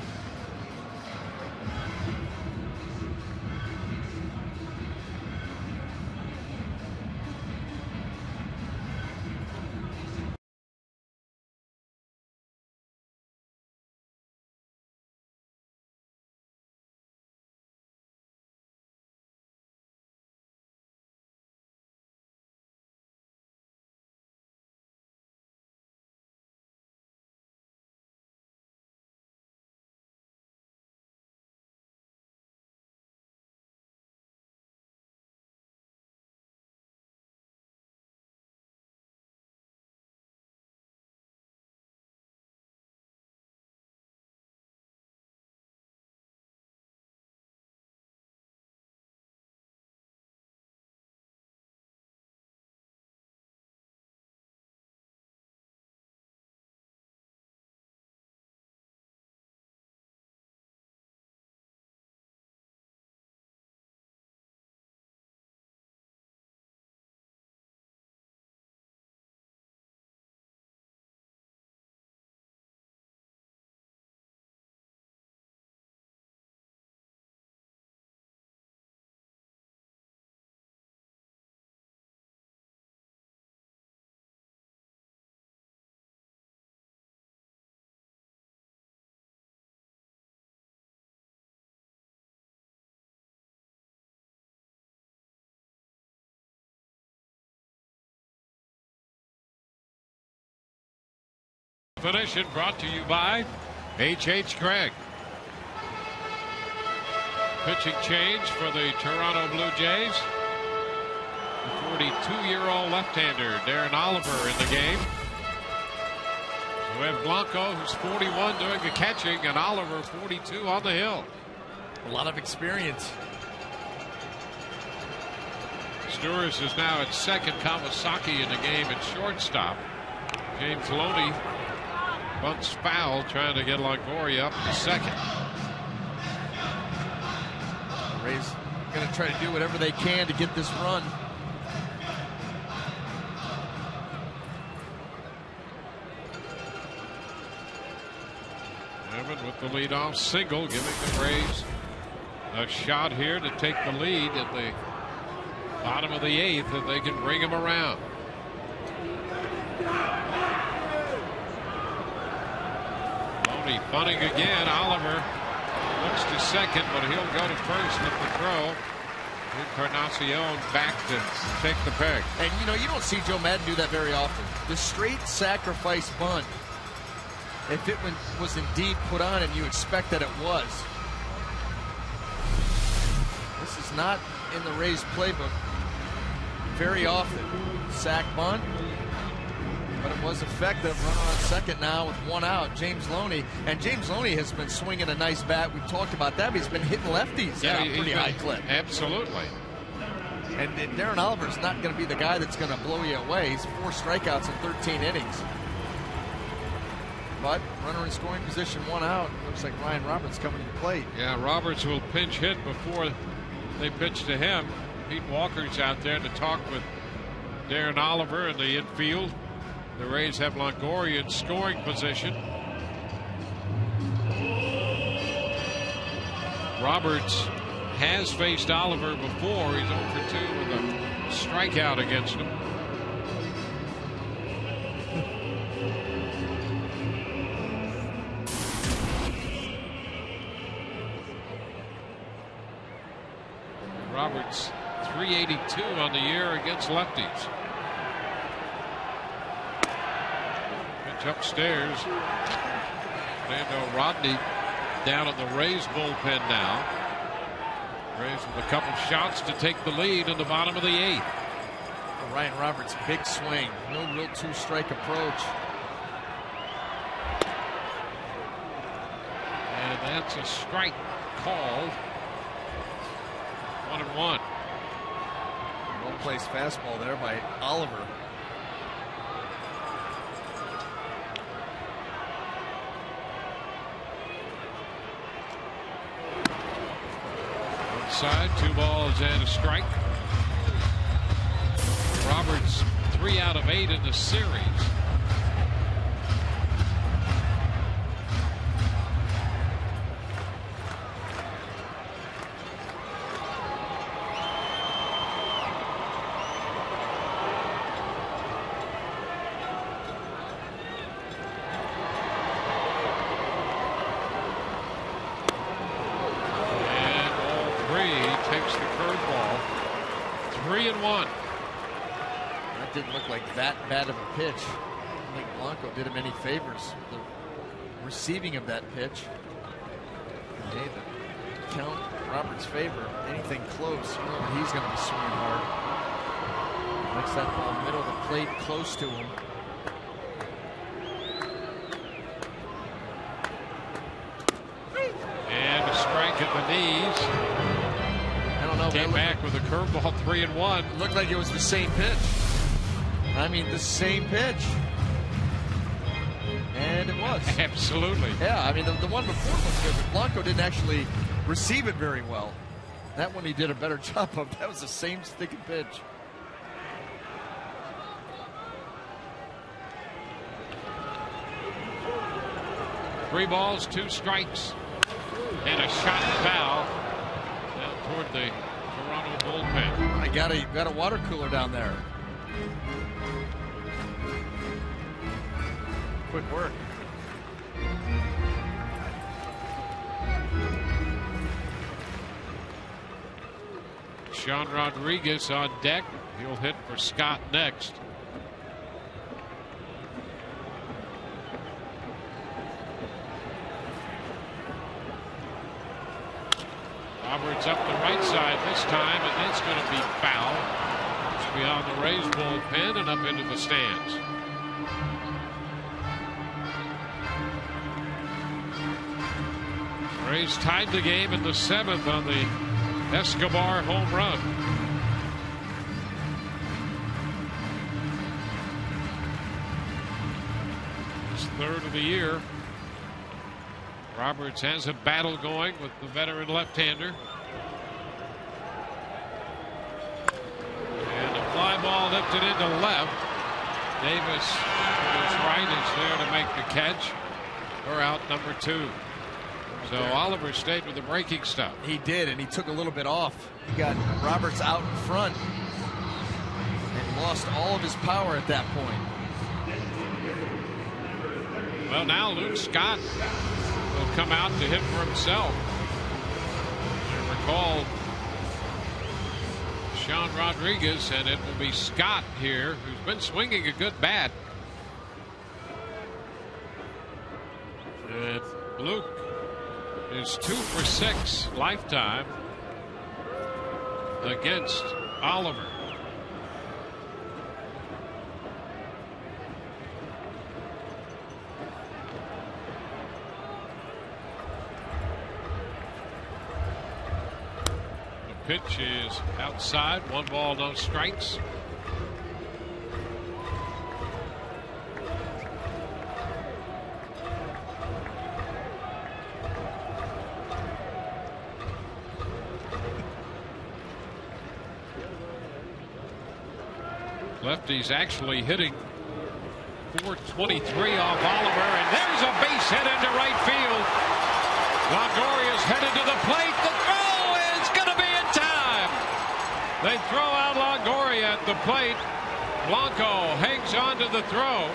Definition brought to you by H.H. Gregg. Pitching change for the Toronto Blue Jays. The 42-year-old left-hander Darren Oliver in the game. So we have Blanco, who's 41, doing the catching, and Oliver, 42, on the hill. A lot of experience. Stewart is now at second. Kawasaki in the game at shortstop. James Loney bunts foul, trying to get Longoria up to second. Rays going to try to do whatever they can to get this run. Evan with the leadoff single, giving the Rays a shot here to take the lead at the bottom of the 8th, if they can bring him around. Loney bunting again. Oliver looks to second, but he'll go to first with the throw. Encarnacion back to take the peg. And you know, you don't see Joe Madden do that very often. The straight sacrifice bunt, if it was indeed put on, and you expect that it was. This is not in the Rays playbook very often. Sack bunt, but it was effective. Runner on second now with one out. James Loney, and James Loney has been swinging a nice bat. We've talked about that, but he's been hitting lefties at a pretty high clip. Absolutely. And Darren Oliver's not going to be the guy that's going to blow you away. He's 4 strikeouts in 13 innings. But runner in scoring position, one out. Looks like Ryan Roberts coming to the plate. Yeah, Roberts will pinch hit before they pitch to him. Pete Walker's out there to talk with Darren Oliver in the infield. The Rays have Longoria in scoring position. Roberts has faced Oliver before. He's 0 for 2 with a strikeout against him. Roberts 382 on the year against lefties. Pitch upstairs. Fernando Rodney down in the Rays bullpen now. Rays with a couple shots to take the lead in the bottom of the 8th. Ryan Roberts, big swing. No real 2-strike approach. And that's a strike called. 1-1. Well-placed fastball there by Oliver. Outside, 2 balls and a strike. Roberts 3 out of 8 in the series. Takes the curveball. 3-1. That didn't look like that bad of a pitch. I don't think Blanco did him any favors. The receiving of that pitch. Hey, the count Roberts' favor. Anything close, you know he's going to be swinging hard. Likes that ball middle of the plate, close to him. And a strike at the knees. Came back with a curveball. 3-1. Looked like it was the same pitch. I mean, the same pitch. And it was. Absolutely. Yeah, I mean, the one before was good, but Blanco didn't actually receive it very well. That one he did a better job of. That was the same sticking pitch. Three balls, 2 strikes, and a shot foul down toward the Toronto bullpen. I got a water cooler down there. Quick work. Sean Rodriguez on deck. He'll hit for Scott next. Roberts up the right side this time, and it's going to be foul. It's beyond the Rays bullpen and up into the stands. Rays tied the game in the 7th on the Escobar home run. His 3rd of the year. Roberts has a battle going with the veteran left-hander. And a fly ball lifted into left. Davis, who's right, is there to make the catch. We're out number 2. So Oliver stayed with the breaking stuff. He did, and he took a little bit off. He got Roberts out in front and lost all of his power at that point. Well, now Luke Scott will come out to hit for himself. You recall Sean Rodriguez, and it will be Scott here, who's been swinging a good bat. And Luke is 2 for 6 lifetime against Oliver. The pitch is outside. 1 ball, no strikes. Lefty's actually hitting .423 off Oliver, and there's a base hit into right field. Longoria's headed to the plate. The throw is going to be in time. They throw out Longoria at the plate. Blanco hangs on to the throw.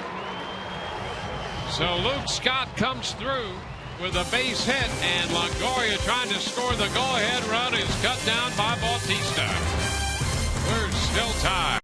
So Luke Scott comes through with a base hit, and Longoria trying to score the go-ahead run is cut down by Bautista. We're still tied.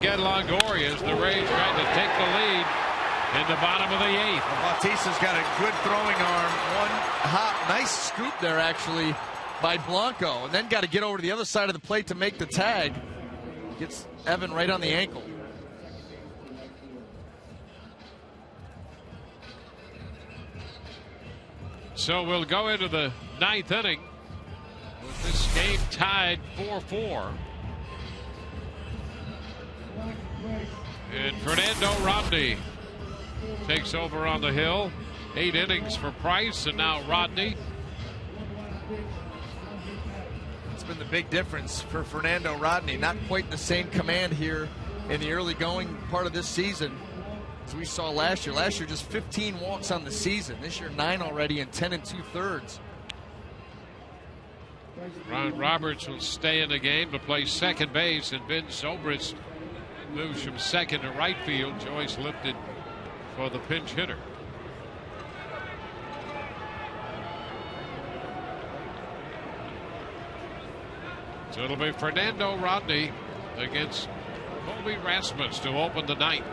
Get Longoria as the Rays trying to take the lead in the bottom of the 8th. Bautista's got a good throwing arm. One hop, nice scoop there actually by Blanco, and then got to get over to the other side of the plate to make the tag. Gets Evan right on the ankle. So we'll go into the 9th inning with this game tied 4-4. And Fernando Rodney takes over on the hill. 8 innings for Price, and now Rodney. It's been the big difference for Fernando Rodney. Not quite the same command here in the early going part of this season as we saw last year. Last year, just 15 walks on the season. This year, 9 already and 10 2/3. Ron Roberts will stay in the game to play second base, and Ben Zobrist moves from second to right field. Joyce lifted for the pinch hitter. So it'll be Fernando Rodney against Colby Rasmus to open the ninth.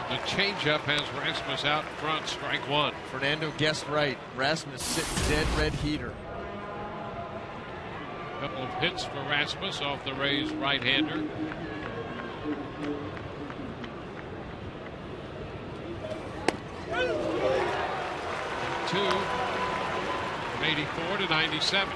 And the changeup has Rasmus out front, strike one. Fernando guessed right. Rasmus sitting dead red heater. Couple of hits for Rasmus off the Rays right-hander. Two from 84 to 97.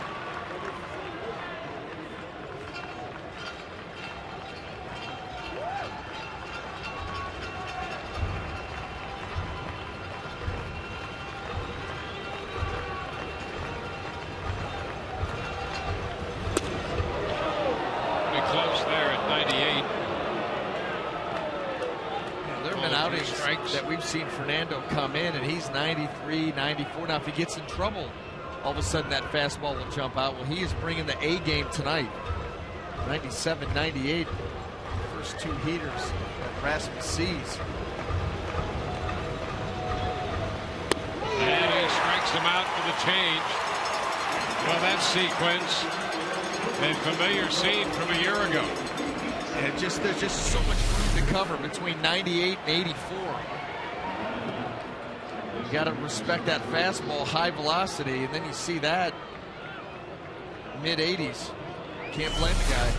That we've seen Fernando come in, and he's 93, 94. Now, if he gets in trouble, all of a sudden that fastball will jump out. Well, he is bringing the A game tonight. 97, 98. First two heaters that Rasmus sees. And he strikes him out for the change. Well, that sequence, a familiar scene from a year ago. And there's just so much room to cover between 98 and 84. You got to respect that fastball, high velocity, and then you see that mid 80s. Can't blame the guy.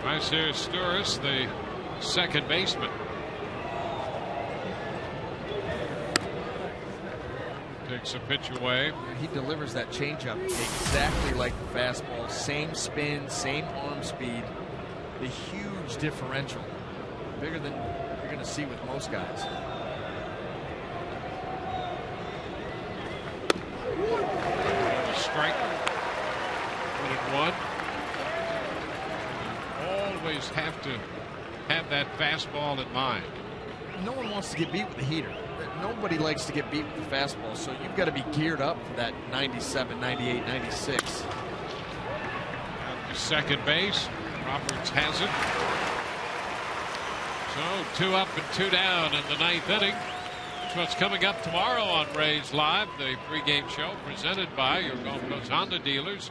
Maicer Sturis, the second baseman. Takes a pitch away. He delivers that changeup exactly like the fastball. Same spin, same arm speed. A huge differential. Bigger than you're going to see with most guys. Strike. 1-1. Always have to have that fastball in mind. No one wants to get beat with a heater. Nobody likes to get beat with the fastball, so you've got to be geared up for that 97, 98, 96. Out to second base. Roberts has it. So 2 up and 2 down in the ninth inning. That's what's coming up tomorrow on Rays Live, the pregame show presented by your Gulf Coast Honda dealers.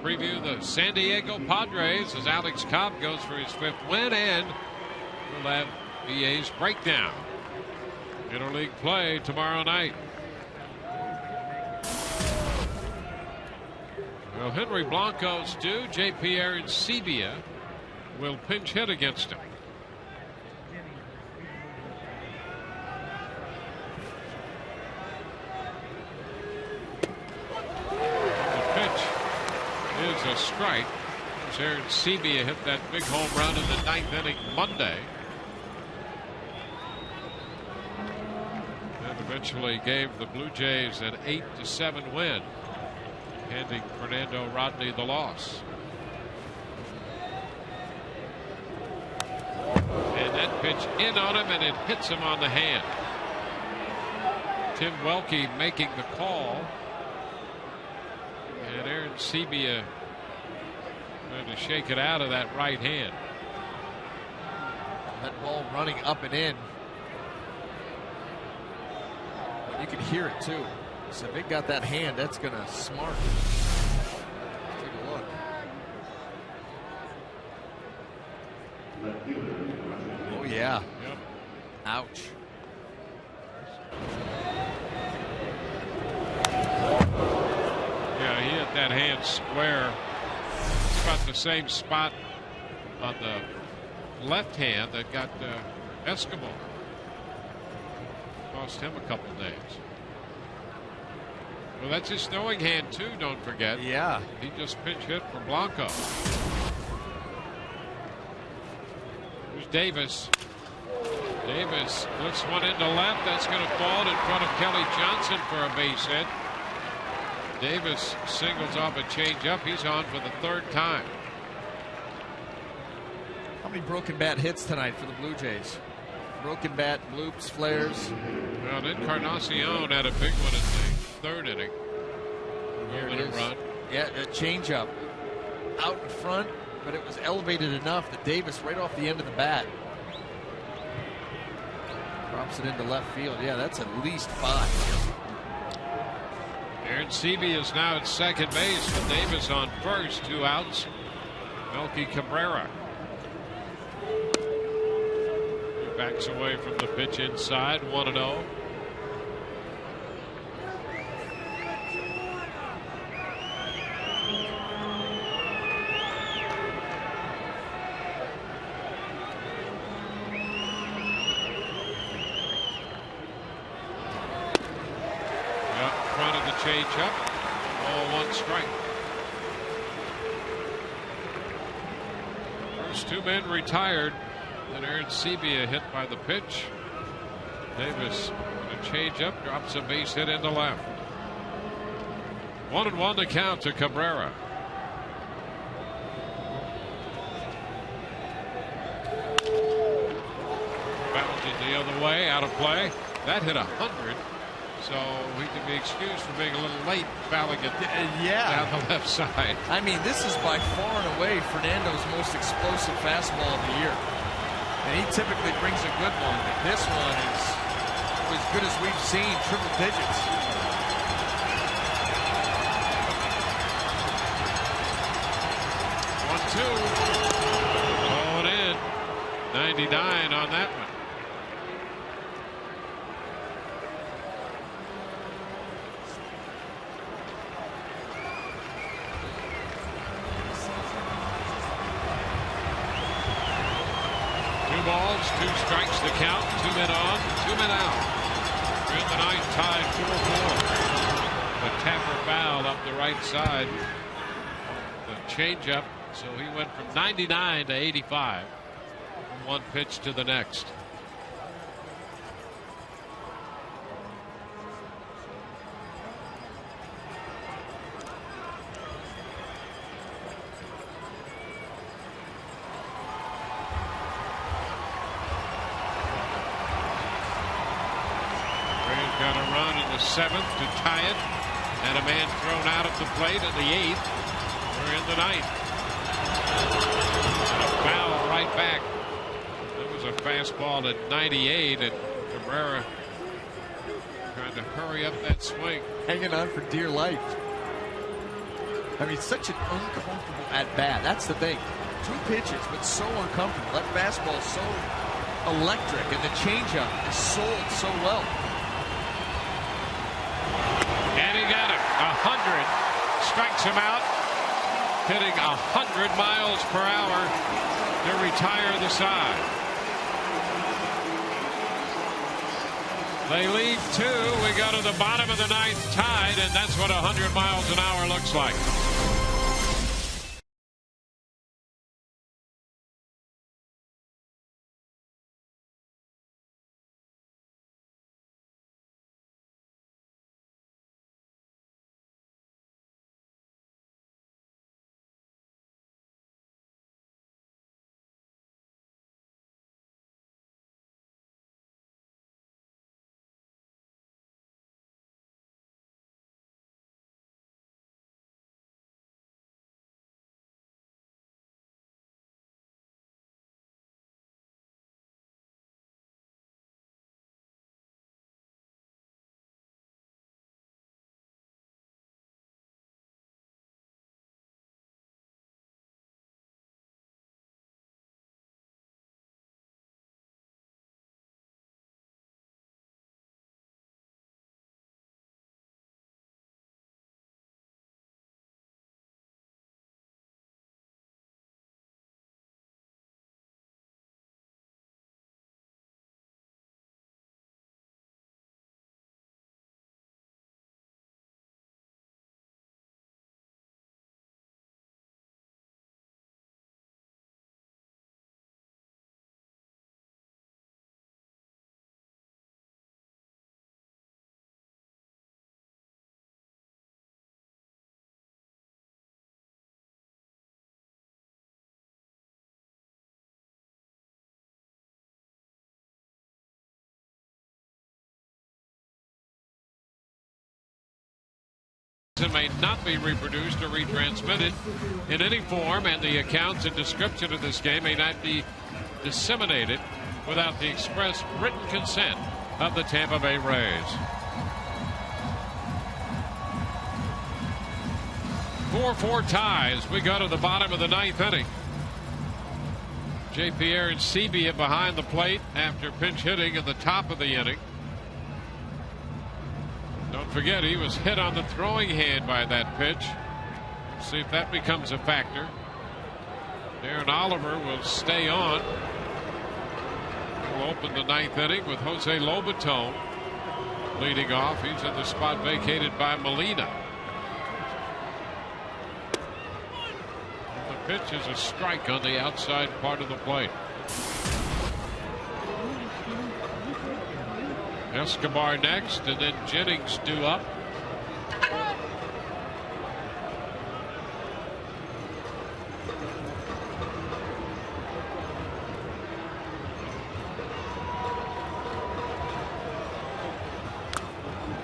Preview the San Diego Padres as Alex Cobb goes for his 5th win, and we'll have BA's breakdown. Interleague play tomorrow night. Well, Henry Blanco's due. J. Pierre Sebia will pinch hit against him. The pitch is a strike. Aaron Sebia hit that big home run in the 9th inning Monday. Eventually gave the Blue Jays an 8-7 win, handing Fernando Rodney the loss. And that pitch in on him, and it hits him on the hand. Tim Welke making the call, and Aaron Sebia trying to shake it out of that right hand. That ball running up and in. You can hear it too. So if it got that hand, that's going to smart. Take a look. Oh yeah. Yep. Ouch. Yeah, he hit that hand square. It's about the same spot on the left hand that got Eskimo. Cost him a couple days. Well, that's his throwing hand too, don't forget. Yeah. He just pinch hit for Blanco. Here's Davis. Davis puts one into left. That's going to fall in front of Kelly Johnson for a base hit. Davis singles off a changeup. He's on for the 3rd time. How many broken bat hits tonight for the Blue Jays? broken bat, bloops, flares. Well, Encarnacion had a big one in the third inning. Here it Moving is. a run. Yeah, a changeup out in front, but it was elevated enough that Davis right off the end of the bat drops it into left field. Yeah, that's at least 5. Aaron Seavey is now at second base with Davis on first. 2 outs. Melky Cabrera backs away from the pitch inside. 1-0. Change up. 0-1 strike. First 2 men retired. Then Aaron Sebia hit by the pitch. Davis with a change up, drops a base hit into left. 1-1 to count to Cabrera. Bounces the other way, out of play. That hit 100. So he can be excused for being a little late fouling it down the left side. I mean, this is by far and away Fernando's most explosive fastball of the year. And he typically brings a good one. But this one is as good as we've seen, triple digits. One-two. Going in. 99 on that one. Balls, 2 strikes to count, 2 men on, 2 men out. We're in the 9th, tied 4-4. The Tapper fouled up the right side. The changeup, so he went from 99 to 85 from one pitch to the next. Got a run in the 7th to tie it, and a man thrown out at the plate in the 8th. We're in the 9th. And a foul right back. That was a fastball at 98, and Cabrera trying to hurry up that swing. Hanging on for dear life. I mean, such an uncomfortable at bat. That's the thing. 2 pitches, but so uncomfortable. That fastball is so electric, and the changeup is sold so well. And he got it. 100. Strikes him out. Hitting 100 miles per hour to retire the side. They lead 2. We go to the bottom of the 9th tied, and that's what 100 miles an hour looks like. It may not be reproduced or retransmitted in any form, and the accounts and description of this game may not be disseminated without the express written consent of the Tampa Bay Rays. 4-4 ties. We go to the bottom of the ninth inning. J. Pierre and Sebia behind the plate after pinch hitting in the top of the inning. Don't forget, he was hit on the throwing hand by that pitch. See if that becomes a factor. Darren Oliver will stay on. We'll open the ninth inning with Jose Lobaton leading off. He's in the spot vacated by Molina. The pitch is a strike on the outside part of the plate. Escobar next, and then Jennings due up.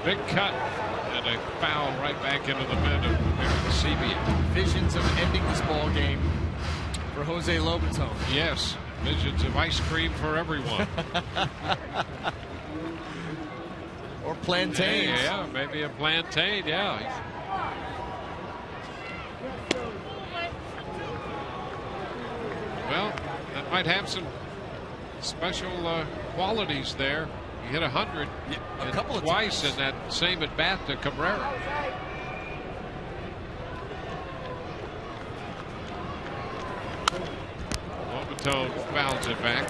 Big cut and a foul right back into the mid of Aaron Sebia. Visions of ending this ball game for Jose Lobaton. Yes, visions of ice cream for everyone. Or plantains. Yeah, maybe a plantain, yeah. Well, that might have some special qualities there. He hit 100 a couple of twice times in that same at bat to Cabrera. Lobaton fouls it back.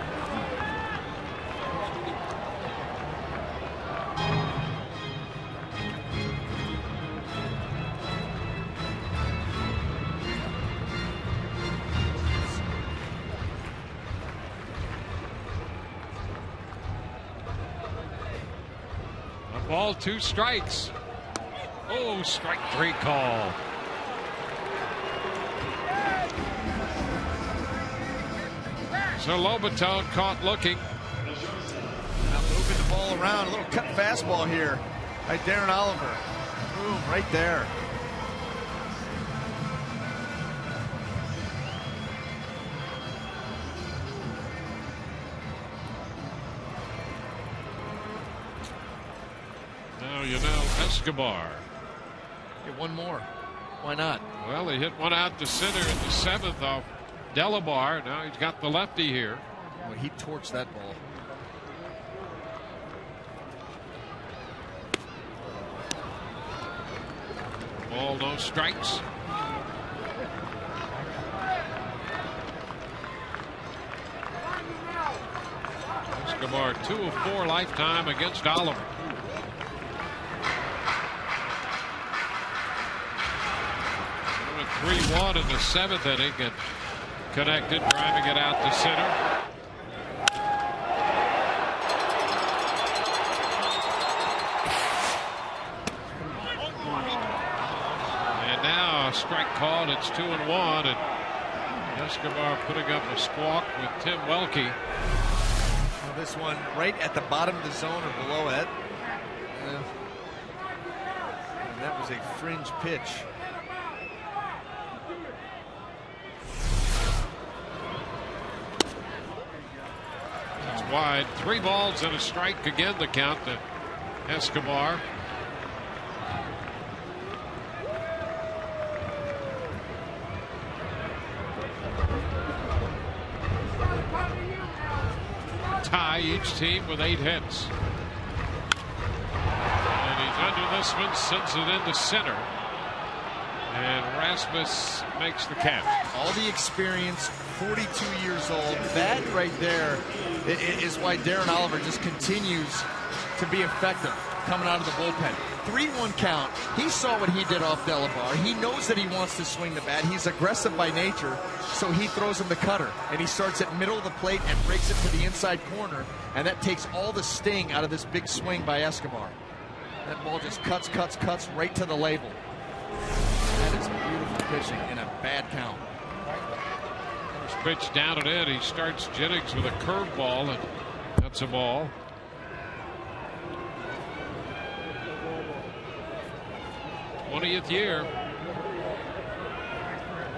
Ball, 2 strikes. Oh, strike 3 call. So Lobaton caught looking. Now moving the ball around. A little cut fastball here by Darren Oliver. Boom, right there. You know, Escobar. Get one more. Why not? Well, he hit one out to center in the 7th off Delabar. Now he's got the lefty here. Well, he torched that ball. Ball, no strikes. Escobar 2 of 4 lifetime against Oliver. 3-1 in the 7th inning and connected, driving it out to center. And now a strike called. It's 2-1, and Escobar putting up a squawk with Tim Welke. Well, this one right at the bottom of the zone or below it. And that was a fringe pitch. Wide, 3 balls and a strike. Again, the count to Escobar. Tie, each team with 8 hits. And he's under this one, sends it into center. And Rasmus makes the catch. All the experience, 42 years old. That right there is why Darren Oliver just continues to be effective coming out of the bullpen. 3-1 count. He saw what he did off Delabar. He knows that he wants to swing the bat. He's aggressive by nature, so he throws him the cutter. And he starts at middle of the plate and breaks it to the inside corner. And that takes all the sting out of this big swing by Escobar. That ball just cuts right to the label. That is beautiful pitching in a bad count. First pitch down and in. He starts Jennings with a curveball, and that's a ball. 20th year.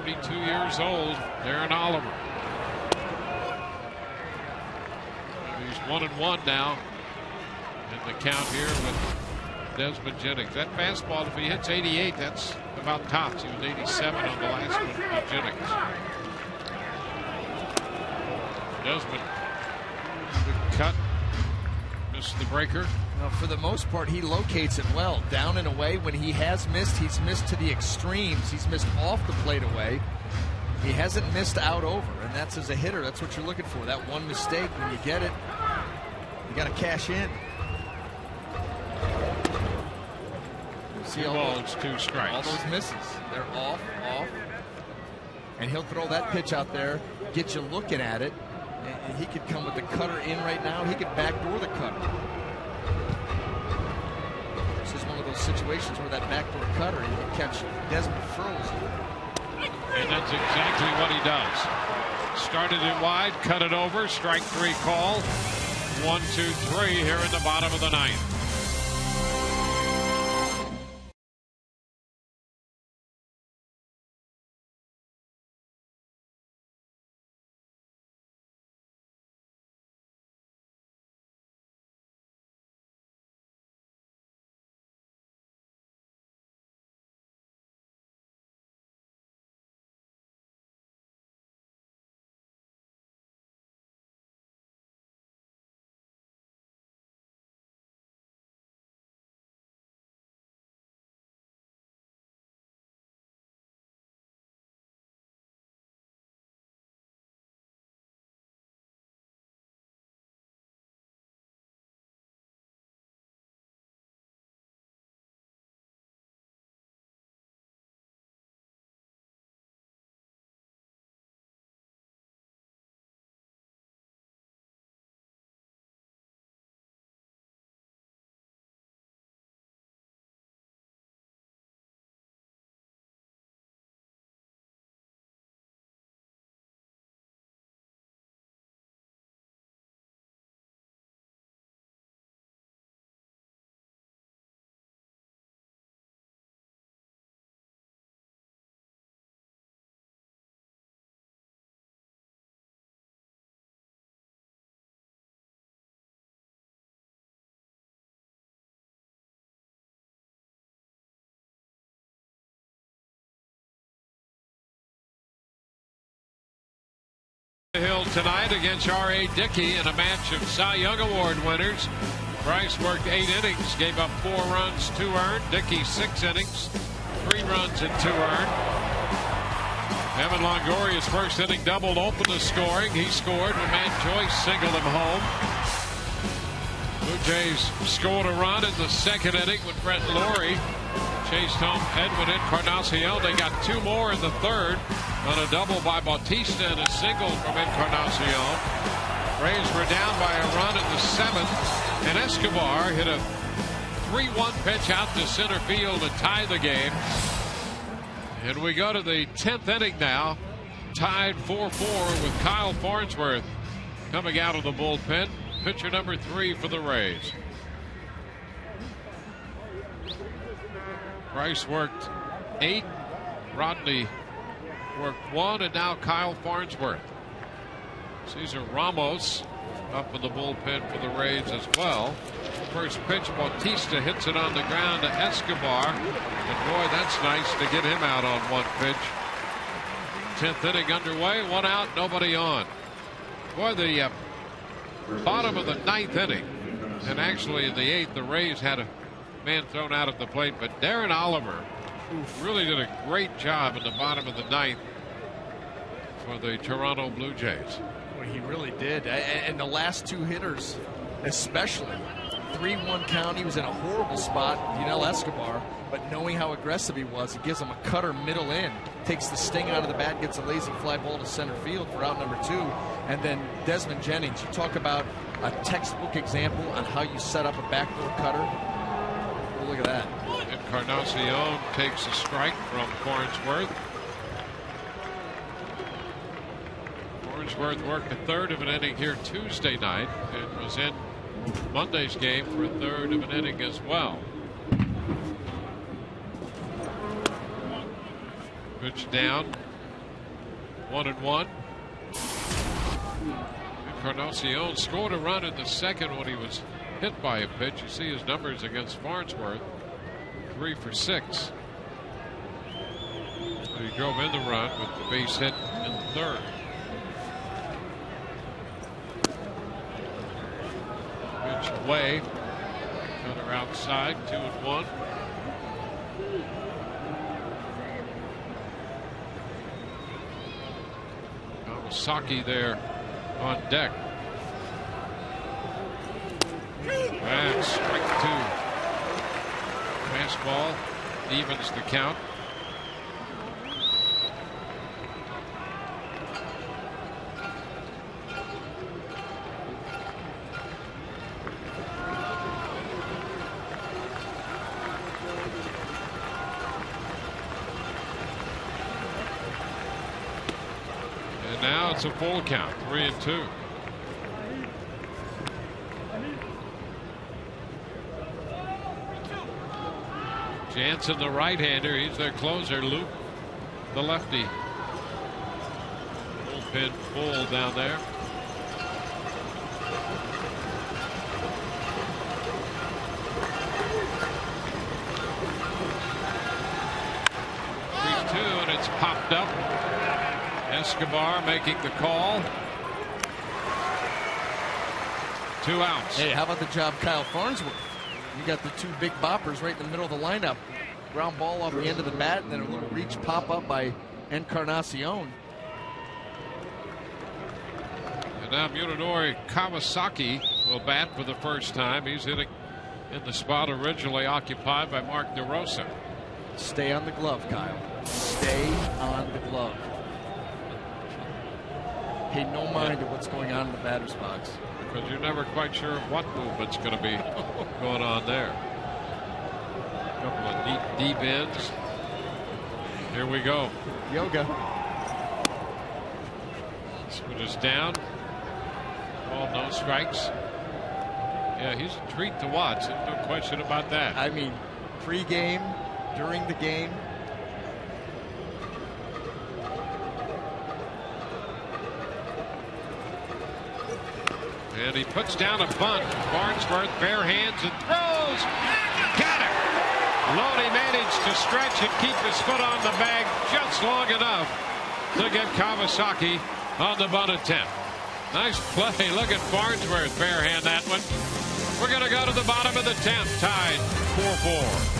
42 years old, Darren Oliver. He's 1-1 now in the count here with Desmond Jennings. That fastball, if he hits 88, that's about tops. He was 87 on the last one with Jennings. Desmond, the cut, missed the breaker. Well, for the most part, he locates it well. Down and away. When he has missed, he's missed to the extremes. He's missed off the plate away. He hasn't missed out over, and that's as a hitter. That's what you're looking for. That one mistake, when you get it, you got to cash in. See all balls, 2 strikes. All those misses. They're off. And he'll throw that pitch out there, get you looking at it. And he could come with the cutter in right now. He could backdoor the cutter. This is one of those situations where that backdoor cutter, you can catch Desmond frozen. And that's exactly what he does. Started it wide, cut it over, strike 3 call. 1-2-3 here in the bottom of the 9th. Hill tonight against R.A. Dickey in a match of Cy Young Award winners. Bryce worked 8 innings, gave up 4 runs, 2 earned. Dickey 6 innings, 3 runs and 2 earned. Evan Longoria's first inning doubled opened the scoring. He scored when Matt Joyce singled him home. Blue Jays scored a run in the 2nd inning when Brett Laurie chased home Edwin Encarnacion. They got 2 more in the 3rd on a double by Bautista and a single from Encarnacion. Rays were down by a run in the 7th, and Escobar hit a 3-1 pitch out to center field to tie the game. And we go to the 10th inning now, tied 4-4 with Kyle Farnsworth coming out of the bullpen. Pitcher number 3 for the Rays. Bryce worked 8. Rodney worked 1, and now Kyle Farnsworth. Cesar Ramos up in the bullpen for the Rays as well. First pitch, Bautista hits it on the ground to Escobar. And boy, that's nice to get him out on 1 pitch. 10th inning underway, 1 out, nobody on. Boy, the bottom of the 9th inning, and actually in the 8th, the Rays had a man thrown out at the plate, but Darren Oliver really did a great job in the bottom of the 9th for the Toronto Blue Jays. Well, he really did. And the last 2 hitters, especially. 3-1 count. He was in a horrible spot, Yunel Escobar, but knowing how aggressive he was, it gives him a cutter middle in, takes the sting out of the bat, gets a lazy fly ball to center field for out number 2. And then Desmond Jennings, you talk about a textbook example on how you set up a backdoor cutter. Well, look at that. Encarnacion takes a strike from Farnsworth. Farnsworth worked a 3rd of an inning here Tuesday night and was in Monday's game for a 3rd of an inning as well. Pitch down. 1-1. Encarnacion scored a run in the second when he was hit by a pitch. You see his numbers against Farnsworth. 3 for 6. He drove in the run with the base hit in the third. Pitch away. Another outside. 2-1. Kawasaki there on deck. And strike 2. Fastball evens the count. And now it's a full count, 3-2. Jansen, the right-hander, he's their closer. Luke, the lefty. Bullpen full down there. And it's popped up. Escobar making the call. 2 outs. Hey, how about the job Kyle Farnsworth? You got the 2 big boppers right in the middle of the lineup. Ground ball off the end of the bat, and then a little reach pop up by Encarnacion. And now Munenori Kawasaki will bat for the first time. He's hitting in the spot originally occupied by Mark DeRosa. Stay on the glove, Kyle. Stay on the glove. Pay no mind to what's going on in the batter's box. Because you're never quite sure what movement's going to be going on there. A couple of neat deep ends. Here we go. Yoga. Switch is down. Ball, no strikes. Yeah, he's a treat to watch. There's no question about that. I mean, pre-game, during the game. And he puts down a bunt. Farnsworth bare hands and throws. Got it. Loney managed to stretch and keep his foot on the bag just long enough to get Kawasaki on the bunt attempt. Nice play. Look at Farnsworth bare hand that one. We're going to go to the bottom of the 10th, tied 4-4.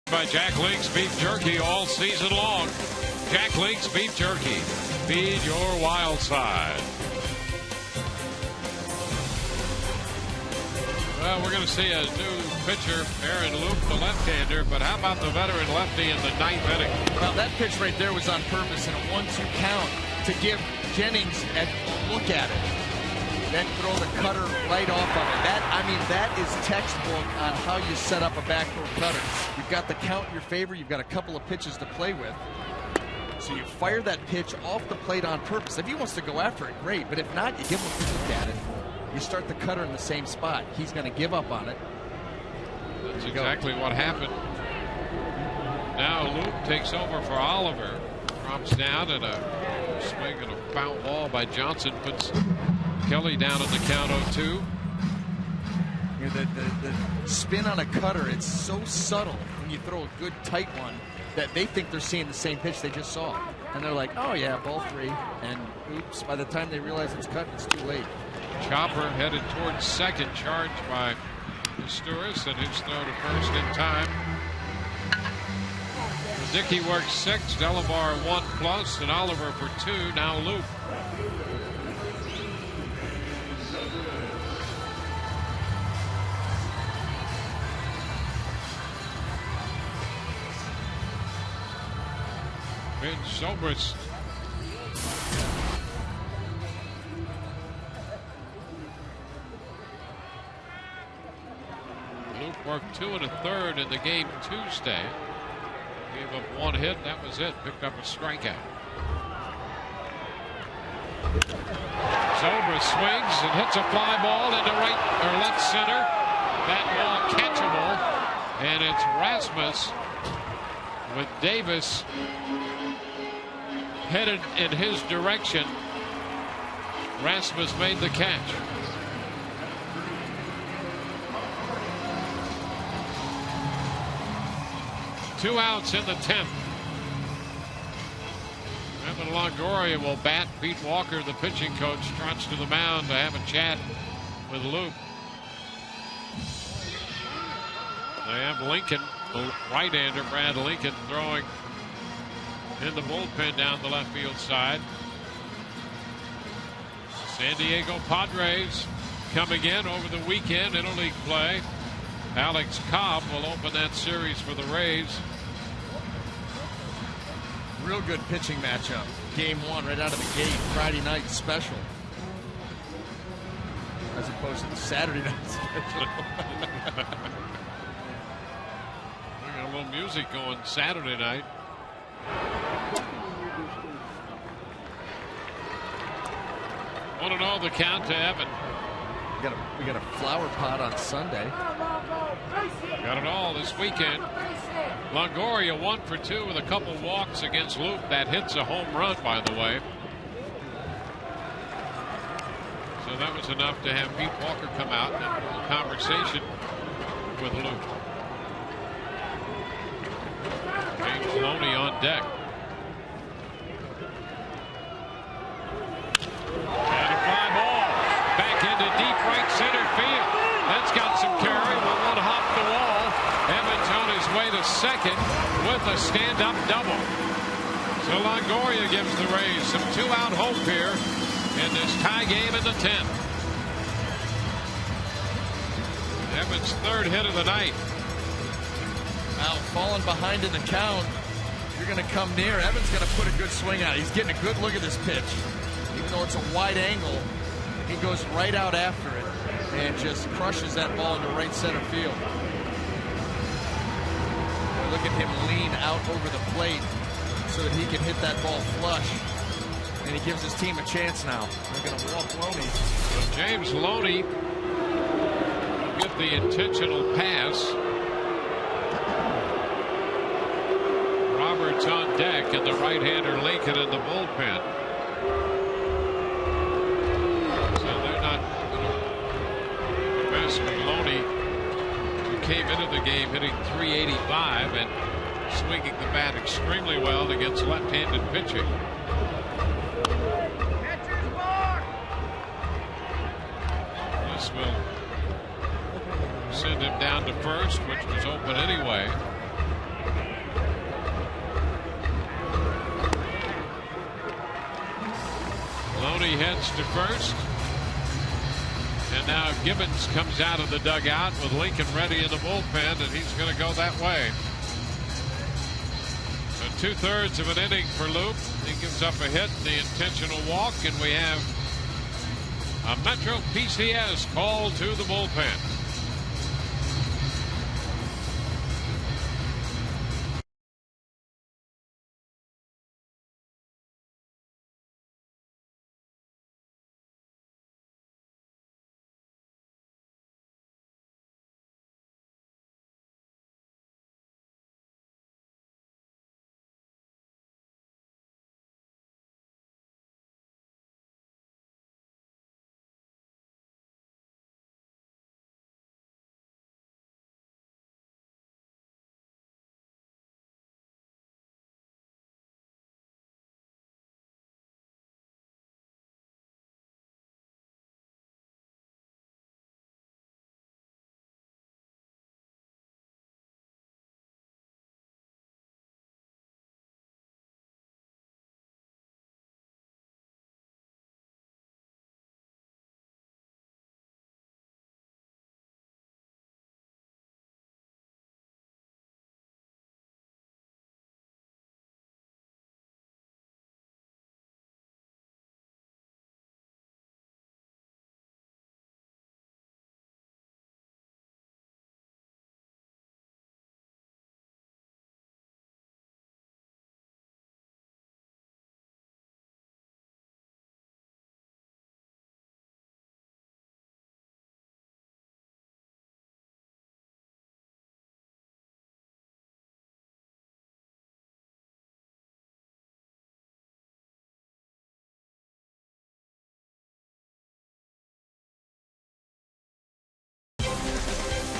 By Jack Link's Beef Jerky all season long. Jack Link's Beef Jerky. Feed your wild side. Well, we're going to see a new pitcher, Aaron Luke, the left-hander, but how about the veteran lefty in the 9th inning? Well, that pitch right there was on purpose in a 1-2 count to give Jennings and look at it. Then throw the cutter right off of it. That is textbook on how you set up a backdoor cutter. You've got the count in your favor. You've got a couple of pitches to play with. So you fire that pitch off the plate on purpose. If he wants to go after it, great. But if not, you give him a look at it. You start the cutter in the same spot. He's going to give up on it. That's exactly what happened. Now Luke takes over for Oliver. Drops down and a swing and a foul ball by Johnson puts Kelly down on the count 0-2. The spin on a cutter, it's so subtle when you throw a good tight one that they think they're seeing the same pitch they just saw. And they're like, oh yeah, ball 3. And oops, by the time they realize it's cut, it's too late. Chopper headed towards second, charged by Stewart, and his throw to first in time. Dickey works 6, Delavar 1+, and Oliver for 2. Now Luke. Ben Zobrist. Luke worked 2 1/3 in the game Tuesday. Gave up 1 hit. That was it. Picked up a strikeout. Zobrist swings and hits a fly ball into right or left center. That ball catchable, and it's Rasmus with Davis headed in his direction. Rasmus made the catch. Two outs in the 10th. Evan Longoria will bat. Pete Walker, the pitching coach, trots to the mound to have a chat with Luke. They have Lincoln, the right-hander, Brad Lincoln, throwing in the bullpen down the left field side. San Diego Padres coming in over the weekend, interleague play. Alex Cobb will open that series for the Rays. Real good pitching matchup. Game 1 right out of the gate. Friday night special. As opposed to the Saturday night special. We got a little music going Saturday night. 1-0 the count to Evan. We got a flower pot on Sunday. Got it all this weekend. Longoria 1 for 2 with a couple walks against Luke. That hits a home run, by the way. So that was enough to have Pete Walker come out and have a conversation with Luke. James Loney on deck. And a fly ball back into deep right center field. That's got some carry. One hop the wall. Evans on his way to second with a stand-up double. So Longoria gives the Rays some 2-out hope here in this tie game in the 10th. Evans' 3rd hit of the night. Now falling behind in the count. You're going to come near. Evans going to put a good swing on it. He's getting a good look at this pitch. Even though it's a wide angle, he goes right out after it and just crushes that ball into right center field. Look at him lean out over the plate so that he can hit that ball flush. And he gives his team a chance now. They're going to walk Loney. So James Loney will get the intentional pass. Roberts on deck and the right-hander Lincoln in the bullpen. So they're not going to mess with Loney, who came into the game hitting .385 and swinging the bat extremely well against left-handed pitching. This will send him down to first, which was open anyway. Loney heads to first. And now Gibbons comes out of the dugout with Lincoln ready in the bullpen, and he's going to go that way. So 2/3 of an inning for Loop. He gives up a hit, the intentional walk, and we have a Metro PCS call to the bullpen.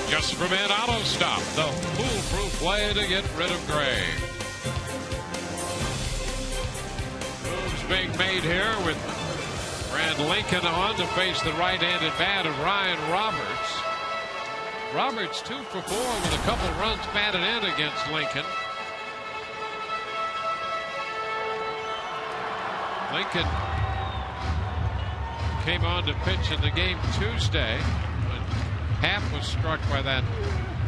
Just from an auto stop, the foolproof way to get rid of gray. Moves being made here with Brad Lincoln on to face the right-handed bat of Ryan Roberts. Roberts 2 for 4 with a couple runs batted in against Lincoln. Lincoln came on to pitch in the game Tuesday. Half was struck by that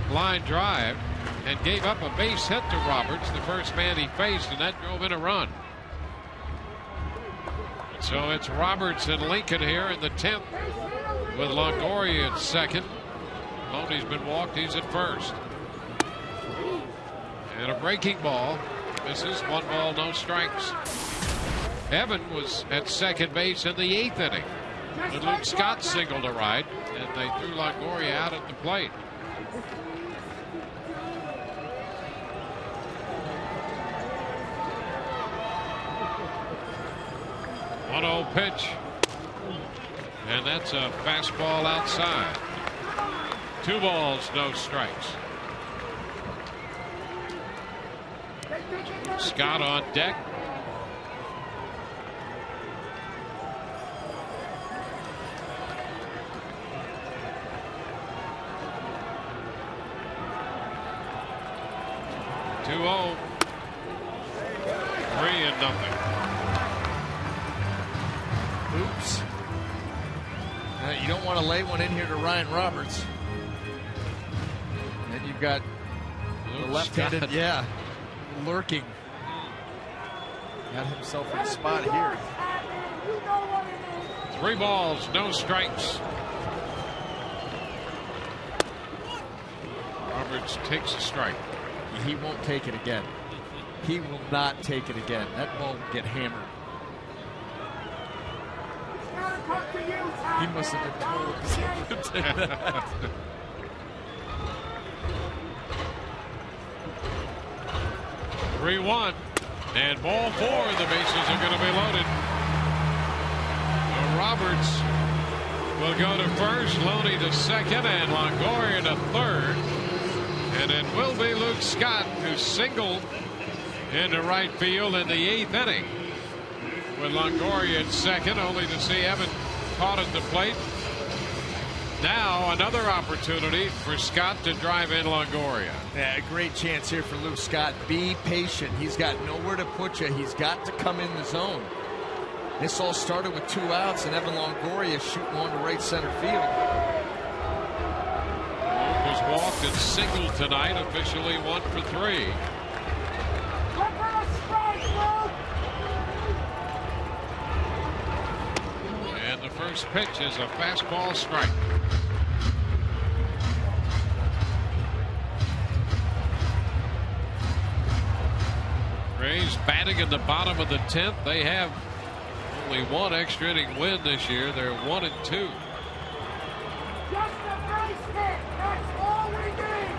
line drive and gave up a base hit to Roberts, the first man he faced, and that drove in a run. So it's Roberts and Lincoln here in the 10th with Longoria at second. Loney's been walked. He's at first. And a breaking ball. Misses. 1 ball, no strikes. Evan was at second base in the 8th inning. And Luke Scott singled a right, and they threw Longoria out at the plate. One 0 pitch, and that's a fastball outside. 2 balls, no strikes. Scott on deck. Oh, 3-0. Oops. You don't want to lay one in here to Ryan Roberts. And you've got the left-handed, lurking. Got himself in a spot here. 3 balls, no strikes. Roberts takes a strike. He won't take it again. He will not take it again. That ball will get hammered. He must have been told to that. 3-1. And ball 4. The bases are going to be loaded. Roberts will go to first. Loney to second. And Longoria to third. And it will be Luke Scott who singled into right field in the 8th inning. With Longoria at second, only to see Evan caught at the plate. Now another opportunity for Scott to drive in Longoria. Yeah, a great chance here for Luke Scott. Be patient. He's got nowhere to put you. He's got to come in the zone. This all started with 2 outs and Evan Longoria shooting on to right center field. Was walked and singled tonight, officially 1 for 3. And the first pitch is a fastball strike. Rays batting in the bottom of the 10th. They have only one extra inning win this year. They're 1-2. Just a base hit. That's all we need.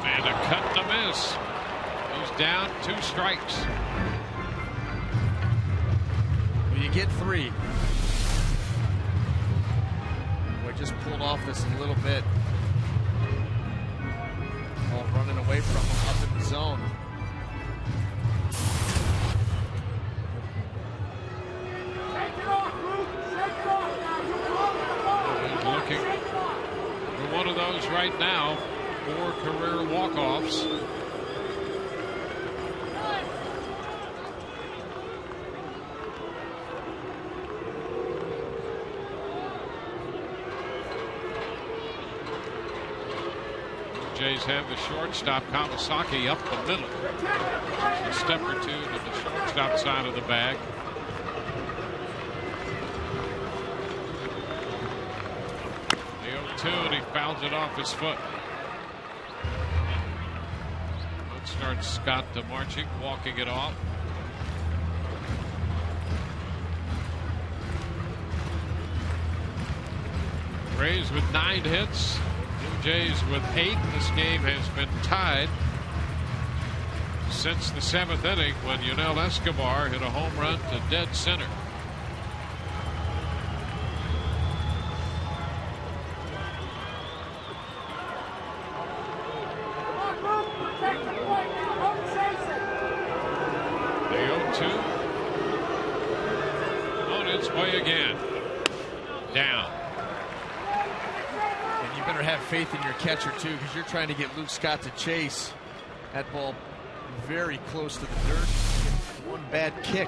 And a cut and a miss. Goes down 2 strikes. Well, you get 3. We just pulled off this a little bit. Ball running away from him up in the zone. He's looking for one of those right now. 4 career walk-offs. Jays have the shortstop Kawasaki up the middle. A step or 2 to the shortstop side of the bag. The 0-2, and he fouls it off his foot. That starts Scott to marching, walking it off. Rays with 9 hits. Blue Jays with 8. This game has been tied since the 7th inning when Yunel Escobar hit a home run to dead center. The 0-2 on its way again. Down. And you better have faith in your catcher, too, because you're trying to get Luke Scott to chase. That ball very close to the dirt. One bad kick.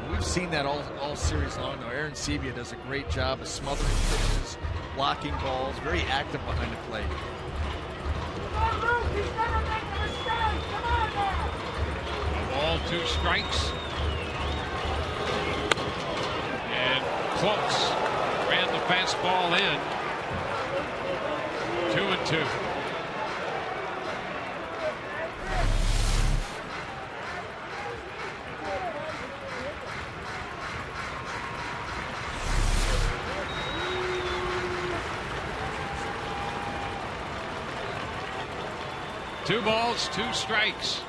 We've seen that all series long, though. Aaron Sebia does a great job of smothering pitches, blocking balls, very active behind the plate. Ball, 2 strikes. And close. Ran the fastball in. 2-2. Two balls, 2 strikes.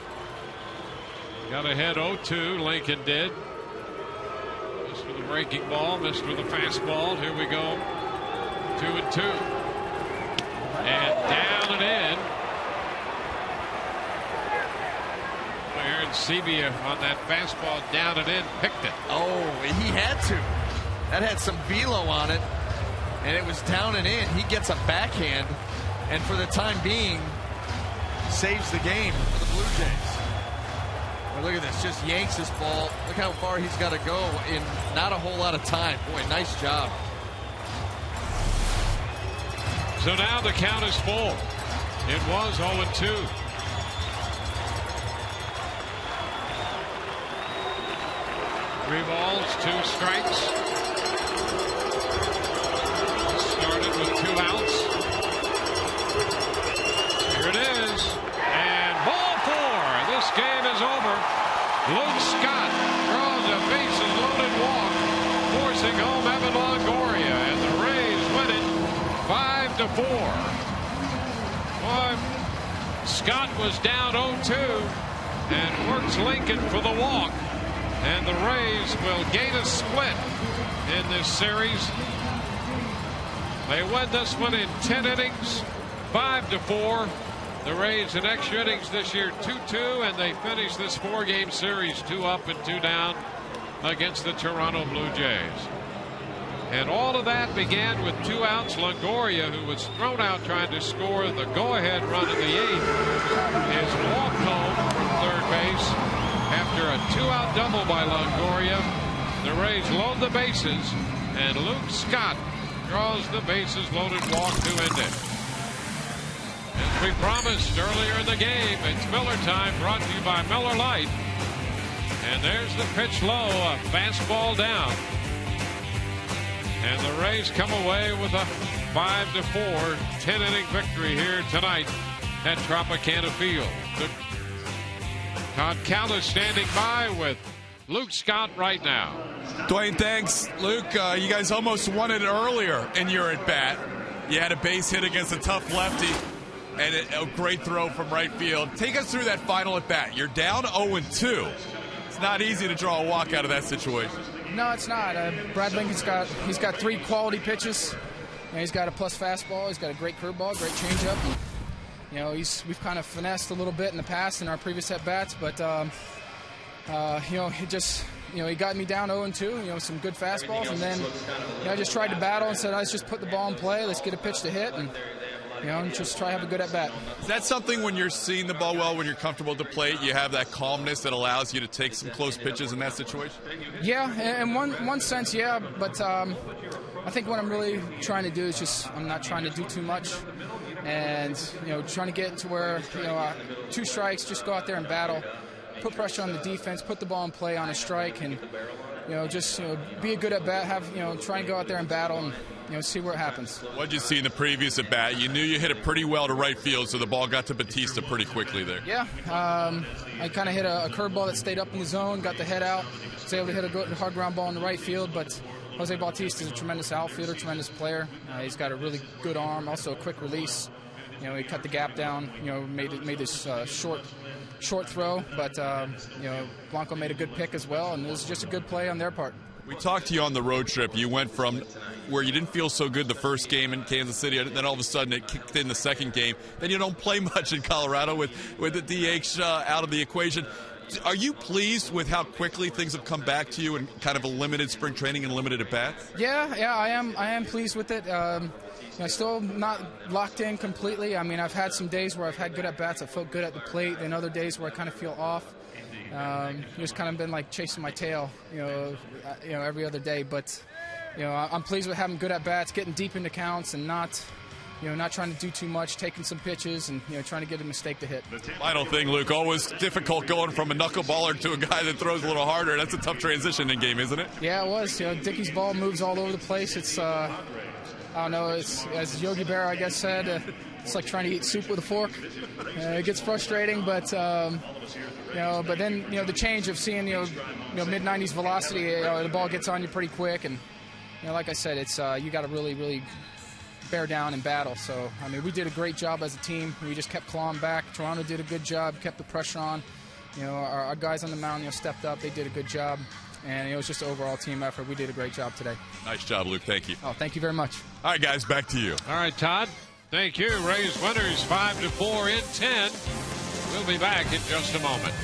Got ahead 0-2. Lincoln did. Missed with a breaking ball, missed with a fastball. Here we go. 2-2. And down and in. Aaron Sebia on that fastball down and in, picked it. Oh, he had to. That had some velo on it, and it was down and in. He gets a backhand, and for the time being, saves the game for the Blue Jays. Well, look at this, just yanks this ball. Look how far he's got to go in not a whole lot of time. Boy, nice job. So now the count is full. It was 0-2. Three balls, 2 strikes. Started with 2 outs. Here it is. And ball 4. This game is over. Luke Scott draws a bases-loaded walk, forcing home Evan Longoria, and the Rays win it 5-4. Boy, Scott was down 0-2 and works Lincoln for the walk. And the Rays will gain a split in this series. They win this one in 10 innings, 5-4. The Rays in extra innings this year 2-2, and they finish this 4-game series 2 up and 2 down against the Toronto Blue Jays. And all of that began with 2 outs. Longoria, who was thrown out trying to score the go-ahead run in the 8th, is walked home from third base after a 2-out double by Longoria. The Rays load the bases, and Luke Scott draws the bases-loaded walk to end it. As we promised earlier in the game, it's Miller time, brought to you by Miller Lite. And there's the pitch low, a fastball down. And the Rays come away with a 5-4 10-inning victory here tonight at Tropicana Field. Todd Callis standing by with Luke Scott right now. Dwayne, thanks. Luke, you guys almost won it earlier in your at-bat. You had a base hit against a tough lefty and a great throw from right field. Take us through that final at-bat. You're down 0-2. It's not easy to draw a walk out of that situation. No, it's not. Brad Lincoln's got 3 quality pitches. He's got a plus fastball. He's got a great curveball, great changeup. We've kind of finessed a little bit in the past in our previous at bats, but he got me down 0-2. Some good fastballs, and then I just tried to battle and said, let's just put the ball in play. Let's get a pitch to hit, and just try to have a good at bat. Is that something when you're seeing the ball well, when you're comfortable at the plate, you have that calmness that allows you to take some close pitches in that situation? Yeah, in one sense, yeah, but I think what I'm really trying to do is I'm not trying to do too much, and trying to get to where 2 strikes, just go out there and battle, put pressure on the defense, put the ball in play on a strike, and be a good at bat. Try and go out there and battle, and see where it happens. What did you see in the previous at bat? You knew you hit it pretty well to right field, so the ball got to Batista pretty quickly there. Yeah, I kind of hit a curveball that stayed up in the zone, got the head out, was able to hit a good hard ground ball in the right field, but Jose Bautista is a tremendous outfielder, tremendous player. He's got a really good arm, also a quick release. He cut the gap down, made this short throw, but Blanco made a good pick as well, and it was just a good play on their part. We talked to you on the road trip. You went from where you didn't feel so good the first game in Kansas City, and then all of a sudden it kicked in the second game. Then you don't play much in Colorado with the DH out of the equation. Are you pleased with how quickly things have come back to you in kind of a limited spring training and limited at-bats? Yeah, I am pleased with it. Still not locked in completely. I mean, I've had some days where I've had good at-bats. I felt good at the plate. Then other days where I kind of feel off. Just kind of been like chasing my tail, every other day. But, I'm pleased with having good at-bats, getting deep into counts, and not trying to do too much, taking some pitches, and trying to get a mistake to hit. Final thing, Luke, always difficult going from a knuckleballer to a guy that throws a little harder. That's a tough transition in game, isn't it? Yeah, it was. Dickey's ball moves all over the place. It's I don't know. It's, as Yogi Berra, I guess, said, it's like trying to eat soup with a fork. It gets frustrating, but but then the change of seeing mid-90s velocity, the ball gets on you pretty quick, and like I said, it's you got to really bear down and battle. So I mean, we did a great job as a team. We just kept clawing back. Toronto did a good job, kept the pressure on. Our guys on the mound stepped up. They did a good job, and it was just an overall team effort. We did a great job today. Nice job, Luke. Thank you. Oh, thank you very much. All right, guys, back to you. All right, Todd. Thank you. Rays winners 5-4 in 10. We'll be back in just a moment.